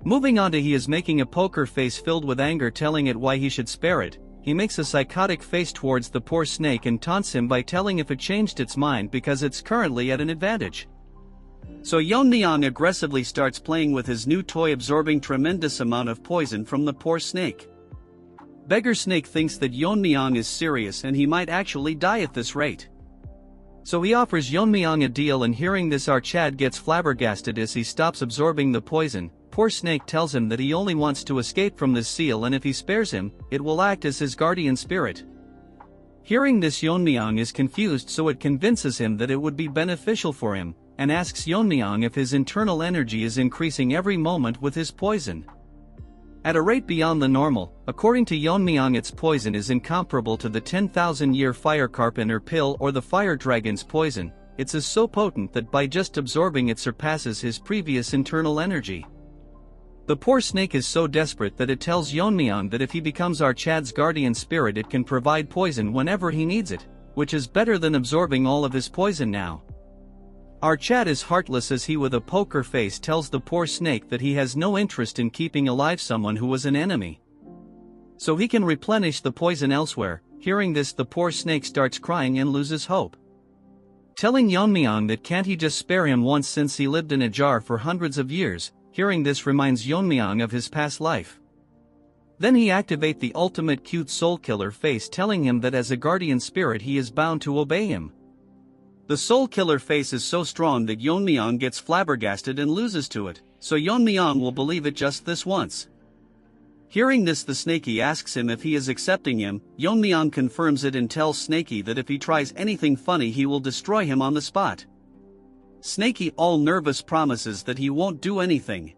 Moving on to, he is making a poker face filled with anger, telling it why he should spare it. He makes a psychotic face towards the poor snake and taunts him by telling if it changed its mind because it's currently at an advantage. So Yeon-myeong aggressively starts playing with his new toy, absorbing tremendous amount of poison from the poor snake. Beggar Snake thinks that Yeon-myeong is serious and he might actually die at this rate. So he offers Yeon-myeong a deal, and hearing this, our Chad gets flabbergasted as he stops absorbing the poison. Poor Snake tells him that he only wants to escape from this seal, and if he spares him, it will act as his guardian spirit. Hearing this, Yeon-myeong is confused, so it convinces him that it would be beneficial for him, and asks Yeon-myeong if his internal energy is increasing every moment with his poison. At a rate beyond the normal. According to Yeon-myeong, its poison is incomparable to the 10,000-year fire carpenter pill or the fire dragon's poison. It's so potent that by just absorbing it surpasses his previous internal energy. The poor snake is so desperate that it tells Yeon-myeong that if he becomes our Chad's guardian spirit, it can provide poison whenever he needs it, which is better than absorbing all of his poison now. Our Chad is heartless as he, with a poker face, tells the poor snake that he has no interest in keeping alive someone who was an enemy, so he can replenish the poison elsewhere. Hearing this, the poor snake starts crying and loses hope, telling Yeon-myeong that can't he just spare him once, since he lived in a jar for hundreds of years. Hearing this reminds Yeon-myeong of his past life. Then he activates the ultimate cute soul killer face, telling him that as a guardian spirit he is bound to obey him. The soul killer face is so strong that Yeon-myeong gets flabbergasted and loses to it, so Yeon-myeong will believe it just this once. Hearing this, the Snakey asks him if he is accepting him. Yeon-myeong confirms it and tells Snakey that if he tries anything funny he will destroy him on the spot. Snakey, all nervous, promises that he won't do anything.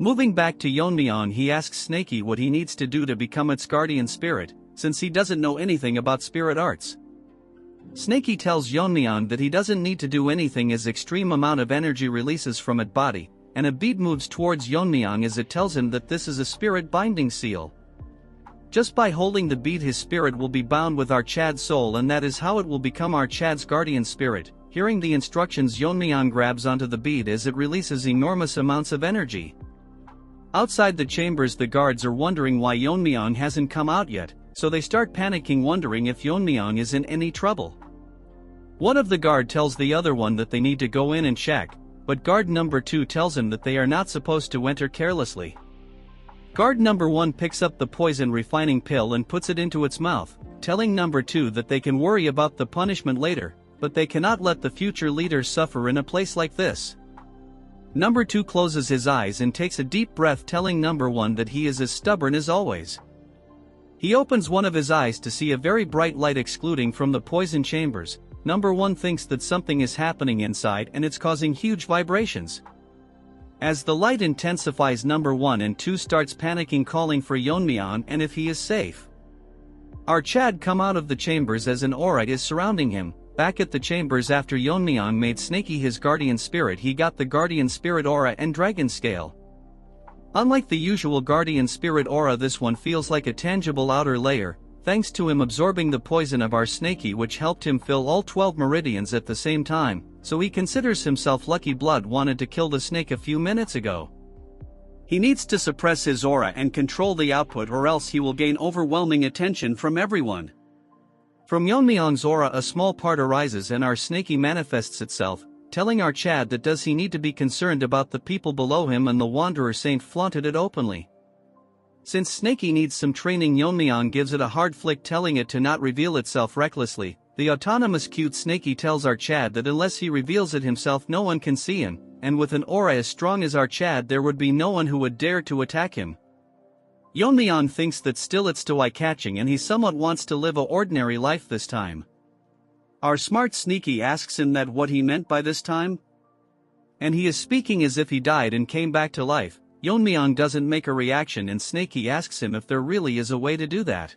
Moving back to Yeon-myeong, he asks Snakey what he needs to do to become its guardian spirit, since he doesn't know anything about spirit arts. Snakey tells Yeon-myeong that he doesn't need to do anything as extreme amount of energy releases from its body, and a bead moves towards Yeon-myeong as it tells him that this is a spirit binding seal. Just by holding the bead, his spirit will be bound with our Chad's soul, and that is how it will become our Chad's guardian spirit. Hearing the instructions, Yeon-myeong grabs onto the bead as it releases enormous amounts of energy. Outside the chambers, the guards are wondering why Yeon-myeong hasn't come out yet, so they start panicking, wondering if Yeon-myeong is in any trouble. One of the guard tells the other one that they need to go in and check, but guard number 2 tells him that they are not supposed to enter carelessly. Guard number 1 picks up the poison refining pill and puts it into its mouth, telling number 2 that they can worry about the punishment later, but they cannot let the future leader suffer in a place like this. Number 2 closes his eyes and takes a deep breath, telling number 1 that he is as stubborn as always. He opens one of his eyes to see a very bright light exuding from the poison chambers. Number 1 thinks that something is happening inside and it's causing huge vibrations. As the light intensifies, number 1 and 2 starts panicking, calling for Yeon-myeong and if he is safe. Our Chad come out of the chambers as an aura is surrounding him. Back at the chambers, after Yeon-myeong made Snakey his guardian spirit, he got the guardian spirit aura and dragon scale. Unlike the usual guardian spirit aura, this one feels like a tangible outer layer, thanks to him absorbing the poison of our Snakey, which helped him fill all 12 meridians at the same time, so he considers himself lucky. Blood wanted to kill the snake a few minutes ago. He needs to suppress his aura and control the output, or else he will gain overwhelming attention from everyone. From Yeon-myeong's aura a small part arises and our snaky manifests itself, telling our Chad that does he need to be concerned about the people below him, and the Wanderer Saint flaunted it openly. Since Snaky needs some training, Yeon-myeong gives it a hard flick, telling it to not reveal itself recklessly. The autonomous cute Snaky tells our Chad that unless he reveals it himself no one can see him, and with an aura as strong as our Chad there would be no one who would dare to attack him. Yeon-myeong thinks that still it's too eye-catching and he somewhat wants to live a ordinary life this time. Our smart Sneaky asks him that what he meant by this time? And he is speaking as if he died and came back to life. Yeon-myeong doesn't make a reaction and Snaky asks him if there really is a way to do that.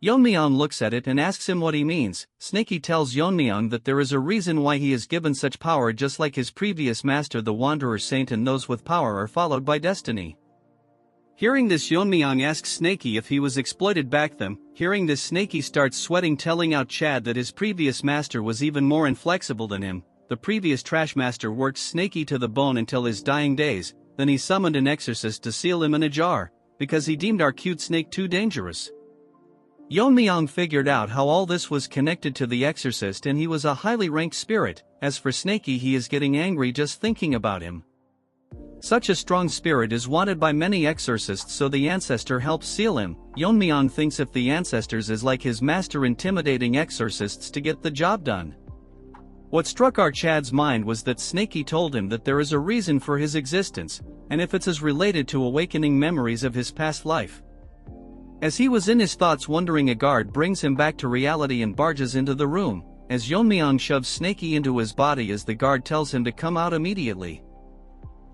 Yeon-myeong looks at it and asks him what he means. Snaky tells Yeon-myeong that there is a reason why he is given such power, just like his previous master the Wanderer Saint, and those with power are followed by destiny. Hearing this, Yeon-myeong asks Snaky if he was exploited back then. Hearing this, Snaky starts sweating, telling out Chad that his previous master was even more inflexible than him. The previous trash master worked Snaky to the bone until his dying days, then he summoned an exorcist to seal him in a jar, because he deemed our cute snake too dangerous. Yeon-myeong figured out how all this was connected to the exorcist, and he was a highly ranked spirit. As for Snaky, he is getting angry just thinking about him. Such a strong spirit is wanted by many exorcists, so the ancestor helps seal him. Yeon-myeong thinks if the ancestors is like his master, intimidating exorcists to get the job done. What struck our Chad's mind was that Snaky told him that there is a reason for his existence, and if it's as related to awakening memories of his past life. As he was in his thoughts wondering, a guard brings him back to reality and barges into the room, as Yeon-myeong shoves Snaky into his body as the guard tells him to come out immediately.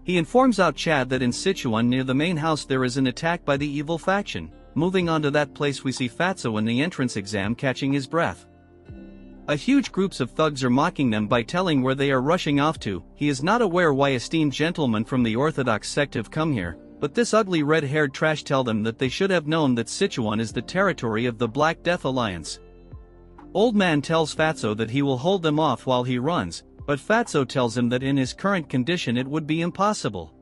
He informs out Chad that in Sichuan near the main house there is an attack by the evil faction. Moving on to that place, we see Fatso in the entrance exam catching his breath. A huge groups of thugs are mocking them by telling where they are rushing off to. He is not aware why esteemed gentlemen from the Orthodox sect have come here, but this ugly red-haired trash tell them that they should have known that Sichuan is the territory of the Black Death Alliance. Old man tells Fatso that he will hold them off while he runs, but Fatso tells him that in his current condition it would be impossible.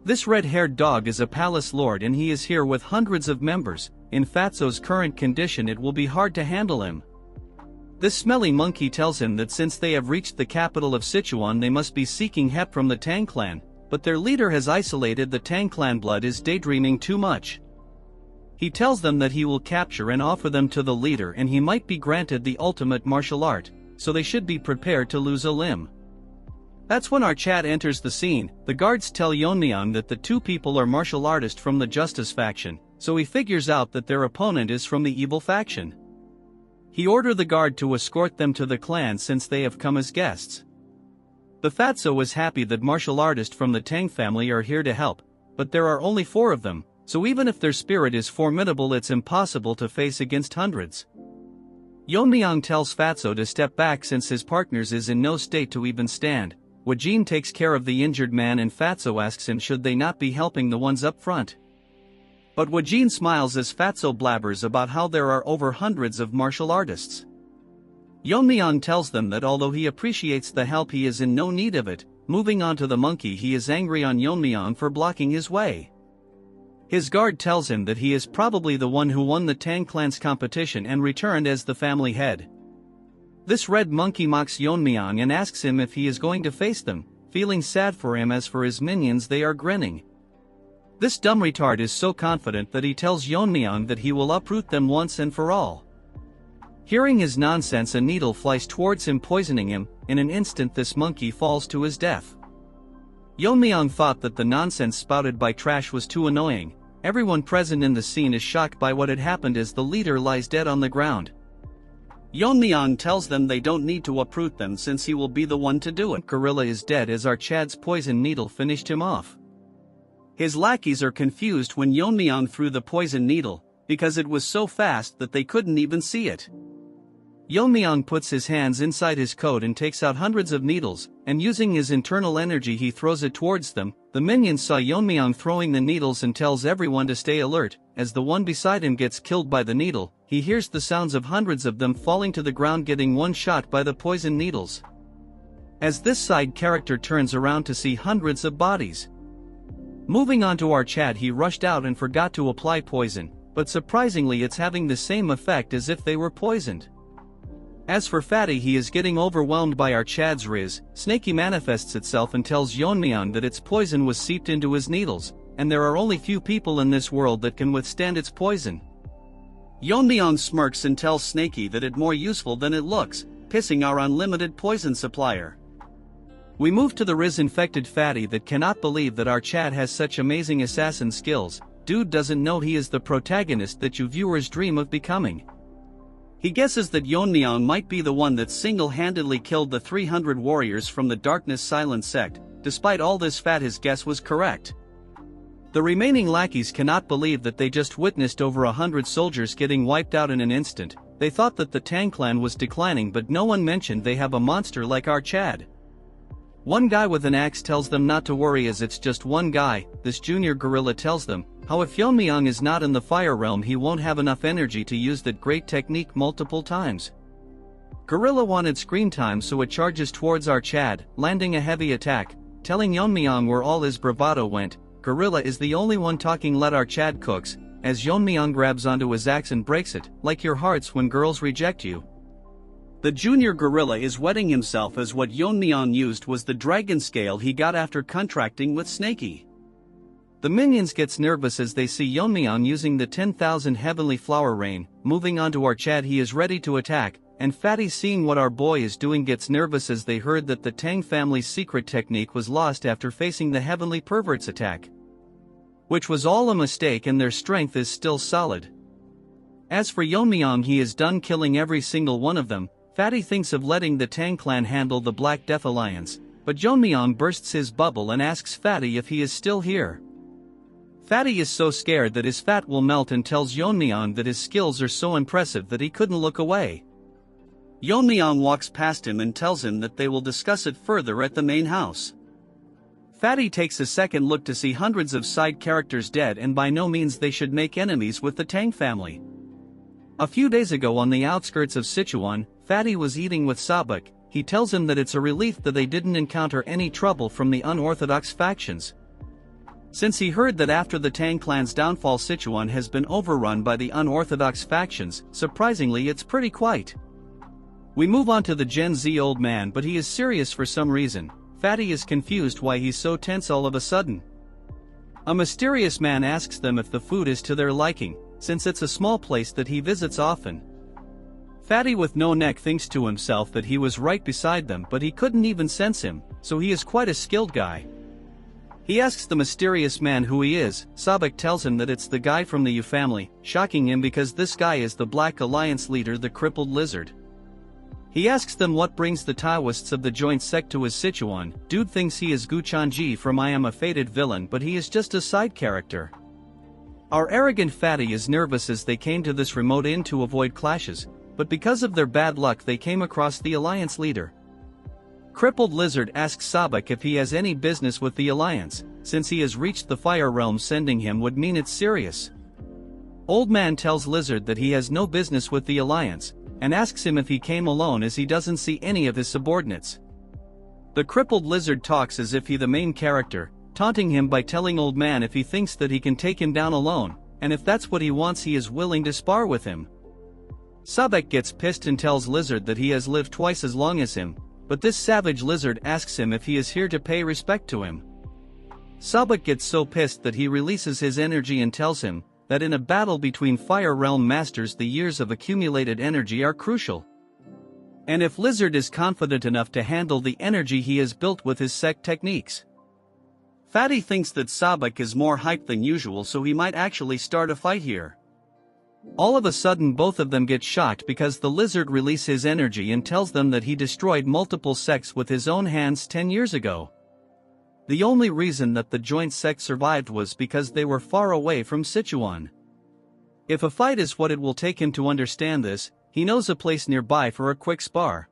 This red-haired dog is a palace lord and he is here with hundreds of members. In Fatso's current condition it will be hard to handle him. This smelly monkey tells him that since they have reached the capital of Sichuan they must be seeking help from the Tang clan, but their leader has isolated the Tang clan. Blood is daydreaming too much. He tells them that he will capture and offer them to the leader and he might be granted the ultimate martial art, so they should be prepared to lose a limb. That's when our Chad enters the scene. The guards tell Yeon-myeong that the two people are martial artists from the Justice faction, so he figures out that their opponent is from the evil faction. He orders the guard to escort them to the clan since they have come as guests. The Fatso is happy that martial artists from the Tang family are here to help, but there are only 4 of them, so even if their spirit is formidable it's impossible to face against hundreds. Yeon-myeong tells Fatso to step back since his partners is in no state to even stand. Wajin takes care of the injured man and Fatso asks him should they not be helping the ones up front. But Wajin smiles as Fatso blabbers about how there are over hundreds of martial artists. Yeon-myeong tells them that although he appreciates the help he is in no need of it. Moving on to the monkey, he is angry on Yeon-myeong for blocking his way. His guard tells him that he is probably the one who won the Tang clan's competition and returned as the family head. This red monkey mocks Yeon-myeong and asks him if he is going to face them, feeling sad for him. As for his minions, they are grinning. This dumb retard is so confident that he tells Yeon-myeong that he will uproot them once and for all. Hearing his nonsense, a needle flies towards him, poisoning him. In an instant this monkey falls to his death. Yeon-myeong thought that the nonsense spouted by Trash was too annoying. Everyone present in the scene is shocked by what had happened as the leader lies dead on the ground. Yeon-myeong tells them they don't need to uproot them since he will be the one to do it. Gorilla is dead as our Chad's poison needle finished him off. His lackeys are confused when Yeon-myeong threw the poison needle, because it was so fast that they couldn't even see it. Yeon-myeong puts his hands inside his coat and takes out hundreds of needles, and using his internal energy he throws it towards them. The minions saw Yeon-myeong throwing the needles and tells everyone to stay alert. As the one beside him gets killed by the needle, he hears the sounds of hundreds of them falling to the ground, getting one shot by the poison needles. As this side character turns around to see hundreds of bodies. Moving on to our chat, he rushed out and forgot to apply poison, but surprisingly it's having the same effect as if they were poisoned. As for Fatty, he is getting overwhelmed by our Chad's riz. Snaky manifests itself and tells Yeon-myeong that its poison was seeped into his needles, and there are only few people in this world that can withstand its poison. Yeon-myeong smirks and tells Snaky that it's more useful than it looks, pissing our unlimited poison supplier. We move to the Riz-infected Fatty that cannot believe that our Chad has such amazing assassin skills. Dude doesn't know he is the protagonist that you viewers dream of becoming. He guesses that Yeon-myeong might be the one that single-handedly killed the 300 warriors from the Darkness Silent sect. Despite all this, his guess was correct. The remaining lackeys cannot believe that they just witnessed over 100 soldiers getting wiped out in an instant. They thought that the Tang clan was declining, but no one mentioned they have a monster like our Chad. One guy with an axe tells them not to worry as it's just one guy. This junior gorilla tells them how if Yeon-myeong is not in the fire realm he won't have enough energy to use that great technique multiple times. Gorilla wanted screen time, so it charges towards our Chad, landing a heavy attack, telling Yeon-myeong where all his bravado went. Gorilla is the only one talking. Let our Chad cooks, as Yeon-myeong grabs onto his axe and breaks it, like your hearts when girls reject you. The junior gorilla is wetting himself as what Yeon-myeong used was the dragon scale he got after contracting with Snaky. The minions gets nervous as they see Yeon-myeong using the 10,000 heavenly flower rain. Moving on to our Chad, he is ready to attack, and Fatty, seeing what our boy is doing, gets nervous as they heard that the Tang family's secret technique was lost after facing the heavenly pervert's attack, which was all a mistake, and their strength is still solid. As for Yeon-myeong, he is done killing every single one of them. Fatty thinks of letting the Tang clan handle the Black Death Alliance, but Yeon-myeong bursts his bubble and asks Fatty if he is still here. Fatty is so scared that his fat will melt and tells Yeon-myeong that his skills are so impressive that he couldn't look away. Yeon-myeong walks past him and tells him that they will discuss it further at the main house. Fatty takes a second look to see hundreds of side characters dead, and by no means they should make enemies with the Tang family. A few days ago on the outskirts of Sichuan, Fatty was eating with Sabak. He tells him that it's a relief that they didn't encounter any trouble from the unorthodox factions, since he heard that after the Tang clan's downfall Sichuan has been overrun by the unorthodox factions. Surprisingly, it's pretty quiet. We move on to the Gen Z old man, but he is serious for some reason. Fatty is confused why he's so tense all of a sudden. A mysterious man asks them if the food is to their liking, since it's a small place that he visits often. Fatty with no neck thinks to himself that he was right beside them, but he couldn't even sense him, so he is quite a skilled guy. He asks the mysterious man who he is. Sabak tells him that it's the guy from the Yu family, shocking him because this guy is the Black Alliance leader, the crippled lizard. He asks them what brings the Taoists of the joint sect to his Sichuan. Dude thinks he is Gu Chanji from I Am a Fated Villain, but he is just a side character. Our arrogant Fatty is nervous as they came to this remote inn to avoid clashes, but because of their bad luck they came across the Alliance leader. Crippled Lizard asks Sabak if he has any business with the Alliance, since he has reached the Fire Realm. Sending him would mean it's serious. Old Man tells Lizard that he has no business with the Alliance, and asks him if he came alone as he doesn't see any of his subordinates. The crippled Lizard talks as if he the main character, taunting him by telling Old Man if he thinks that he can take him down alone, and if that's what he wants he is willing to spar with him. Sabak gets pissed and tells Lizard that he has lived twice as long as him, but this savage lizard asks him if he is here to pay respect to him. Sabak gets so pissed that he releases his energy and tells him that in a battle between Fire Realm masters the years of accumulated energy are crucial. And if Lizard is confident enough to handle the energy he has built with his sect techniques. Fatty thinks that Sabak is more hyped than usual, so he might actually start a fight here. All of a sudden both of them get shocked because the lizard releases his energy and tells them that he destroyed multiple sects with his own hands 10 years ago. The only reason that the joint sect survived was because they were far away from Sichuan. If a fight is what it will take him to understand this, he knows a place nearby for a quick spar.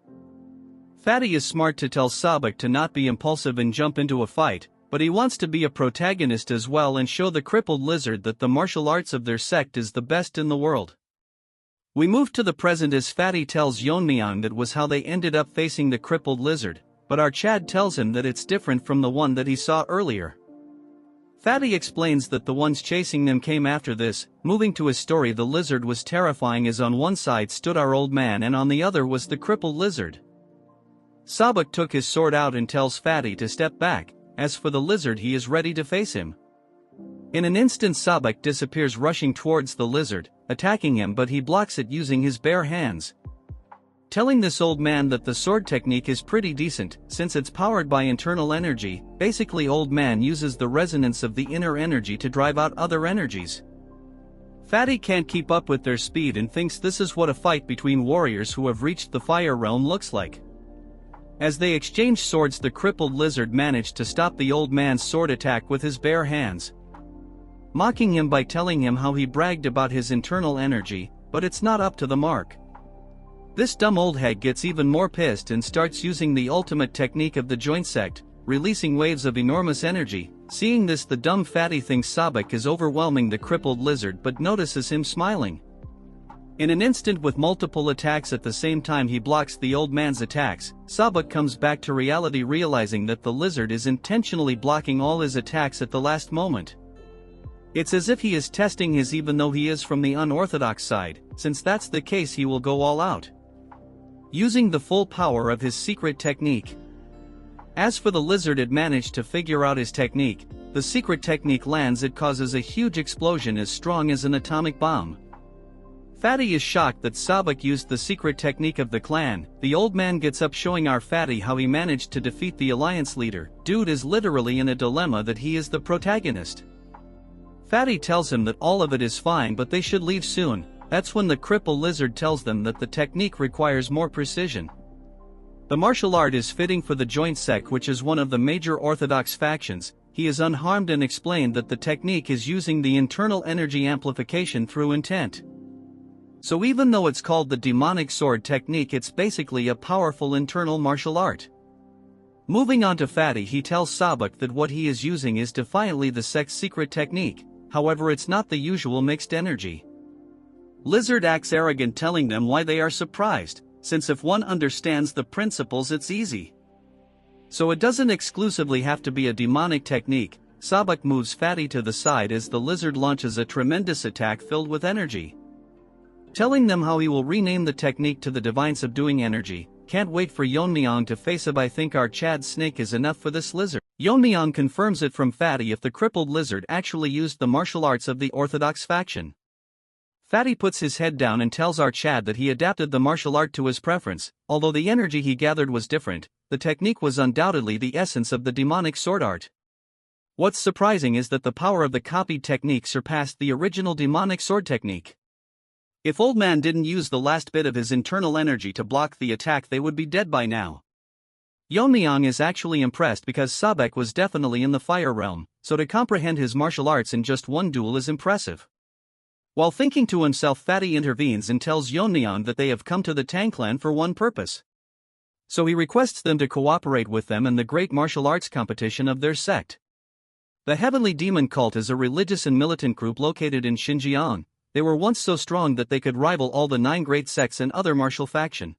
Fatty is smart to tell Sabak to not be impulsive and jump into a fight, but he wants to be a protagonist as well and show the crippled lizard that the martial arts of their sect is the best in the world. We move to the present as Fatty tells Yeon-myeong that was how they ended up facing the crippled lizard, but our Chad tells him that it's different from the one that he saw earlier. Fatty explains that the ones chasing them came after this. Moving to his story, the lizard was terrifying as on one side stood our old man and on the other was the crippled lizard. Sabak took his sword out and tells Fatty to step back. As for the lizard, he is ready to face him. In an instant Sabak disappears, rushing towards the lizard, attacking him, but he blocks it using his bare hands. Telling this old man that the sword technique is pretty decent, since it's powered by internal energy. Basically, old man uses the resonance of the inner energy to drive out other energies. Fatty can't keep up with their speed and thinks this is what a fight between warriors who have reached the fire realm looks like. As they exchange swords, the crippled lizard managed to stop the old man's sword attack with his bare hands, mocking him by telling him how he bragged about his internal energy, but it's not up to the mark. This dumb old hag gets even more pissed and starts using the ultimate technique of the joint sect, releasing waves of enormous energy. Seeing this, the dumb Fatty thinks Sabak is overwhelming the crippled lizard but notices him smiling. In an instant, with multiple attacks at the same time, he blocks the old man's attacks. Sabak comes back to reality, realizing that the lizard is intentionally blocking all his attacks at the last moment. It's as if he is testing his, even though he is from the unorthodox side. Since that's the case, he will go all out, using the full power of his secret technique. As for the lizard, it managed to figure out his technique. The secret technique lands, it causes a huge explosion as strong as an atomic bomb. Fatty is shocked that Sabak used the secret technique of the clan. The old man gets up, showing our Fatty how he managed to defeat the alliance leader. Dude is literally in a dilemma that he is the protagonist. Fatty tells him that all of it is fine but they should leave soon. That's when the crippled lizard tells them that the technique requires more precision. The martial art is fitting for the joint sect, which is one of the major orthodox factions. He is unharmed and explained that the technique is using the internal energy amplification through intent. So even though it's called the demonic sword technique, it's basically a powerful internal martial art. Moving on to Fatty, he tells Sabak that what he is using is defiantly the sect's secret technique. However, it's not the usual mixed energy. Lizard acts arrogant, telling them why they are surprised, since if one understands the principles it's easy. So it doesn't exclusively have to be a demonic technique. Sabak moves Fatty to the side as the lizard launches a tremendous attack filled with energy, telling them how he will rename the technique to the divine subduing energy. Can't wait for Yeon-myeong to face up. I think our Chad snake is enough for this lizard. Yeon-myeong confirms it from Fatty if the crippled lizard actually used the martial arts of the orthodox faction. Fatty puts his head down and tells our Chad that he adapted the martial art to his preference. Although the energy he gathered was different, the technique was undoubtedly the essence of the demonic sword art. What's surprising is that the power of the copied technique surpassed the original demonic sword technique. If old man didn't use the last bit of his internal energy to block the attack, they would be dead by now. Yeon-myeong is actually impressed because Sabak was definitely in the fire realm, so to comprehend his martial arts in just one duel is impressive. While thinking to himself, Fatty intervenes and tells Yeon-myeong that they have come to the Tang clan for one purpose. So he requests them to cooperate with them in the great martial arts competition of their sect. The Heavenly Demon Cult is a religious and militant group located in Xinjiang. They were once so strong that they could rival all the 9 great sects and other martial faction.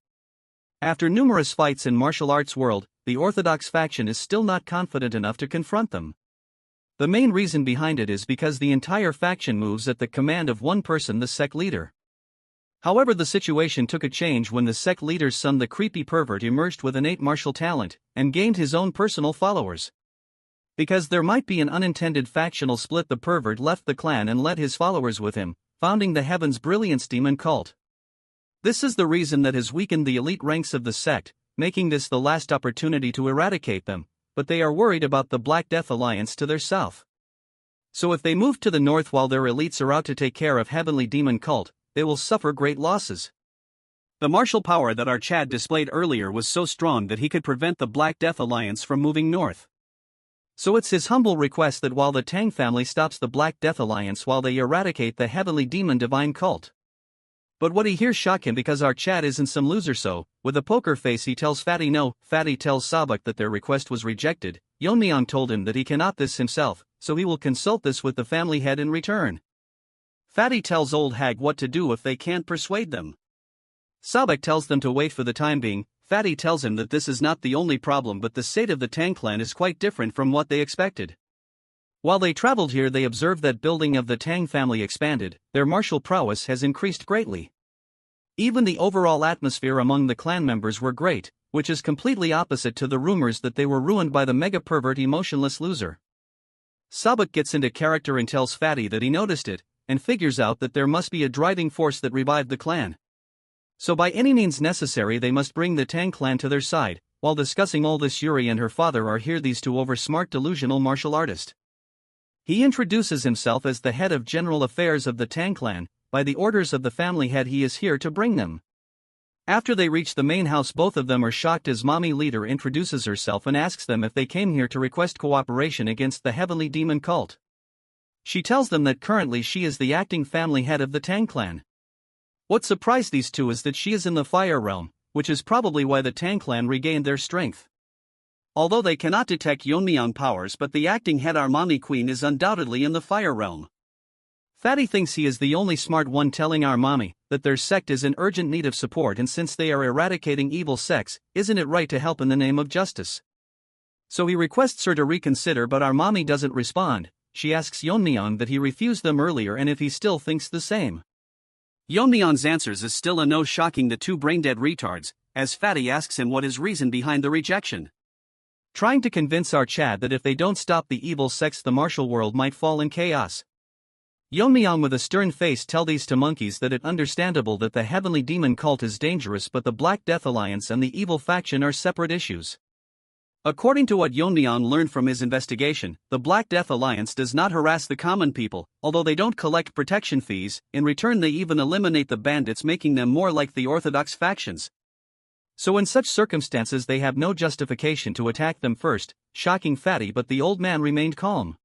After numerous fights in martial arts world, the orthodox faction is still not confident enough to confront them. The main reason behind it is because the entire faction moves at the command of one person, the sect leader. However, the situation took a change when the sect leader's son, the creepy pervert, emerged with innate martial talent and gained his own personal followers. Because there might be an unintended factional split, the pervert left the clan and led his followers with him, founding the Heaven's Brilliance Demon Cult. This is the reason that has weakened the elite ranks of the sect, making this the last opportunity to eradicate them, but they are worried about the Black Death Alliance to their south. So if they move to the north while their elites are out to take care of Heavenly Demon Cult, they will suffer great losses. The martial power that our Chad displayed earlier was so strong that he could prevent the Black Death Alliance from moving north. So it's his humble request that while the Tang family stops the Black Death Alliance while they eradicate the Heavenly Demon Divine Cult. But what he hears shock him because our Chad isn't some loser, so, with a poker face, he tells Fatty no. Fatty tells Sabak that their request was rejected. Yeon-myeong told him that he cannot this himself, so he will consult this with the family head in return. Fatty tells old hag what to do if they can't persuade them. Sabak tells them to wait for the time being. Fatty tells him that this is not the only problem, but the state of the Tang clan is quite different from what they expected. While they traveled here, they observed that building of the Tang family expanded, their martial prowess has increased greatly. Even the overall atmosphere among the clan members were great, which is completely opposite to the rumors that they were ruined by the mega pervert emotionless loser. Sabuk gets into character and tells Fatty that he noticed it, and figures out that there must be a driving force that revived the clan. So by any means necessary they must bring the Tang clan to their side. While discussing all this, Yuri and her father are here, these two over-smart delusional martial artist. He introduces himself as the head of general affairs of the Tang clan. By the orders of the family head he is here to bring them. After they reach the main house, both of them are shocked as mommy leader introduces herself and asks them if they came here to request cooperation against the heavenly demon cult. She tells them that currently she is the acting family head of the Tang clan. What surprised these two is that she is in the fire realm, which is probably why the Tang clan regained their strength. Although they cannot detect Yeon-myeong powers, but the acting head, our mommy queen, is undoubtedly in the fire realm. Fatty thinks he is the only smart one, telling our mommy that their sect is in urgent need of support, and since they are eradicating evil sects, isn't it right to help in the name of justice? So he requests her to reconsider, but our mommy doesn't respond. She asks Yeon-myeong that he refused them earlier and if he still thinks the same. Yeon-myeong's answers is still a no, shocking the two brain-dead retards, as Fatty asks him what his reason behind the rejection. Trying to convince our Chad that if they don't stop the evil sects the martial world might fall in chaos. Yeon-myeong with a stern face tell these two monkeys that it's understandable that the heavenly demon cult is dangerous, but the Black Death Alliance and the evil faction are separate issues. According to what Yeon-myeong learned from his investigation, the Black Death Alliance does not harass the common people, although they don't collect protection fees. In return they even eliminate the bandits, making them more like the orthodox factions. So in such circumstances they have no justification to attack them first, shocking Fatty, but the old man remained calm.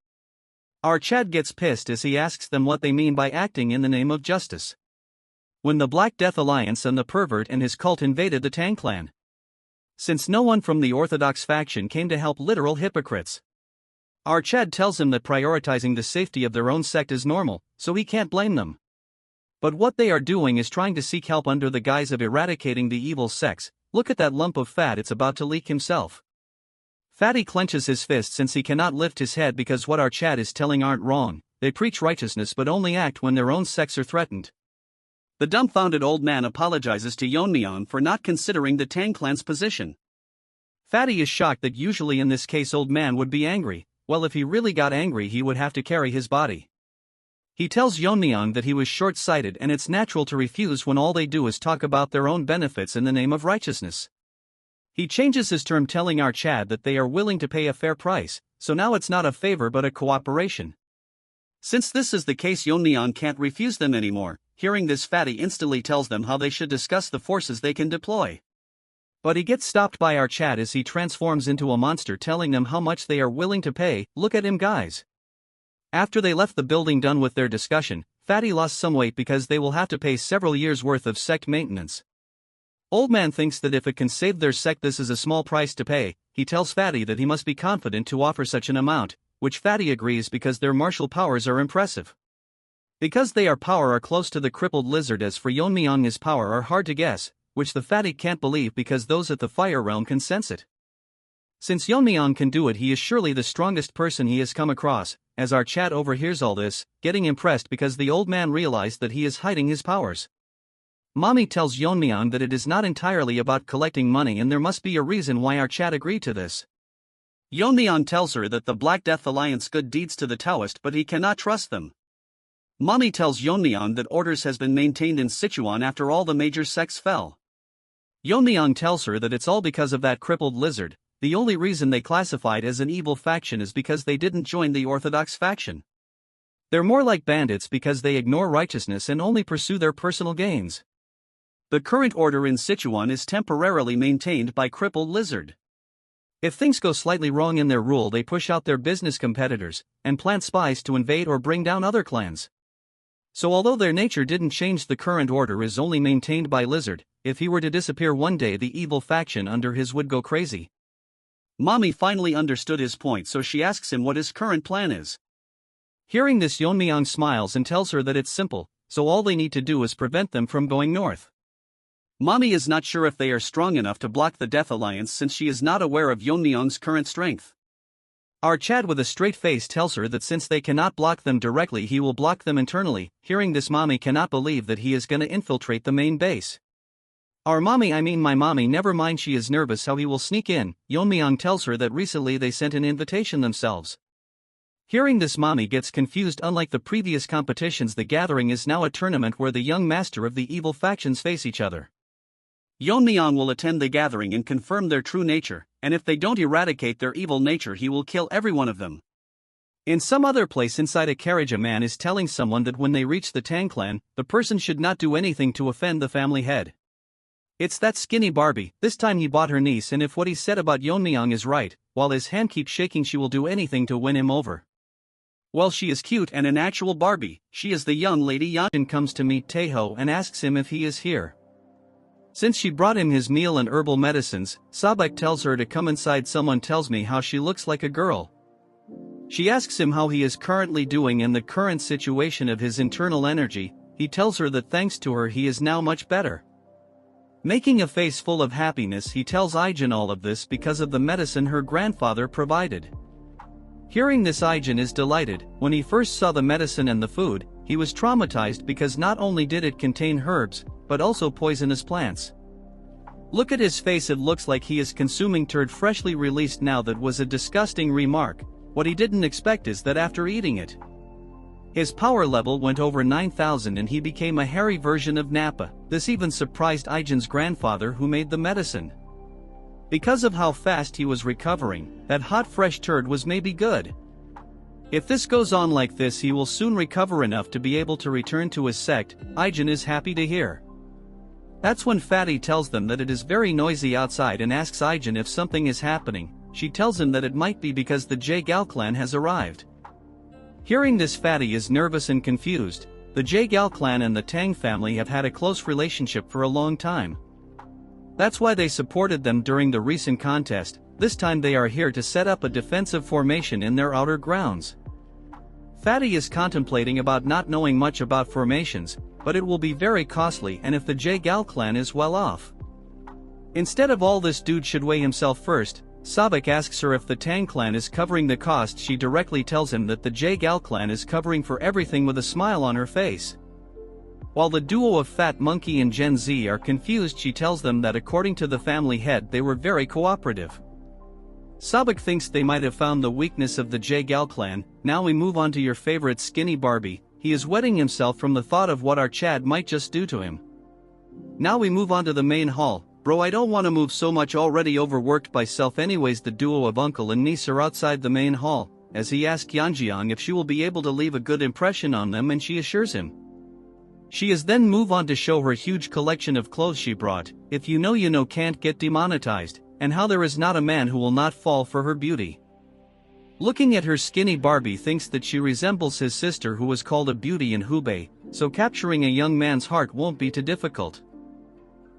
Our Chad gets pissed as he asks them what they mean by acting in the name of justice. When the Black Death Alliance and the pervert and his cult invaded the Tang clan. Since no one from the orthodox faction came to help, literal hypocrites. Our Chad tells him that prioritizing the safety of their own sect is normal, so he can't blame them. But what they are doing is trying to seek help under the guise of eradicating the evil sects. Look at that lump of fat, it's about to leak himself. Fatty clenches his fist since he cannot lift his head because what our Chad is telling aren't wrong. They preach righteousness but only act when their own sects are threatened. The dumbfounded old man apologizes to Yeon-myeong for not considering the Tang clan's position. Fatty is shocked that usually in this case old man would be angry. Well, if he really got angry he would have to carry his body. He tells Yeon-myeong that he was short-sighted and it's natural to refuse when all they do is talk about their own benefits in the name of righteousness. He changes his term, telling our Chad that they are willing to pay a fair price, so now it's not a favor but a cooperation. Since this is the case, Yeon-myeong can't refuse them anymore. Hearing this, Fatty instantly tells them how they should discuss the forces they can deploy. But he gets stopped by our Chad as he transforms into a monster, telling them how much they are willing to pay. Look at him, guys. After they left the building done with their discussion, Fatty lost some weight because they will have to pay several years' worth of sect maintenance. Old man thinks that if it can save their sect this is a small price to pay. He tells Fatty that he must be confident to offer such an amount, which Fatty agrees because their martial powers are impressive. Because they are close to the crippled lizard. As for Yeon-myeong, his power are hard to guess, which the Fatty can't believe because those at the fire realm can sense it. Since Yeon-myeong can do it, he is surely the strongest person he has come across. As our Chad overhears all this, getting impressed because the old man realized that he is hiding his powers. Mommy tells Yeon-myeong that it is not entirely about collecting money and there must be a reason why our Chad agreed to this. Yeon-myeong tells her that the Black Death Alliance good deeds to the Taoist, but he cannot trust them. Mommy tells Yeon-myeong that orders has been maintained in Sichuan after all the major sects fell. Yeon-myeong tells her that it's all because of that crippled lizard. The only reason they classified as an evil faction is because they didn't join the orthodox faction. They're more like bandits because they ignore righteousness and only pursue their personal gains. The current order in Sichuan is temporarily maintained by crippled lizard. If things go slightly wrong in their rule, they push out their business competitors and plant spies to invade or bring down other clans. So although their nature didn't change, the current order is only maintained by lizard. If he were to disappear one day, the evil faction under his would go crazy. Mommy finally understood his point, so she asks him what his current plan is. Hearing this, Yeon-myeong smiles and tells her that it's simple, so all they need to do is prevent them from going north. Mommy is not sure if they are strong enough to block the Death Alliance since she is not aware of Yeon-myeong's current strength. Our Chad with a straight face tells her that since they cannot block them directly, he will block them internally. Hearing this, mommy cannot believe that he is gonna infiltrate the main base. Our mommy, I mean my mommy, never mind, she is nervous how he will sneak in. Yeon-myeong tells her that recently they sent an invitation themselves. Hearing this, mommy gets confused. Unlike the previous competitions, the gathering is now a tournament where the young master of the evil factions face each other. Yeon-myeong will attend the gathering and confirm their true nature, and if they don't eradicate their evil nature, he will kill every one of them. In some other place inside a carriage, a man is telling someone that when they reach the Tang clan, the person should not do anything to offend the family head. It's that skinny Barbie. This time he bought her niece, and if what he said about Yeon-myeong is right, while his hand keeps shaking, she will do anything to win him over. Well, she is cute and an actual Barbie. She is the young lady. Yeonjin comes to meet Taeho and asks him if he is here. Since she brought him his meal and herbal medicines, Sabek tells her to come inside. Someone tells me how she looks like a girl. She asks him how he is currently doing and the current situation of his internal energy. He tells her that thanks to her he is now much better. Making a face full of happiness, he tells Aijin all of this because of the medicine her grandfather provided. Hearing this, Aijin is delighted. When he first saw the medicine and the food, he was traumatized because not only did it contain herbs, but also poisonous plants. Look at his face, it looks like he is consuming turd freshly released. Now that was a disgusting remark. What he didn't expect is that after eating it, his power level went over 9,000 and he became a hairy version of Nappa. This even surprised Aijin's grandfather who made the medicine. Because of how fast he was recovering, that hot fresh turd was maybe good. If this goes on like this, he will soon recover enough to be able to return to his sect. Aijin is happy to hear. That's when Fatty tells them that it is very noisy outside and asks Aijin if something is happening. She tells him that it might be because the Jae-gal clan has arrived. Hearing this, Fatty is nervous and confused. The Jae-gal clan and the Tang family have had a close relationship for a long time. That's why they supported them during the recent contest. This time they are here to set up a defensive formation in their outer grounds. Fatty is contemplating about not knowing much about formations, but it will be very costly, and if the Jae-gal clan is well off. Instead of all this, dude should weigh himself first. Sabek asks her if the Tang clan is covering the cost. She directly tells him that the Jae-gal clan is covering for everything with a smile on her face. While the duo of Fat Monkey and Gen Z are confused, she tells them that according to the family head they were very cooperative. Sabek thinks they might have found the weakness of the Jae-gal clan. Now we move on to your favorite skinny Barbie. He is wetting himself from the thought of what our Chad might just do to him. Now we move on to the main hall. Bro, I don't want to move so much, already overworked by self. Anyways, the duo of uncle and niece are outside the main hall, as he asks Yeonjin if she will be able to leave a good impression on them, and she assures him. She is then move on to show her huge collection of clothes she brought. If you know, can't get demonetized, and how there is not a man who will not fall for her beauty. Looking at her, skinny Barbie thinks that she resembles his sister, who was called a beauty in Hubei, so capturing a young man's heart won't be too difficult.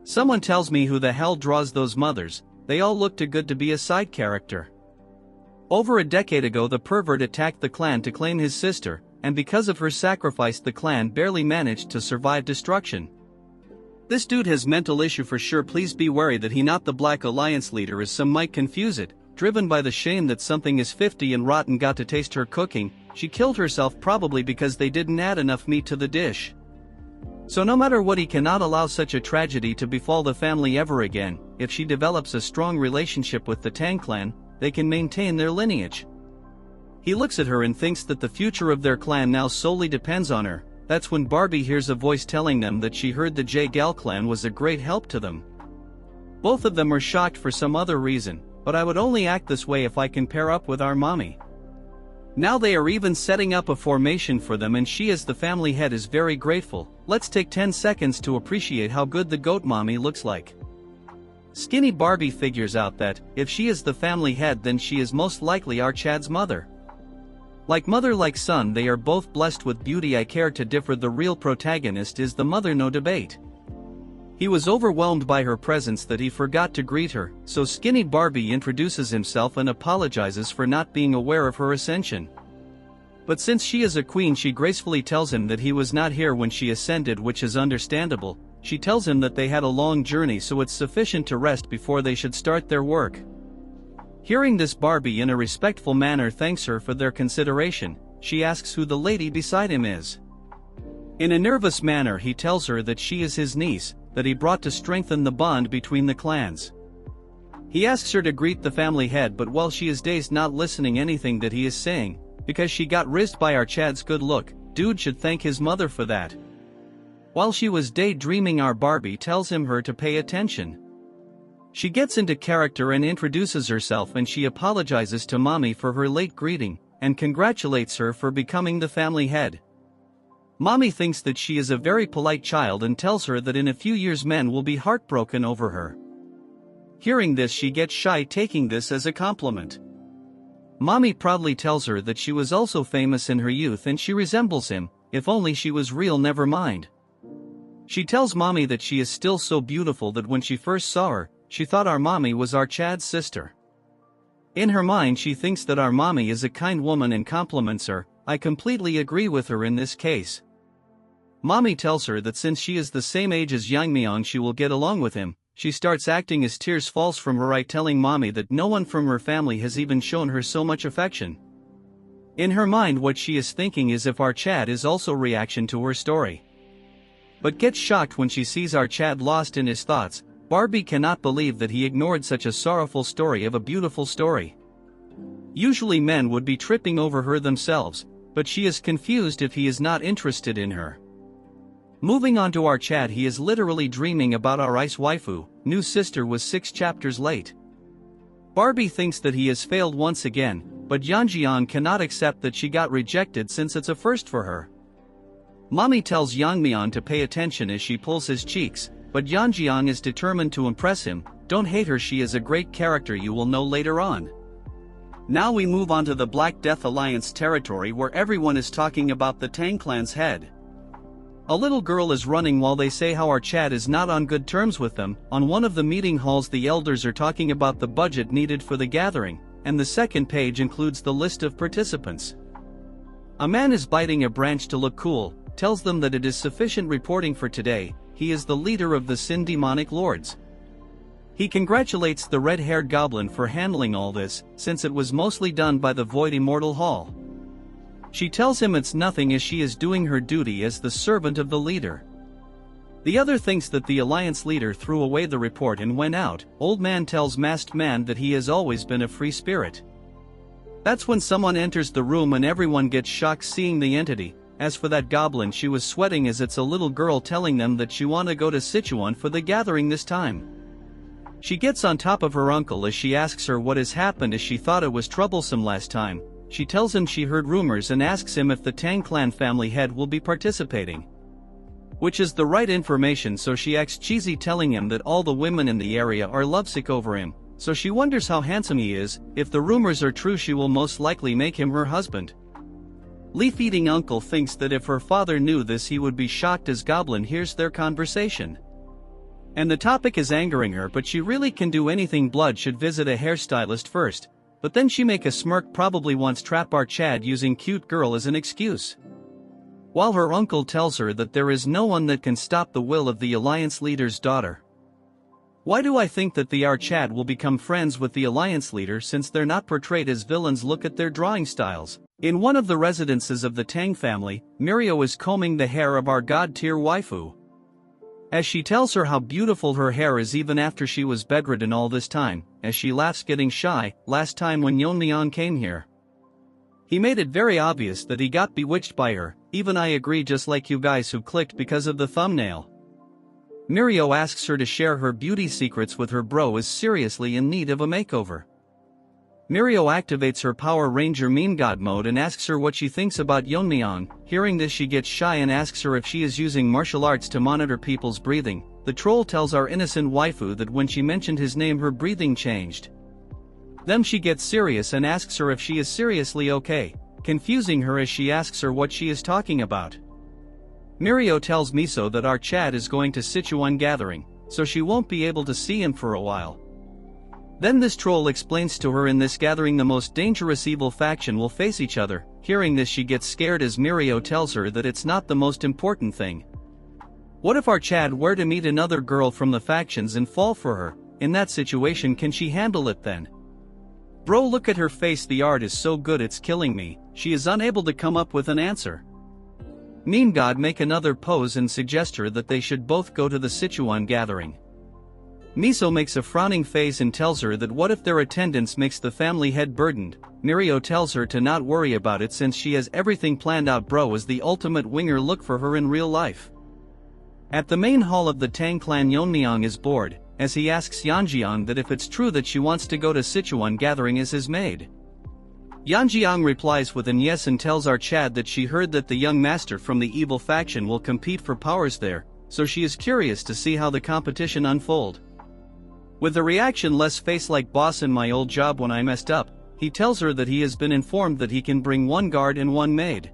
Someone tells me who the hell draws those mothers. They all look too good to be a side character. Over a decade ago, the pervert attacked the clan to claim his sister, and because of her sacrifice the clan barely managed to survive destruction. This dude has mental issue for sure. Please be wary that he not the Black Alliance leader, as some might confuse it. Driven by the shame that something is 50 and rotten got to taste her cooking, she killed herself, probably because they didn't add enough meat to the dish. So no matter what, he cannot allow such a tragedy to befall the family ever again. If she develops a strong relationship with the Tang clan, they can maintain their lineage. He looks at her and thinks that the future of their clan now solely depends on her. That's when Barbie hears a voice telling them that she heard the Jae-gal clan was a great help to them. Both of them are shocked for some other reason, but I would only act this way if I can pair up with our mommy. Now they are even setting up a formation for them, and she as the family head is very grateful. Let's take 10 seconds to appreciate how good the goat mommy looks like. Skinny Barbie figures out that, if she is the family head, then she is most likely our Chad's mother. Like mother like son, they are both blessed with beauty. I care to differ, the real protagonist is the mother, no debate. He was overwhelmed by her presence that he forgot to greet her, so Skinny Barbie introduces himself and apologizes for not being aware of her ascension. But since she is a queen, she gracefully tells him that he was not here when she ascended, which is understandable. She tells him that they had a long journey, so it's sufficient to rest before they should start their work. Hearing this, Barbie in a respectful manner thanks her for their consideration. She asks who the lady beside him is. In a nervous manner he tells her that she is his niece, that he brought to strengthen the bond between the clans. He asks her to greet the family head, but while she is dazed not listening anything that he is saying, because she got rizzed by our Chad's good look, dude should thank his mother for that. While she was daydreaming, our Barbie tells him her to pay attention. She gets into character and introduces herself, and she apologizes to Mommy for her late greeting, and congratulates her for becoming the family head. Mommy thinks that she is a very polite child and tells her that in a few years men will be heartbroken over her. Hearing this, she gets shy, taking this as a compliment. Mommy proudly tells her that she was also famous in her youth and she resembles him, if only she was real, never mind. She tells Mommy that she is still so beautiful that when she first saw her, she thought our Mommy was our Chad's sister. In her mind she thinks that our Mommy is a kind woman and compliments her. I completely agree with her in this case. Mommy tells her that since she is the same age as Yeon-myeong she will get along with him. She starts acting as tears falls from her eye, telling Mommy that no one from her family has even shown her so much affection. In her mind what she is thinking is if our Chad is also reaction to her story. But gets shocked when she sees our Chad lost in his thoughts. Barbie cannot believe that he ignored such a sorrowful story of a beautiful story. Usually men would be tripping over her themselves, but she is confused if he is not interested in her. Moving on to our Chad, he is literally dreaming about our ice waifu. New sister was 6 chapters late. Barbie thinks that he has failed once again, but Yeon-myeong cannot accept that she got rejected since it's a first for her. Mommy tells Yeon-myeong to pay attention as she pulls his cheeks, but Yeon-myeong is determined to impress him. Don't hate her, she is a great character, you will know later on. Now we move on to the Black Death Alliance territory where everyone is talking about the Tang clan's head. A little girl is running while they say how our Chad is not on good terms with them. On one of the meeting halls the elders are talking about the budget needed for the gathering, and the second page includes the list of participants. A man is biting a branch to look cool, tells them that it is sufficient reporting for today. He is the leader of the Sin Demonic Lords. He congratulates the red-haired goblin for handling all this, since it was mostly done by the Void Immortal Hall. She tells him it's nothing as she is doing her duty as the servant of the leader. The other thinks that the alliance leader threw away the report and went out. Old man tells masked man that he has always been a free spirit. That's when someone enters the room and everyone gets shocked seeing the entity. As for that goblin, she was sweating as it's a little girl telling them that she wanna go to Sichuan for the gathering this time. She gets on top of her uncle as she asks her what has happened as she thought it was troublesome last time. She tells him she heard rumors and asks him if the Tang clan family head will be participating. Which is the right information, so she acts cheesy telling him that all the women in the area are lovesick over him, so she wonders how handsome he is. If the rumors are true she will most likely make him her husband. Leaf-eating uncle thinks that if her father knew this he would be shocked as Goblin hears their conversation. And the topic is angering her, but she really can do anything. Blood should visit a hairstylist first, but then she make a smirk, probably wants trap our Chad using cute girl as an excuse. While her uncle tells her that there is no one that can stop the will of the alliance leader's daughter. Why do I think that the our Chad will become friends with the alliance leader since they're not portrayed as villains? Look at their drawing styles. In one of the residences of the Tang family, Mirio is combing the hair of our god-tier waifu. As she tells her how beautiful her hair is even after she was bedridden all this time, as she laughs getting shy. Last time when Yeon-myeong came here, he made it very obvious that he got bewitched by her. Even I agree, just like you guys who clicked because of the thumbnail. Mirio asks her to share her beauty secrets with her bro is seriously in need of a makeover. Mirio activates her Power Ranger Mean God mode and asks her what she thinks about Yeon-myeong. Hearing this she gets shy and asks her if she is using martial arts to monitor people's breathing. The troll tells our innocent waifu that when she mentioned his name her breathing changed. Then she gets serious and asks her if she is seriously okay, confusing her as she asks her what she is talking about. Mirio tells Miso that our Chad is going to Sichuan gathering, so she won't be able to see him for a while. Then this troll explains to her in this gathering the most dangerous evil faction will face each other. Hearing this she gets scared as Mirio tells her that it's not the most important thing. What if our Chad were to meet another girl from the factions and fall for her? In that situation, can she handle it then? Bro, look at her face, the art is so good it's killing me. She is unable to come up with an answer. Meme God make another pose and suggest her that they should both go to the Sichuan gathering. Miso makes a frowning face and tells her that what if their attendance makes the family head burdened. Mirio tells her to not worry about it since she has everything planned out. Bro is the ultimate winger, look for her in real life. At the main hall of the Tang clan, Yeon-myeong is bored, as he asks Yeonjiang that if it's true that she wants to go to Sichuan gathering as his maid. Yeonjiang replies with an yes and tells our Chad that she heard that the young master from the evil faction will compete for powers there, so she is curious to see how the competition unfold. With the reaction less face like boss in my old job when I messed up, he tells her that he has been informed that he can bring one guard and one maid.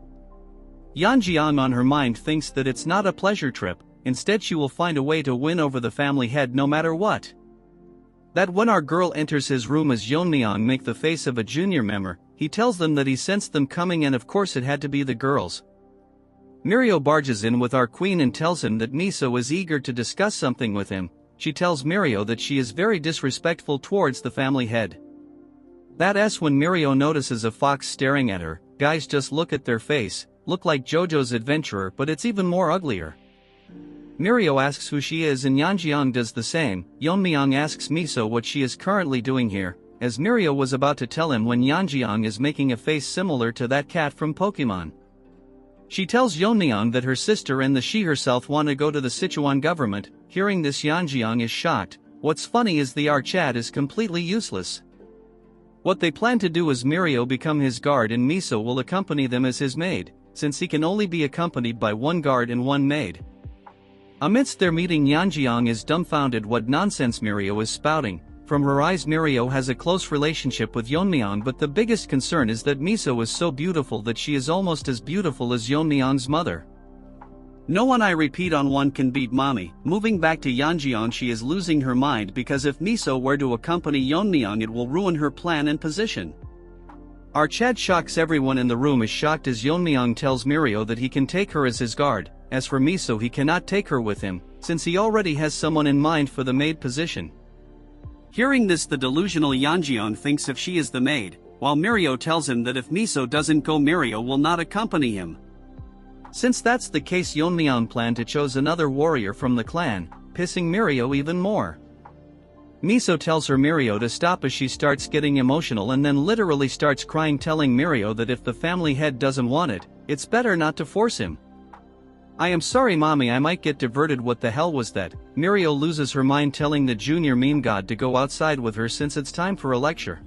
Yeonjiang on her mind thinks that it's not a pleasure trip, instead she will find a way to win over the family head no matter what. That when our girl enters his room as Yeon-myeong make the face of a junior member, he tells them that he sensed them coming and of course it had to be the girls. Mirio barges in with our queen and tells him that Miso is eager to discuss something with him. She tells Mirio that she is very disrespectful towards the family head. That's when Mirio notices a fox staring at her. Guys, just look at their face, look like JoJo's adventurer, but it's even more uglier. Mirio asks who she is and Yeonjiang does the same. Yeon-myeong asks Miso what she is currently doing here, as Mirio was about to tell him when Yeonjiang is making a face similar to that cat from Pokemon. She tells Yeon-myeong that her sister and she herself want to go to the Sichuan government. Hearing this, Yeonjiang is shocked. What's funny is the Archad is completely useless. What they plan to do is Mirio become his guard and Miso will accompany them as his maid, since he can only be accompanied by one guard and one maid. Amidst their meeting, Yeonjiang is dumbfounded what nonsense Mirio is spouting. From her eyes, Mirio has a close relationship with Yeon-myeong, but the biggest concern is that Miso is so beautiful that she is almost as beautiful as Yeon-myeong's mother. No one, I repeat, on one can beat mommy. Moving back to Yeonjiang, she is losing her mind because if Miso were to accompany Yeon-myeong it will ruin her plan and position. Our Chad shocks everyone in the room, is shocked as Yeon-myeong tells Mirio that he can take her as his guard. As for Miso, he cannot take her with him, since he already has someone in mind for the maid position. Hearing this, the delusional Yeonjiang thinks if she is the maid, while Mirio tells him that if Miso doesn't go, Mirio will not accompany him. Since that's the case, Yeon-myeong planned to choose another warrior from the clan, pissing Mirio even more. Miso tells her Mirio to stop as she starts getting emotional and then literally starts crying, telling Mirio that if the family head doesn't want it, it's better not to force him. I am sorry mommy, I might get diverted, what the hell was that? Mirio loses her mind, telling the junior meme god to go outside with her since it's time for a lecture.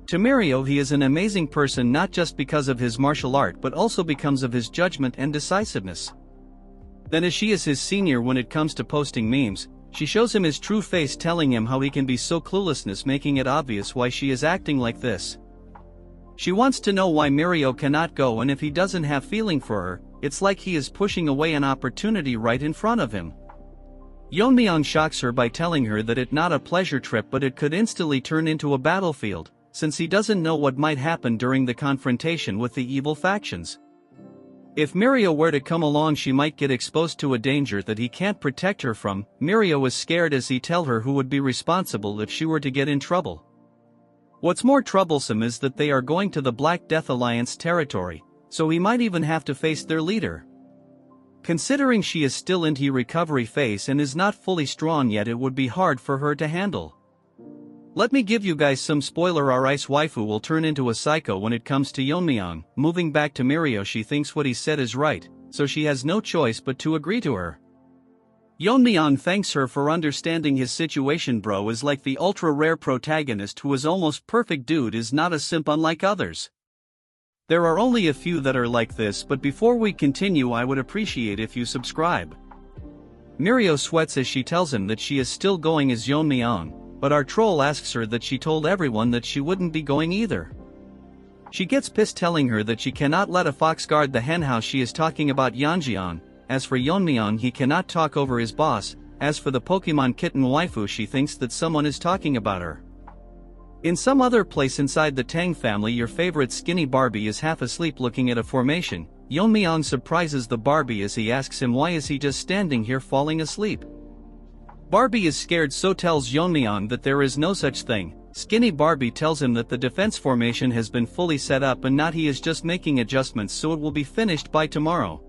To Mirio, he is an amazing person not just because of his martial art but also because of his judgment and decisiveness. Then as she is his senior when it comes to posting memes, she shows him his true face, telling him how he can be so cluelessness, making it obvious why she is acting like this. She wants to know why Mirio cannot go, and if he doesn't have feeling for her, it's like he is pushing away an opportunity right in front of him. Yeon-myeong shocks her by telling her that it's not a pleasure trip but it could instantly turn into a battlefield, since he doesn't know what might happen during the confrontation with the evil factions. If Mirio were to come along, she might get exposed to a danger that he can't protect her from. Mirio is scared as he tells her who would be responsible if she were to get in trouble. What's more troublesome is that they are going to the Black Death Alliance territory, so he might even have to face their leader. Considering she is still in her recovery phase and is not fully strong yet, it would be hard for her to handle. Let me give you guys some spoiler: our ice waifu will turn into a psycho when it comes to Yeon-myeong. Moving back to Mirio, she thinks what he said is right, so she has no choice but to agree to her. Yeon-myeong thanks her for understanding his situation. Bro is like the ultra-rare protagonist who is almost perfect. Dude is not a simp unlike others. There are only a few that are like this, but before we continue I would appreciate if you subscribe. Mirio sweats as she tells him that she is still going as Yeon-myeong, but our troll asks her that she told everyone that she wouldn't be going either. She gets pissed, telling her that she cannot let a fox guard the henhouse. She is talking about Yeonjiang. As for Yeon-myeong, he cannot talk over his boss. As for the Pokemon kitten waifu, she thinks that someone is talking about her. In some other place inside the Tang family, your favorite skinny Barbie is half asleep looking at a formation. Yeon-myeong surprises the Barbie as he asks him why is he just standing here falling asleep. Barbie is scared, so tells Yeon-myeong that there is no such thing, Skinny Barbie tells him that the defense formation has been fully set up and not he is just making adjustments so it will be finished by tomorrow.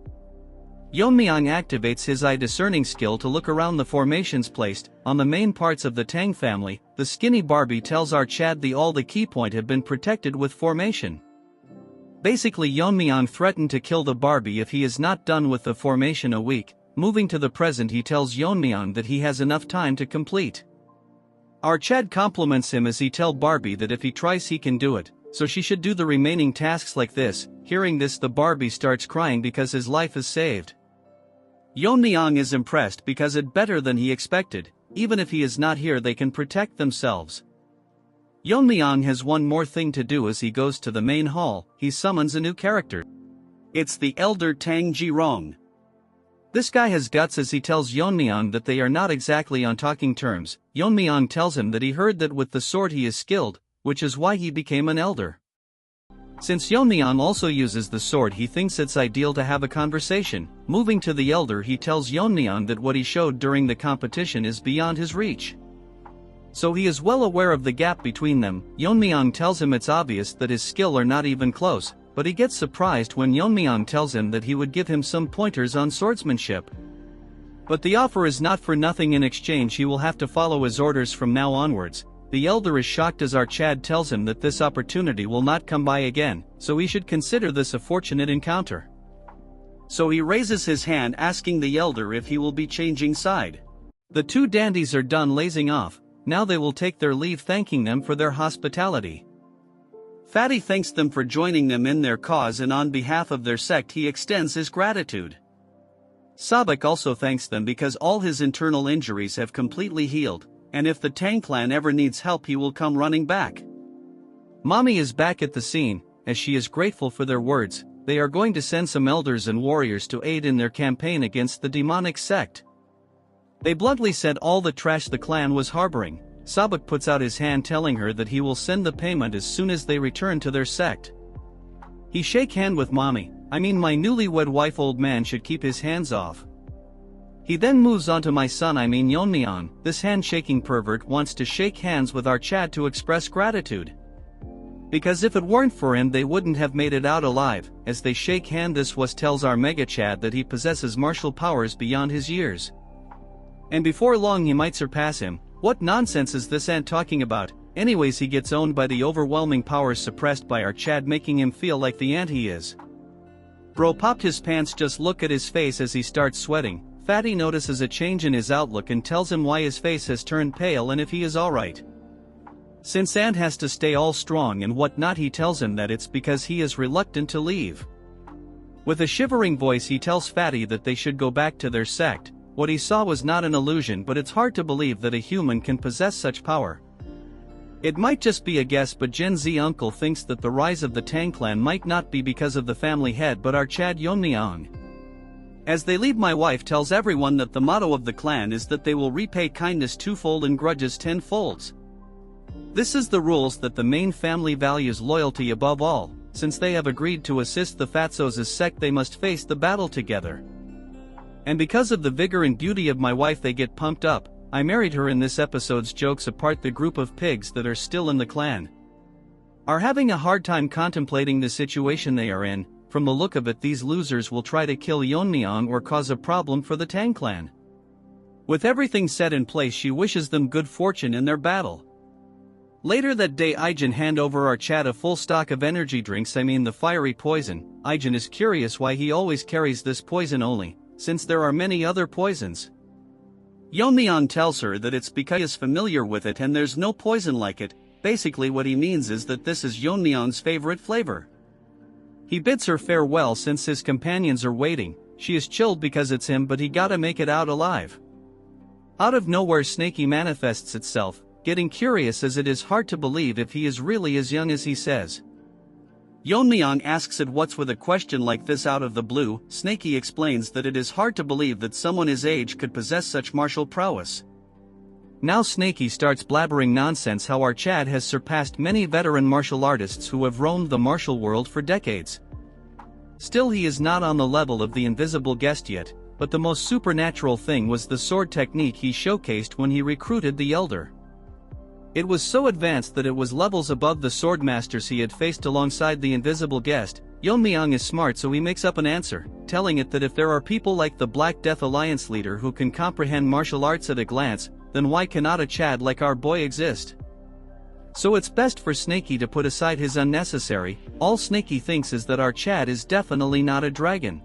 Yeon-myeong activates his eye discerning skill to look around the formations placed on the main parts of the Tang family. The Skinny Barbie tells our Chad all the key point have been protected with formation. Basically Yeon-myeong threatened to kill the Barbie if he is not done with the formation a week. Moving to the present, he tells Yeon-myeong that he has enough time to complete. Our Chad compliments him as he tells Barbie that if he tries he can do it, so she should do the remaining tasks like this. Hearing this, the Barbie starts crying because his life is saved. Yeon-myeong is impressed because it's better than he expected. Even if he is not here they can protect themselves. Yeon-myeong has one more thing to do as he goes to the main hall. He summons a new character. It's the elder Tang Yeon-myeong. This guy has guts as he tells Yeon-myeong that they are not exactly on talking terms. Yeon-myeong tells him that he heard that with the sword he is skilled, which is why he became an elder. Since Yeon-myeong also uses the sword, he thinks it's ideal to have a conversation. Moving to the elder, he tells Yeon-myeong that what he showed during the competition is beyond his reach. So he is well aware of the gap between them. Yeon-myeong tells him it's obvious that his skill are not even close, but he gets surprised when Yeon-myeong tells him that he would give him some pointers on swordsmanship. But the offer is not for nothing. In exchange he will have to follow his orders from now onwards. The elder is shocked as our Chad tells him that this opportunity will not come by again, so he should consider this a fortunate encounter. So he raises his hand asking the elder if he will be changing side. The two dandies are done lazing off. Now they will take their leave, thanking them for their hospitality. Fatty thanks them for joining them in their cause, and on behalf of their sect he extends his gratitude. Sabak also thanks them because all his internal injuries have completely healed, and if the Tang clan ever needs help he will come running back. Mommy is back at the scene, as she is grateful for their words. They are going to send some elders and warriors to aid in their campaign against the demonic sect. They bluntly said all the trash the clan was harboring. Sabak puts out his hand telling her that he will send the payment as soon as they return to their sect. He shake hand with mommy. I mean my newlywed wife. Old man should keep his hands off. He then moves on to my son, I mean Yeon-myeong. This handshaking pervert wants to shake hands with our Chad to express gratitude. Because if it weren't for him they wouldn't have made it out alive. As they shake hand, this was tells our Mega Chad that he possesses martial powers beyond his years. And before long he might surpass him. What nonsense is this ant talking about? Anyways, he gets owned by the overwhelming powers suppressed by our Chad, making him feel like the ant he is. Bro popped his pants. Just look at his face as he starts sweating. Fatty notices a change in his outlook and tells him why his face has turned pale and if he is alright. Since Ant has to stay all strong and whatnot, he tells him that it's because he is reluctant to leave. With a shivering voice he tells Fatty that they should go back to their sect. What he saw was not an illusion, but it's hard to believe that a human can possess such power. It might just be a guess, but Gen Z uncle thinks that the rise of the Tang clan might not be because of the family head but our Chad Yeon-myeong. As they leave, my wife tells everyone that the motto of the clan is that they will repay kindness twofold and grudges tenfolds. This is the rules that the main family values loyalty above all. Since they have agreed to assist the Fatsos' sect, they must face the battle together. And because of the vigor and beauty of my wife they get pumped up. I married her. In this episode's jokes apart, the group of pigs that are still in the clan are having a hard time contemplating the situation they are in. From the look of it, these losers will try to kill Yeon-myeong or cause a problem for the Tang clan. With everything set in place, she wishes them good fortune in their battle. Later that day, Ijin hand over our Chad a full stock of energy drinks, I mean the fiery poison. Ijin is curious why he always carries this poison only, since there are many other poisons. Yeon-myeong tells her that it's because he is familiar with it and there's no poison like it. Basically what he means is that this is Yeon-myeong's favorite flavor. He bids her farewell since his companions are waiting. She is chilled because it's him, but he gotta make it out alive. Out of nowhere, Snakey manifests itself, getting curious as it is hard to believe if he is really as young as he says. Yeon-myeong asks it what's with a question like this out of the blue. Snakey explains that it is hard to believe that someone his age could possess such martial prowess. Now Snakey starts blabbering nonsense how our Chad has surpassed many veteran martial artists who have roamed the martial world for decades. Still, he is not on the level of the invisible guest yet, but the most supernatural thing was the sword technique he showcased when he recruited the elder. It was so advanced that it was levels above the swordmasters he had faced alongside the invisible guest. Yeon-myeong is smart, so he makes up an answer, telling it that if there are people like the Black Death Alliance leader who can comprehend martial arts at a glance, then why cannot a Chad like our boy exist? So it's best for Snakey to put aside his unnecessary. All Snakey thinks is that our Chad is definitely not a dragon.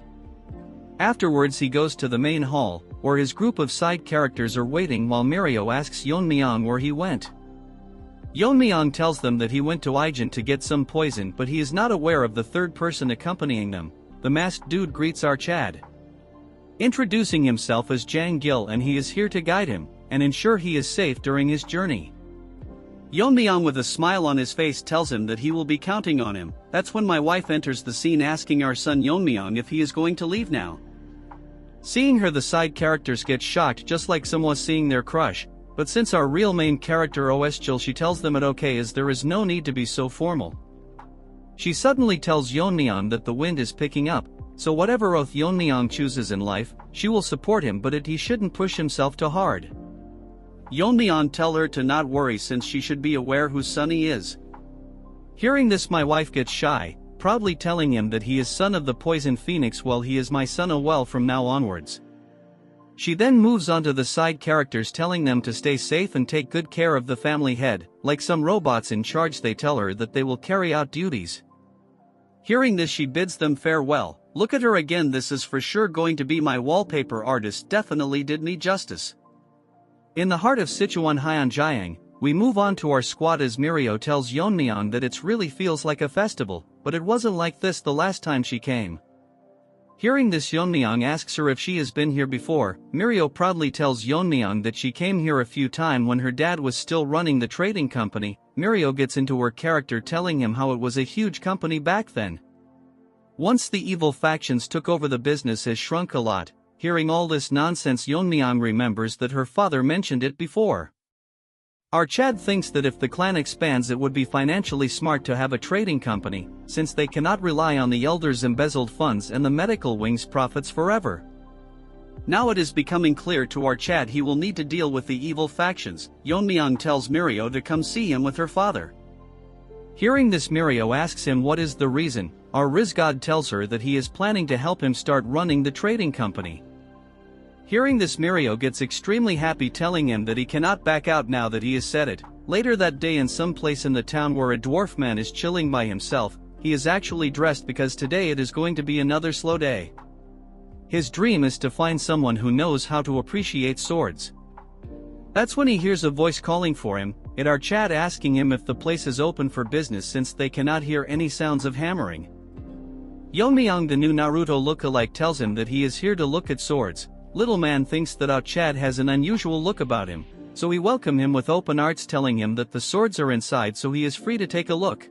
Afterwards he goes to the main hall, where his group of side characters are waiting while Mirio asks Yeon-myeong where he went. Yeon-myeong tells them that he went to Aijin to get some poison, but he is not aware of the third person accompanying them. The masked dude greets our Chad, introducing himself as Jang Gil, and he is here to guide him and ensure he is safe during his journey. Yeon-myeong with a smile on his face tells him that he will be counting on him. That's when my wife enters the scene asking our son Yeon-myeong if he is going to leave now. Seeing her, the side characters get shocked, just like someone seeing their crush. But since our real main character Chill, she tells them it okay, as there is no need to be so formal. She suddenly tells Yeon-myeong that the wind is picking up, so whatever oath Yeon-myeong chooses in life, she will support him, but he shouldn't push himself too hard. Yeon-myeong tell her to not worry since she should be aware whose son he is. Hearing this, my wife gets shy, proudly telling him that he is son of the Poison Phoenix. Well, he is my son from now onwards. She then moves on to the side characters, telling them to stay safe and take good care of the family head. Like some robots in charge, they tell her that they will carry out duties. Hearing this, she bids them farewell. Look at her again, this is for sure going to be my wallpaper artist, definitely did me justice. In the heart of Sichuan Tang, we move on to our squad as Mirio tells Yeon-myeong that it really feels like a festival, but it wasn't like this the last time she came. Hearing this, Yeon-myeong asks her if she has been here before. Mirio proudly tells Yeon-myeong that she came here a few times when her dad was still running the trading company. Mirio gets into her character, telling him how it was a huge company back then. Once the evil factions took over, the business has shrunk a lot. Hearing all this nonsense, Yeon-myeong remembers that her father mentioned it before. Our Chad thinks that if the clan expands, it would be financially smart to have a trading company, since they cannot rely on the elders' embezzled funds and the medical wing's profits forever. Now it is becoming clear to our Chad he will need to deal with the evil factions. Yeon-myeong tells Mirio to come see him with her father. Hearing this, Mirio asks him what is the reason. Our Rizgod tells her that he is planning to help him start running the trading company. Hearing this, Mirio gets extremely happy, telling him that he cannot back out now that he has said it. Later that day, in some place in the town where a dwarf man is chilling by himself, he is actually dressed because today it is going to be another slow day. His dream is to find someone who knows how to appreciate swords. That's when he hears a voice calling for him, it our Chad asking him if the place is open for business since they cannot hear any sounds of hammering. Yeon-myeong, the new Naruto lookalike, tells him that he is here to look at swords. Little man thinks that our Chad has an unusual look about him, so he welcomes him with open arms, telling him that the swords are inside, so he is free to take a look.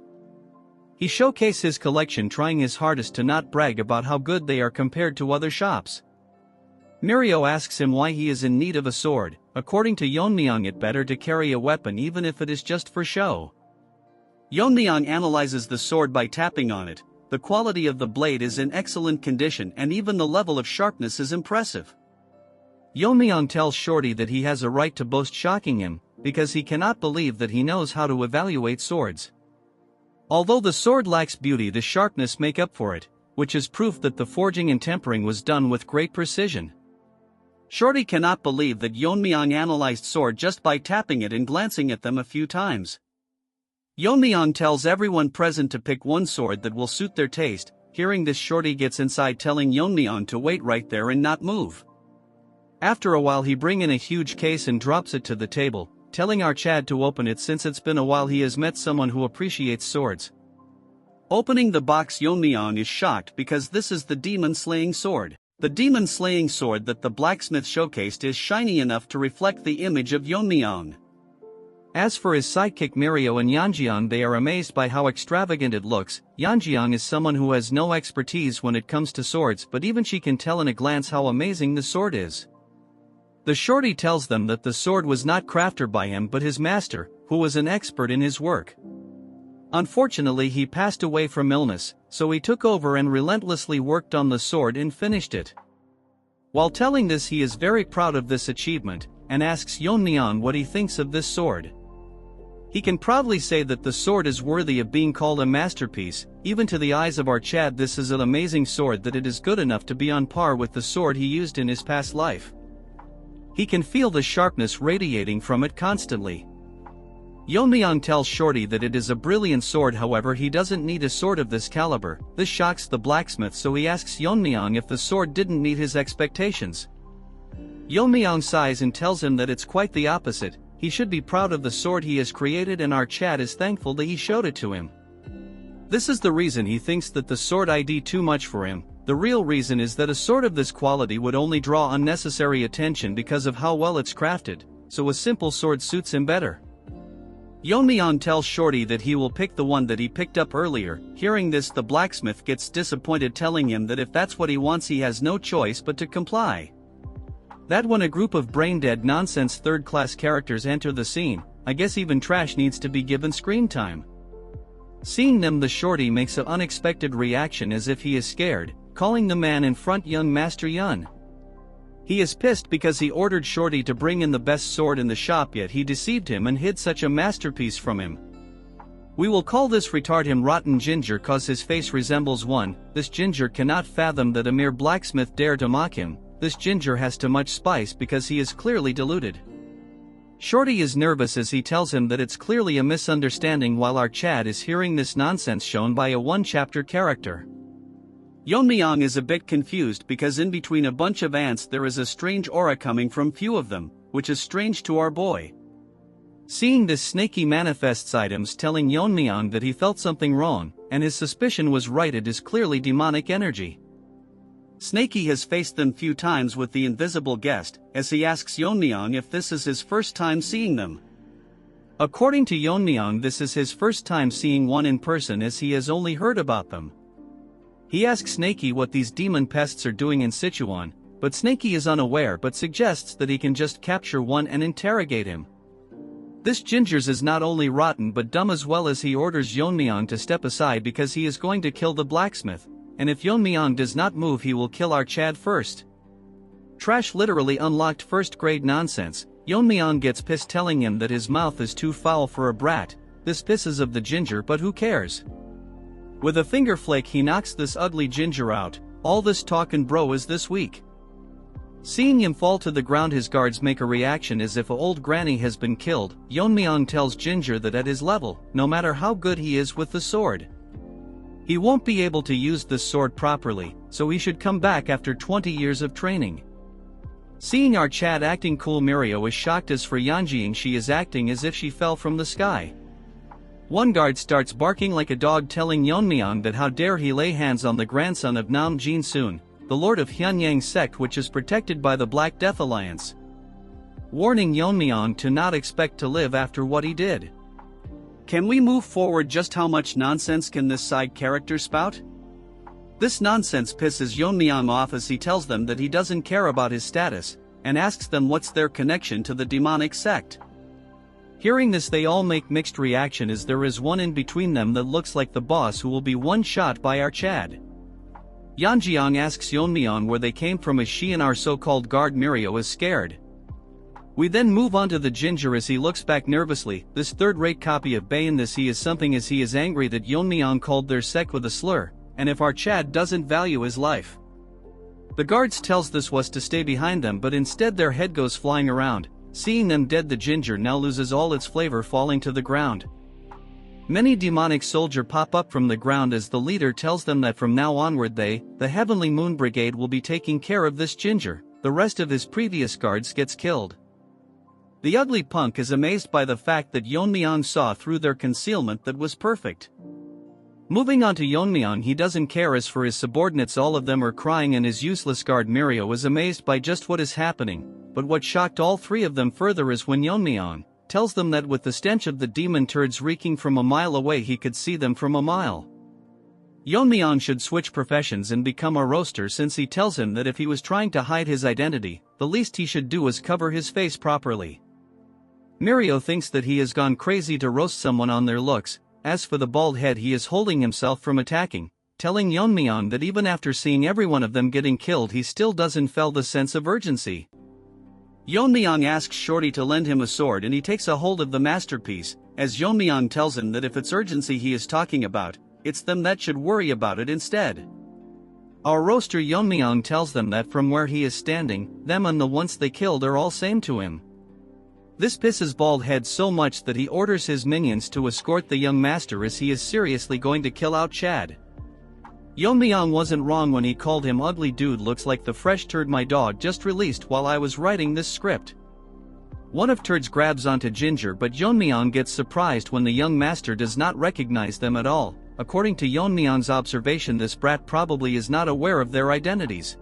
He showcases his collection, trying his hardest to not brag about how good they are compared to other shops. Mirio asks him why he is in need of a sword. According to Yeon-myeong, it better to carry a weapon even if it is just for show. Yeon-myeong analyzes the sword by tapping on it. The quality of the blade is in excellent condition and even the level of sharpness is impressive. Yeon-myeong tells Shorty that he has a right to boast, shocking him, because he cannot believe that he knows how to evaluate swords. Although the sword lacks beauty, the sharpness make up for it, which is proof that the forging and tempering was done with great precision. Shorty cannot believe that Yeon-myeong analyzed sword just by tapping it and glancing at them a few times. Yeon-myeong tells everyone present to pick one sword that will suit their taste. Hearing this, Shorty gets inside, telling Yeon-myeong to wait right there and not move. After a while, he brings in a huge case and drops it to the table, telling our Chad to open it since it's been a while he has met someone who appreciates swords. Opening the box, Yeon-myeong is shocked because this is the demon-slaying sword. The demon-slaying sword that the blacksmith showcased is shiny enough to reflect the image of Yeon-myeong. As for his sidekick Mirio and Yeonjeong, they are amazed by how extravagant it looks. Yeonjeong is someone who has no expertise when it comes to swords, but even she can tell in a glance how amazing the sword is. The Shorty tells them that the sword was not crafted by him but his master, who was an expert in his work. Unfortunately, he passed away from illness, so he took over and relentlessly worked on the sword and finished it. While telling this, he is very proud of this achievement, and asks Yeon-myeong what he thinks of this sword. He can proudly say that the sword is worthy of being called a masterpiece. Even to the eyes of our Chad, this is an amazing sword that it is good enough to be on par with the sword he used in his past life. He can feel the sharpness radiating from it constantly. Yeon-myeong tells Shorty that it is a brilliant sword, however he doesn't need a sword of this caliber. This shocks the blacksmith, so he asks Yeon-myeong if the sword didn't meet his expectations. Yeon-myeong sighs and tells him that it's quite the opposite. He should be proud of the sword he has created, and our Chad is thankful that he showed it to him. This is the reason he thinks that the sword ID too much for him. The real reason is that a sword of this quality would only draw unnecessary attention because of how well it's crafted, so a simple sword suits him better. Yeon-myeong tells Shorty that he will pick the one that he picked up earlier. Hearing this, the blacksmith gets disappointed, telling him that if that's what he wants, he has no choice but to comply. That when a group of brain-dead nonsense third-class characters enter the scene, I guess even trash needs to be given screen time. Seeing them, the Shorty makes an unexpected reaction as if he is scared, calling the man in front young Master Yun. He is pissed because he ordered Shorty to bring in the best sword in the shop, yet he deceived him and hid such a masterpiece from him. We will call this retard him Rotten Ginger cause his face resembles one. This ginger cannot fathom that a mere blacksmith dare to mock him. This ginger has too much spice because he is clearly deluded. Shorty is nervous as he tells him that it's clearly a misunderstanding, while our Chad is hearing this nonsense shown by a one-chapter character. Yeon-myeong is a bit confused because in between a bunch of ants there is a strange aura coming from few of them, which is strange to our boy. Seeing this, Snaky manifests items, telling Yeon-myeong that he felt something wrong, and his suspicion was right, it is clearly demonic energy. Snaky has faced them few times with the invisible guest, as he asks Yeon-myeong if this is his first time seeing them. According to Yeon-myeong, this is his first time seeing one in person, as he has only heard about them. He asks Snaky what these demon pests are doing in Sichuan, but Snaky is unaware but suggests that he can just capture one and interrogate him. This Gingers is not only rotten but dumb as well, as he orders Yeon-myeong to step aside because he is going to kill the blacksmith, and if Yeon-myeong does not move he will kill our Chad first. Trash literally unlocked first grade nonsense. Yeon-myeong gets pissed, telling him that his mouth is too foul for a brat. This pisses of the ginger, but who cares? With a finger flake he knocks this ugly ginger out. All this talk and bro is this week. Seeing him fall to the ground, his guards make a reaction as if a old granny has been killed. Yeon-myeong tells Ginger that at his level, no matter how good he is with the sword, he won't be able to use this sword properly, so he should come back after 20 years of training. Seeing our Chad acting cool, Mirio is shocked, as for Yeonjing she is acting as if she fell from the sky. One guard starts barking like a dog, telling Yeon-myeong that how dare he lay hands on the grandson of Nam Jin-soon, the lord of Hyunyang sect, which is protected by the Black Death Alliance, warning Yeon-myeong to not expect to live after what he did. Can we move forward? Just how much nonsense can this side character spout? This nonsense pisses Yeon-myeong off as he tells them that he doesn't care about his status, and asks them what's their connection to the demonic sect. Hearing this, they all make mixed reaction, as there is one in between them that looks like the boss who will be one shot by our Chad. Yeonjing asks Yeon-myeong where they came from, as she and our so-called guard Mirio is scared. We then move on to the ginger as he looks back nervously. This third-rate copy of Bae in this he is something, as he is angry that Yeon-myeong called their sect with a slur, and if our Chad doesn't value his life. The guards tells this was to stay behind them, but instead their head goes flying around. Seeing them dead, the ginger now loses all its flavor, falling to the ground. Many demonic soldiers pop up from the ground as the leader tells them that from now onward they, the Heavenly Moon Brigade, will be taking care of this ginger. The rest of his previous guards gets killed. The ugly punk is amazed by the fact that Yeon-myeong saw through their concealment that was perfect. Moving on to Yeon-myeong, he doesn't care. As for his subordinates, all of them are crying, and his useless guard Mirio is amazed by just what is happening. But what shocked all three of them further is when Yeon-myeong tells them that with the stench of the demon turds reeking from a mile away, he could see them from a mile. Yeon-myeong should switch professions and become a roaster, since he tells him that if he was trying to hide his identity, the least he should do is cover his face properly. Mirio thinks that he has gone crazy to roast someone on their looks. As for the bald head, he is holding himself from attacking, telling Yeon-myeong that even after seeing every one of them getting killed, he still doesn't feel the sense of urgency. Yeon-myeong asks Shorty to lend him a sword, and he takes a hold of the masterpiece, as Yeon-myeong tells him that if it's urgency he is talking about, it's them that should worry about it instead. Our roaster Yeon-myeong tells them that from where he is standing, them and the ones they killed are all same to him. This pisses Bald Head so much that he orders his minions to escort the young master as he is seriously going to kill out Chad. Yeon-myeong wasn't wrong when he called him ugly dude looks like the fresh turd my dog just released while I was writing this script. One of turds grabs onto Ginger but Yeon-myeong gets surprised when the young master does not recognize them at all. According to Yeon-myeong's observation, this brat probably is not aware of their identities.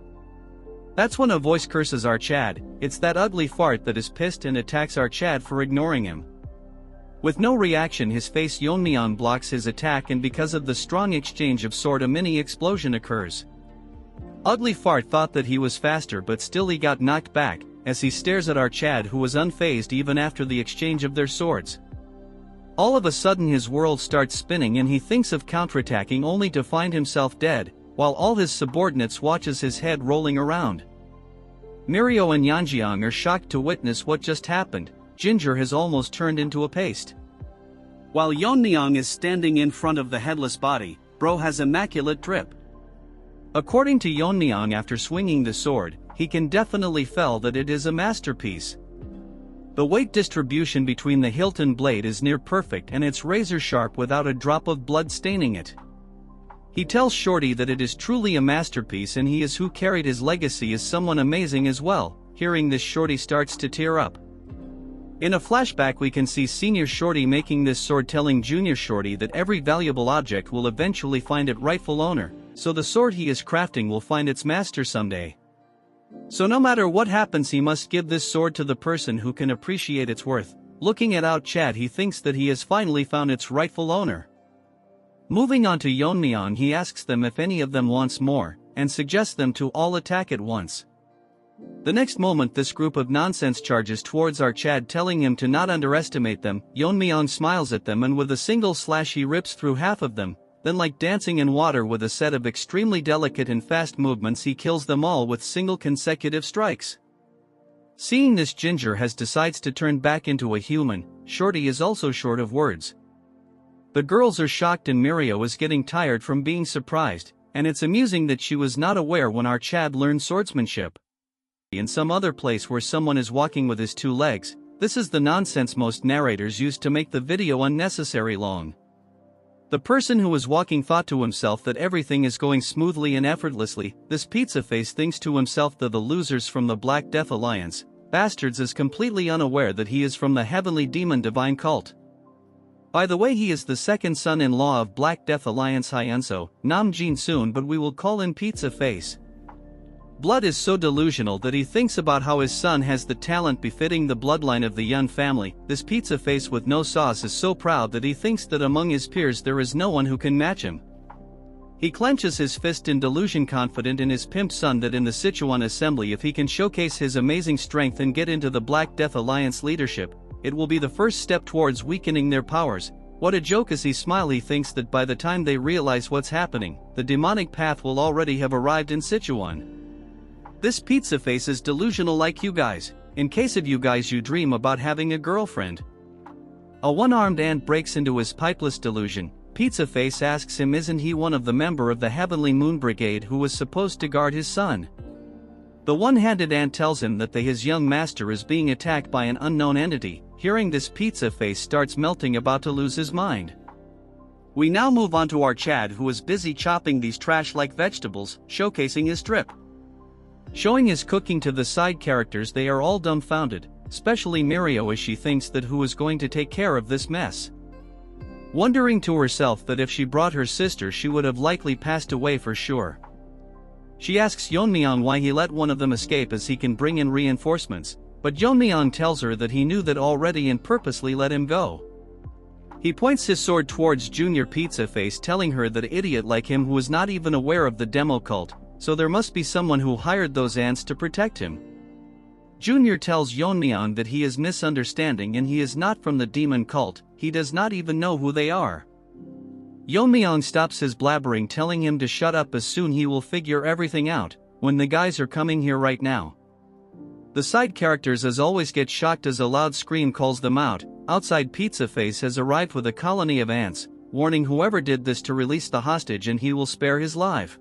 That's when a voice curses our Chad. It's that ugly fart that is pissed and attacks our Chad for ignoring him. With no reaction his face, Yeon-myeong blocks his attack, and because of the strong exchange of sword a mini explosion occurs. Ugly fart thought that he was faster but still he got knocked back, as he stares at our Chad who was unfazed even after the exchange of their swords. All of a sudden his world starts spinning and he thinks of counterattacking only to find himself dead, while all his subordinates watches his head rolling around. Mirio and Yeonjeong are shocked to witness what just happened. Ginger has almost turned into a paste. While Yeon-myeong is standing in front of the headless body, bro has immaculate drip. According to Yeon-myeong, after swinging the sword, he can definitely feel that it is a masterpiece. The weight distribution between the hilt and blade is near perfect and it's razor sharp without a drop of blood staining it. He tells Shorty that it is truly a masterpiece and he is who carried his legacy as someone amazing as well. Hearing this, Shorty starts to tear up. In a flashback we can see Senior Shorty making this sword, telling Junior Shorty that every valuable object will eventually find its rightful owner, so the sword he is crafting will find its master someday. So no matter what happens he must give this sword to the person who can appreciate its worth. Looking at out Chad, he thinks that he has finally found its rightful owner. Moving on to Yeon-myeong, he asks them if any of them wants more, and suggests them to all attack at once. The next moment this group of nonsense charges towards our Chad, telling him to not underestimate them. Yeon-myeong smiles at them and with a single slash he rips through half of them, then like dancing in water with a set of extremely delicate and fast movements he kills them all with single consecutive strikes. Seeing this, Ginger has decides to turn back into a human. Shorty is also short of words. The girls are shocked and Mirio is getting tired from being surprised, and it's amusing that she was not aware when our Chad learned swordsmanship. In some other place where someone is walking with his two legs, this is the nonsense most narrators use to make the video unnecessary long. The person who is walking thought to himself that everything is going smoothly and effortlessly. This pizza face thinks to himself that the losers from the Black Death Alliance, bastards, is completely unaware that he is from the heavenly demon divine cult. By the way, he is the second son-in-law of Black Death Alliance Hyenso, Nam Jin Soon, but we will call him Pizza Face. Blood is so delusional that he thinks about how his son has the talent befitting the bloodline of the Yun family. This pizza face with no sauce is so proud that he thinks that among his peers there is no one who can match him. He clenches his fist in delusion, confident in his pimp son that in the Sichuan assembly, if he can showcase his amazing strength and get into the Black Death Alliance leadership, it will be the first step towards weakening their powers. What a joke! As he smiles, he thinks that by the time they realize what's happening, the demonic path will already have arrived in Sichuan. This pizza face is delusional like you guys. In case of you guys you dream about having a girlfriend. A one-armed ant breaks into his pipeless delusion. Pizza face asks him isn't he one of the member of the Heavenly Moon Brigade who was supposed to guard his son. The one-handed ant tells him that his young master is being attacked by an unknown entity. Hearing this, pizza face starts melting, about to lose his mind. We now move on to our Chad, who is busy chopping these trash-like vegetables, showcasing his drip. Showing his cooking to the side characters, they are all dumbfounded, especially Mirio, as she thinks that who is going to take care of this mess. Wondering to herself that if she brought her sister she would have likely passed away for sure. She asks Yeon-myeong why he let one of them escape as he can bring in reinforcements, but Yeon-myeong tells her that he knew that already and purposely let him go. He points his sword towards Junior Pizza Face, telling her that an idiot like him who was not even aware of the demo cult, so there must be someone who hired those ants to protect him. Junior tells Yeon-myeong that he is misunderstanding and he is not from the demon cult, he does not even know who they are. Yeon-myeong stops his blabbering, telling him to shut up as soon he will figure everything out, when the guys are coming here right now. The side characters as always get shocked as a loud scream calls them out, outside Pizza Face has arrived with a colony of ants, warning whoever did this to release the hostage and he will spare his life.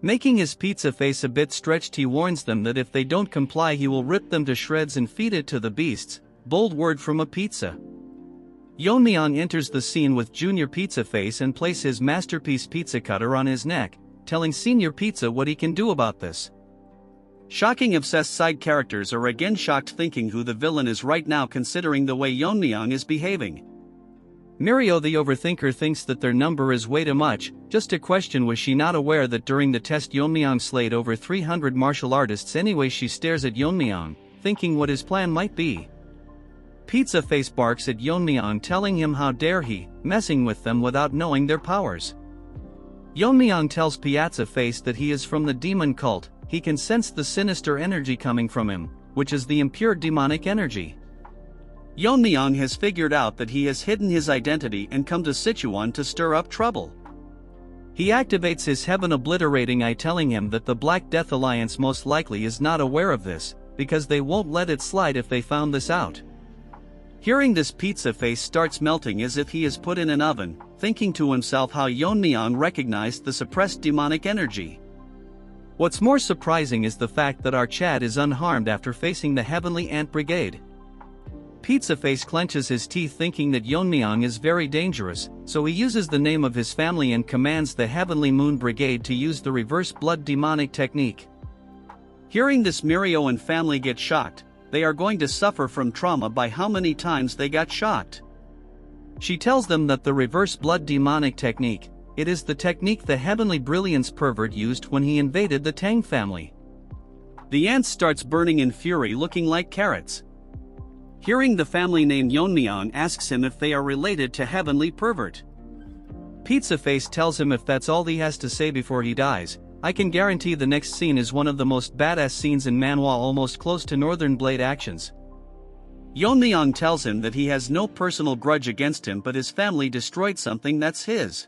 Making his Pizza Face a bit stretched, he warns them that if they don't comply he will rip them to shreds and feed it to the beasts. Bold word from a pizza. Yeon-myeong enters the scene with Junior Pizza Face and places his masterpiece pizza cutter on his neck, telling Senior Pizza what he can do about this. Shocking obsessed side characters are again shocked, thinking who the villain is right now, considering the way Yeon-myeong is behaving. Mirio the overthinker thinks that their number is way too much. Just a question, was she not aware that during the test Yeon-myeong slayed over 300 martial artists anyway? She stares at Yeon-myeong, thinking what his plan might be. Pizza Face barks at Yeon-myeong, telling him how dare he, messing with them without knowing their powers. Yeon-myeong tells Pizza Face that he is from the demon cult. He can sense the sinister energy coming from him, which is the impure demonic energy. Yeon-myeong has figured out that he has hidden his identity and come to Sichuan to stir up trouble. He activates his heaven obliterating eye, telling him that the Black Death Alliance most likely is not aware of this, because they won't let it slide if they found this out. Hearing this, Pizza Face starts melting as if he is put in an oven, thinking to himself how Yeon-myeong recognized the suppressed demonic energy. What's more surprising is the fact that our Chad is unharmed after facing the Heavenly Ant Brigade. Pizza Face clenches his teeth, thinking that Yeon-myeong is very dangerous, so he uses the name of his family and commands the Heavenly Moon Brigade to use the reverse blood demonic technique. Hearing this, Mirio and family get shocked. They are going to suffer from trauma by how many times they got shocked. She tells them that the reverse blood demonic technique, it is the technique the Heavenly Brilliance pervert used when he invaded the Tang family. The ant starts burning in fury, looking like carrots. Hearing the family name, Yeon-myeong asks him if they are related to Heavenly Pervert. Pizza Face tells him if that's all he has to say before he dies, I can guarantee the next scene is one of the most badass scenes in Manhwa, almost close to Northern Blade actions. Yeon-myeong tells him that he has no personal grudge against him, but his family destroyed something that's his.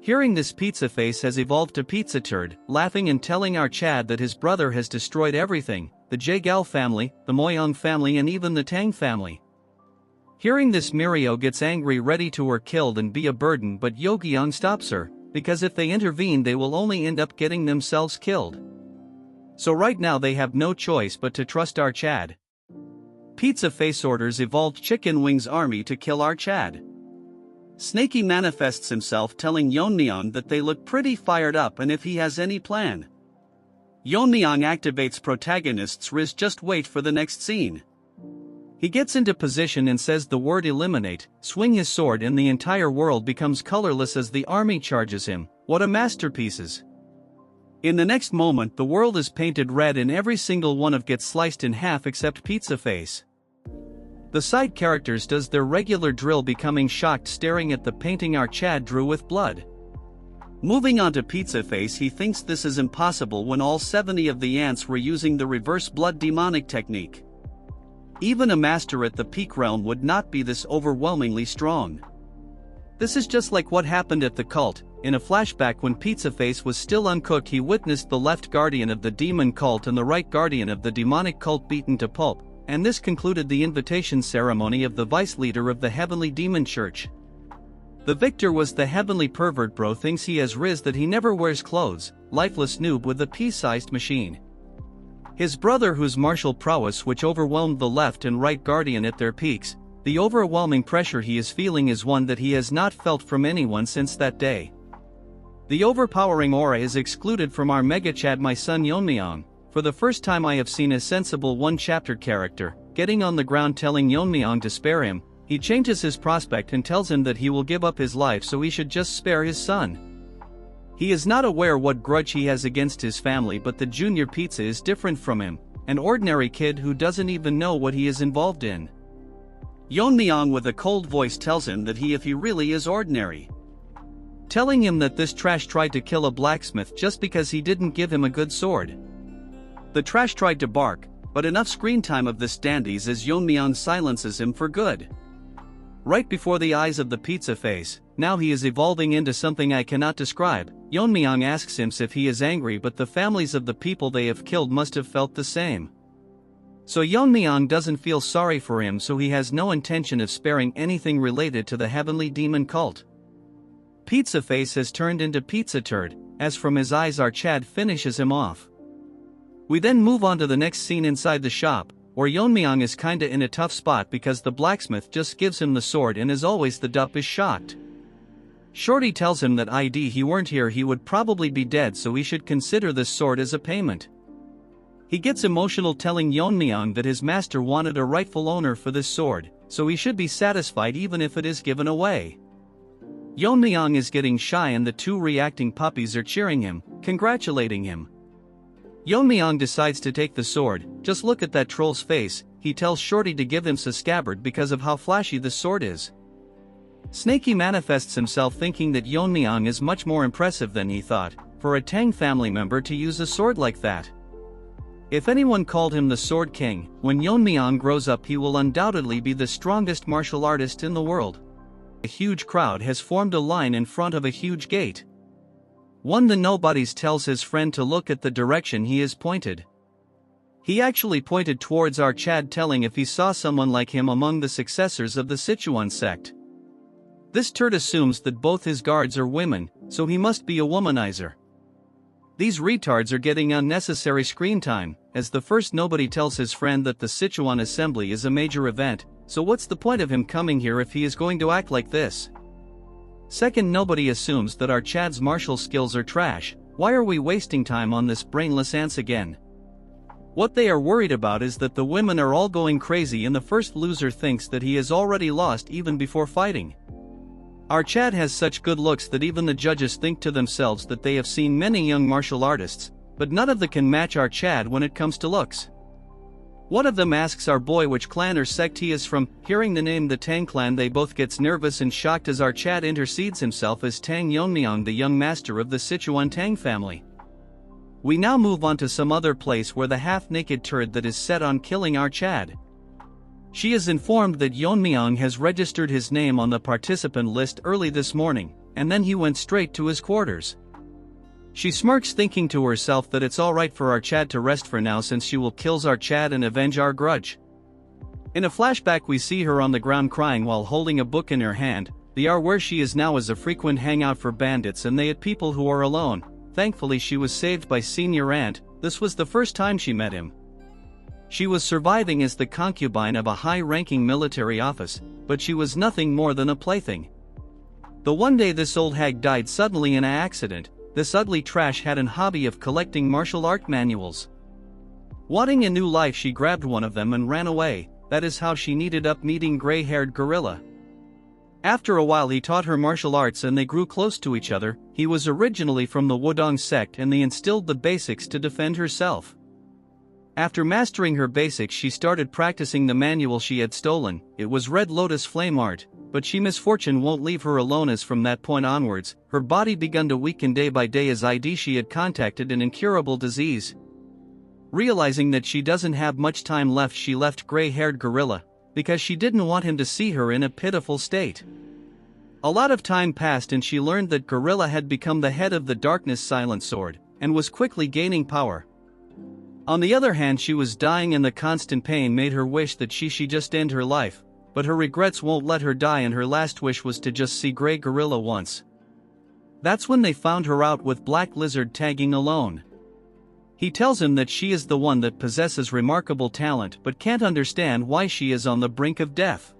Hearing this, Pizza Face has evolved to Pizza Turd, laughing and telling our Chad that his brother has destroyed everything, the Jaegal family, the Myeong family and even the Tang family. Hearing this, Mirio gets angry, ready to her killed and be a burden, but Yeon-myeong stops her, because if they intervene they will only end up getting themselves killed. So right now they have no choice but to trust our Chad. Pizza Face orders Evolved Chicken Wings Army to kill our Chad. Snaky manifests himself, telling Yeon-myeong that they look pretty fired up and if he has any plan. Yeon-myeong activates protagonist's Riz. Just wait for the next scene. He gets into position and says the word eliminate, swing his sword and the entire world becomes colorless as the army charges him. What a masterpieces! In the next moment the world is painted red and every single one of gets sliced in half except Pizza Face. The side characters does their regular drill, becoming shocked, staring at the painting our Chad drew with blood. Moving on to Pizza Face, he thinks this is impossible when all 70 of the ants were using the reverse blood demonic technique. Even a master at the peak realm would not be this overwhelmingly strong. This is just like what happened at the cult. In a flashback, when Pizza Face was still uncooked, he witnessed the left guardian of the demon cult and the right guardian of the demonic cult beaten to pulp, and this concluded the invitation ceremony of the vice leader of the Heavenly Demon Church. The victor was the Heavenly Pervert. Bro thinks he has Riz that he never wears clothes, lifeless noob with a pea-sized machine. His brother, whose martial prowess which overwhelmed the left and right guardian at their peaks, the overwhelming pressure he is feeling is one that he has not felt from anyone since that day. The overpowering aura is excluded from our mangacap, my son Yeon-myeong. For the first time I have seen a sensible one-chapter character, getting on the ground telling Yeon-myeong to spare him. He changes his prospect and tells him that he will give up his life so he should just spare his son. He is not aware what grudge he has against his family, but the Junior Pizza is different from him, an ordinary kid who doesn't even know what he is involved in. Yeon-myeong with a cold voice tells him that if he really is ordinary. Telling him that this trash tried to kill a blacksmith just because he didn't give him a good sword. The trash tried to bark, but enough screen time of this dandies as Yeon-myeong silences him for good. Right before the eyes of the Pizza Face, now he is evolving into something I cannot describe. Yeon-myeong asks him if he is angry, but the families of the people they have killed must have felt the same. So Yeon-myeong doesn't feel sorry for him, so he has no intention of sparing anything related to the heavenly demon cult. Pizza Face has turned into Pizza Turd, as from his eyes our Chad finishes him off. We then move on to the next scene inside the shop, where Yeon-myeong is kinda in a tough spot because the blacksmith just gives him the sword, and as always the dup is shocked. Shorty tells him that he weren't here, he would probably be dead, so he should consider this sword as a payment. He gets emotional, telling Yeon-myeong that his master wanted a rightful owner for this sword, so he should be satisfied even if it is given away. Yeon-myeong is getting shy and the two reacting puppies are cheering him, congratulating him. Yeon-myeong decides to take the sword. Just look at that troll's face, he tells Shorty to give him a scabbard because of how flashy the sword is. Snakey manifests himself, thinking that Yeon-myeong is much more impressive than he thought, for a Tang family member to use a sword like that. If anyone called him the Sword King, when Yeon-myeong grows up he will undoubtedly be the strongest martial artist in the world. A huge crowd has formed a line in front of a huge gate. One the nobodies tells his friend to look at the direction he is pointed. He actually pointed towards our Chad, telling if he saw someone like him among the successors of the Sichuan sect. This turd assumes that both his guards are women, so he must be a womanizer. These retards are getting unnecessary screen time, as the first nobody tells his friend that the Sichuan assembly is a major event, so what's the point of him coming here if he is going to act like this? Second nobody assumes that our Chad's martial skills are trash. Why are we wasting time on this brainless ants again? What they are worried about is that the women are all going crazy and the first loser thinks that he has already lost even before fighting. Our Chad has such good looks that even the judges think to themselves that they have seen many young martial artists, but none of them can match our Chad when it comes to looks. One of them asks our boy which clan or sect he is from. Hearing the name the Tang clan, they both gets nervous and shocked as our Chad intercedes himself as Tang Yeon-myeong, the young master of the Sichuan Tang family. We now move on to some other place where the half-naked turd that is set on killing our Chad. She is informed that Yeon-myeong has registered his name on the participant list early this morning, and then he went straight to his quarters. She smirks, thinking to herself that it's alright for our Chad to rest for now, since she will kills our Chad and avenge our grudge. In a flashback we see her on the ground crying while holding a book in her hand. The R where she is now is a frequent hangout for bandits and they at people who are alone. Thankfully she was saved by Senior Ant. This was the first time she met him. She was surviving as the concubine of a high-ranking military office, but she was nothing more than a plaything. The one day this old hag died suddenly in an accident. This ugly trash had an hobby of collecting martial art manuals. Wanting a new life, she grabbed one of them and ran away. That is how she ended up meeting gray-haired gorilla. After a while he taught her martial arts and they grew close to each other. He was originally from the Wudong sect and they instilled the basics to defend herself. After mastering her basics she started practicing the manual she had stolen. It was Red Lotus Flame Art, but misfortune won't leave her alone, as from that point onwards, her body began to weaken day by day as she had contacted an incurable disease. Realizing that she doesn't have much time left, she left gray-haired gorilla, because she didn't want him to see her in a pitiful state. A lot of time passed and she learned that gorilla had become the head of the Darkness Silent Sword, and was quickly gaining power. On the other hand, she was dying and the constant pain made her wish that she just end her life, but her regrets won't let her die and her last wish was to just see Grey Gorilla once. That's when they found her out with Black Lizard tagging alone. He tells him that she is the one that possesses remarkable talent but can't understand why she is on the brink of death.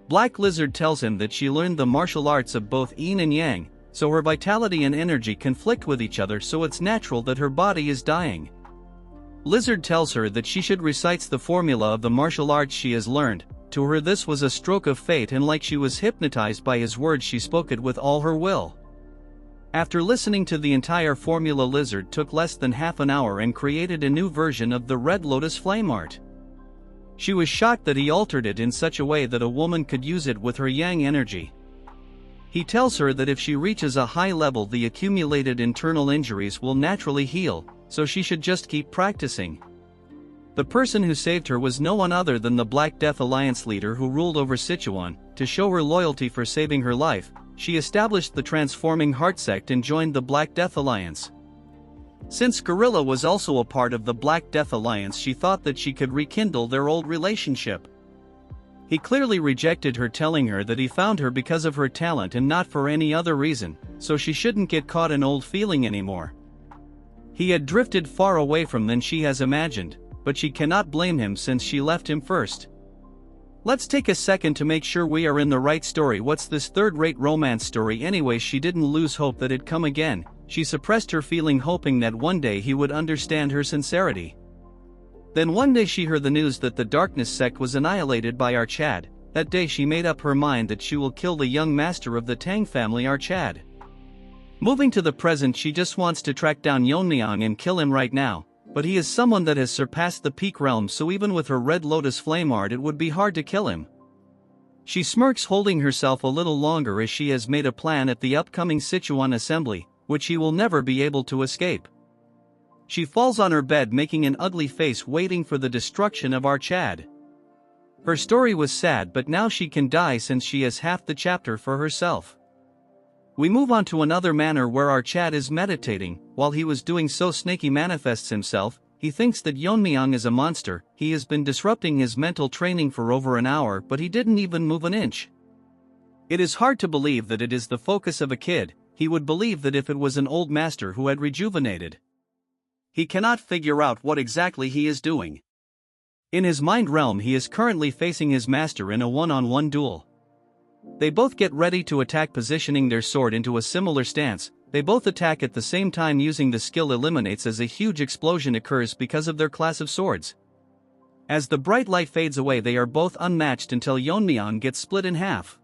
Black Lizard tells him that she learned the martial arts of both yin and yang, so her vitality and energy conflict with each other, so it's natural that her body is dying. Lizard tells her that she should recite the formula of the martial arts she has learned. To her this was a stroke of fate, and like she was hypnotized by his words she spoke it with all her will. After listening to the entire formula, Lizard took less than half an hour and created a new version of the Red Lotus Flame Art. She was shocked that he altered it in such a way that a woman could use it with her yang energy. He tells her that if she reaches a high level the accumulated internal injuries will naturally heal, so she should just keep practicing. The person who saved her was no one other than the Black Death Alliance leader who ruled over Sichuan. To show her loyalty for saving her life, she established the Transforming Heart sect and joined the Black Death Alliance. Since Gorilla was also a part of the Black Death Alliance, she thought that she could rekindle their old relationship. He clearly rejected her, telling her that he found her because of her talent and not for any other reason, so she shouldn't get caught in old feeling anymore. He had drifted far away from than she has imagined, but she cannot blame him since she left him first. Let's take a second to make sure we are in the right story. What's this third-rate romance story anyway? She didn't lose hope that it'd come again. She suppressed her feeling, hoping that one day he would understand her sincerity. Then one day she heard the news that the Darkness sect was annihilated by Archad. That day she made up her mind that she will kill the young master of the Tang family, Archad. Moving to the present, she just wants to track down Yeon-myeong and kill him right now, but he is someone that has surpassed the peak realm, so even with her Red Lotus flame art it would be hard to kill him. She smirks, holding herself a little longer as she has made a plan at the upcoming Sichuan assembly, which he will never be able to escape. She falls on her bed, making an ugly face, waiting for the destruction of Archad. Her story was sad, but now she can die since she has half the chapter for herself. We move on to another manor where Archad is meditating. While he was doing so, Snaky manifests himself. He thinks that Yeon-myeong is a monster. He has been disrupting his mental training for over an hour, but he didn't even move an inch. It is hard to believe that it is the focus of a kid. He would believe that if it was an old master who had rejuvenated. He cannot figure out what exactly he is doing. In his mind realm, he is currently facing his master in a one-on-one duel. They both get ready to attack, positioning their sword into a similar stance. They both attack at the same time, using the skill eliminates as a huge explosion occurs because of their class of swords. As the bright light fades away, they are both unmatched until Yeon-myeong gets split in half.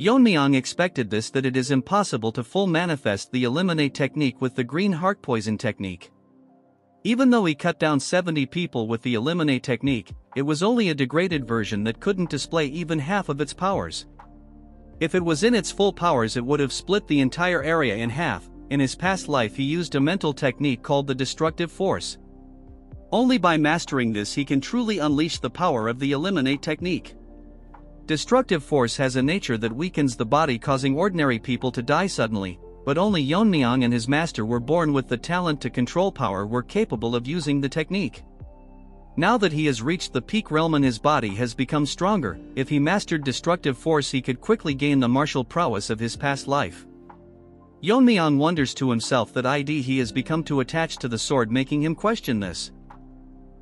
Yeon-myeong expected this, that it is impossible to full manifest the eliminate technique with the green heart poison technique. Even though he cut down 70 people with the eliminate technique, it was only a degraded version that couldn't display even half of its powers. If it was in its full powers, it would have split the entire area in half. In his past life he used a mental technique called the destructive force. Only by mastering this he can truly unleash the power of the eliminate technique. Destructive force has a nature that weakens the body, causing ordinary people to die suddenly, but only Yeon-myeong and his master were born with the talent to control power, were capable of using the technique. Now that he has reached the peak realm and his body has become stronger, if he mastered destructive force he could quickly gain the martial prowess of his past life. Yeon-myeong wonders to himself that he has become too attached to the sword, making him question this.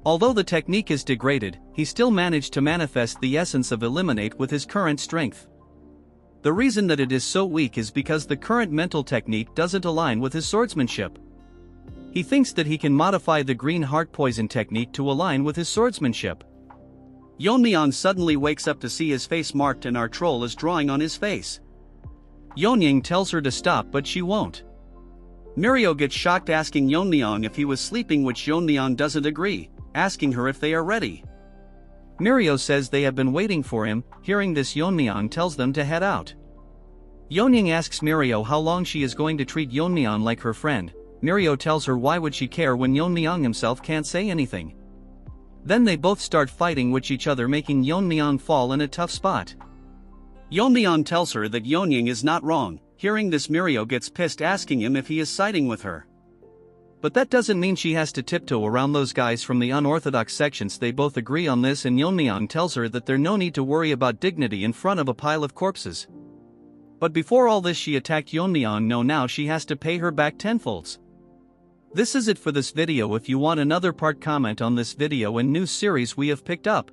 Although the technique is degraded, he still managed to manifest the essence of eliminate with his current strength. The reason that it is so weak is because the current mental technique doesn't align with his swordsmanship. He thinks that he can modify the green heart poison technique to align with his swordsmanship. Yeon-myeong suddenly wakes up to see his face marked and our troll is drawing on his face. Yeon-myeong tells her to stop, but she won't. Mirio gets shocked, asking Yeon-myeong if he was sleeping, which Yeon-myeong doesn't agree, asking her if they are ready. Mirio says they have been waiting for him. Hearing this, Yeon-myeong tells them to head out. Yeon-myeong asks Mirio how long she is going to treat Yeon-myeong like her friend. Mirio tells her why would she care when Yeon-myeong himself can't say anything. Then they both start fighting with each other, making Yeon-myeong fall in a tough spot. Yeon-myeong tells her that Yeon-myeong is not wrong. Hearing this, Mirio gets pissed, asking him if he is siding with her. But that doesn't mean she has to tiptoe around those guys from the unorthodox sections. They both agree on this, and Yeon-myeong tells her that there's no need to worry about dignity in front of a pile of corpses. But before all this, she attacked Yeon-myeong. No, now she has to pay her back tenfolds. This is it for this video. If you want another part, comment on this video and new series we have picked up.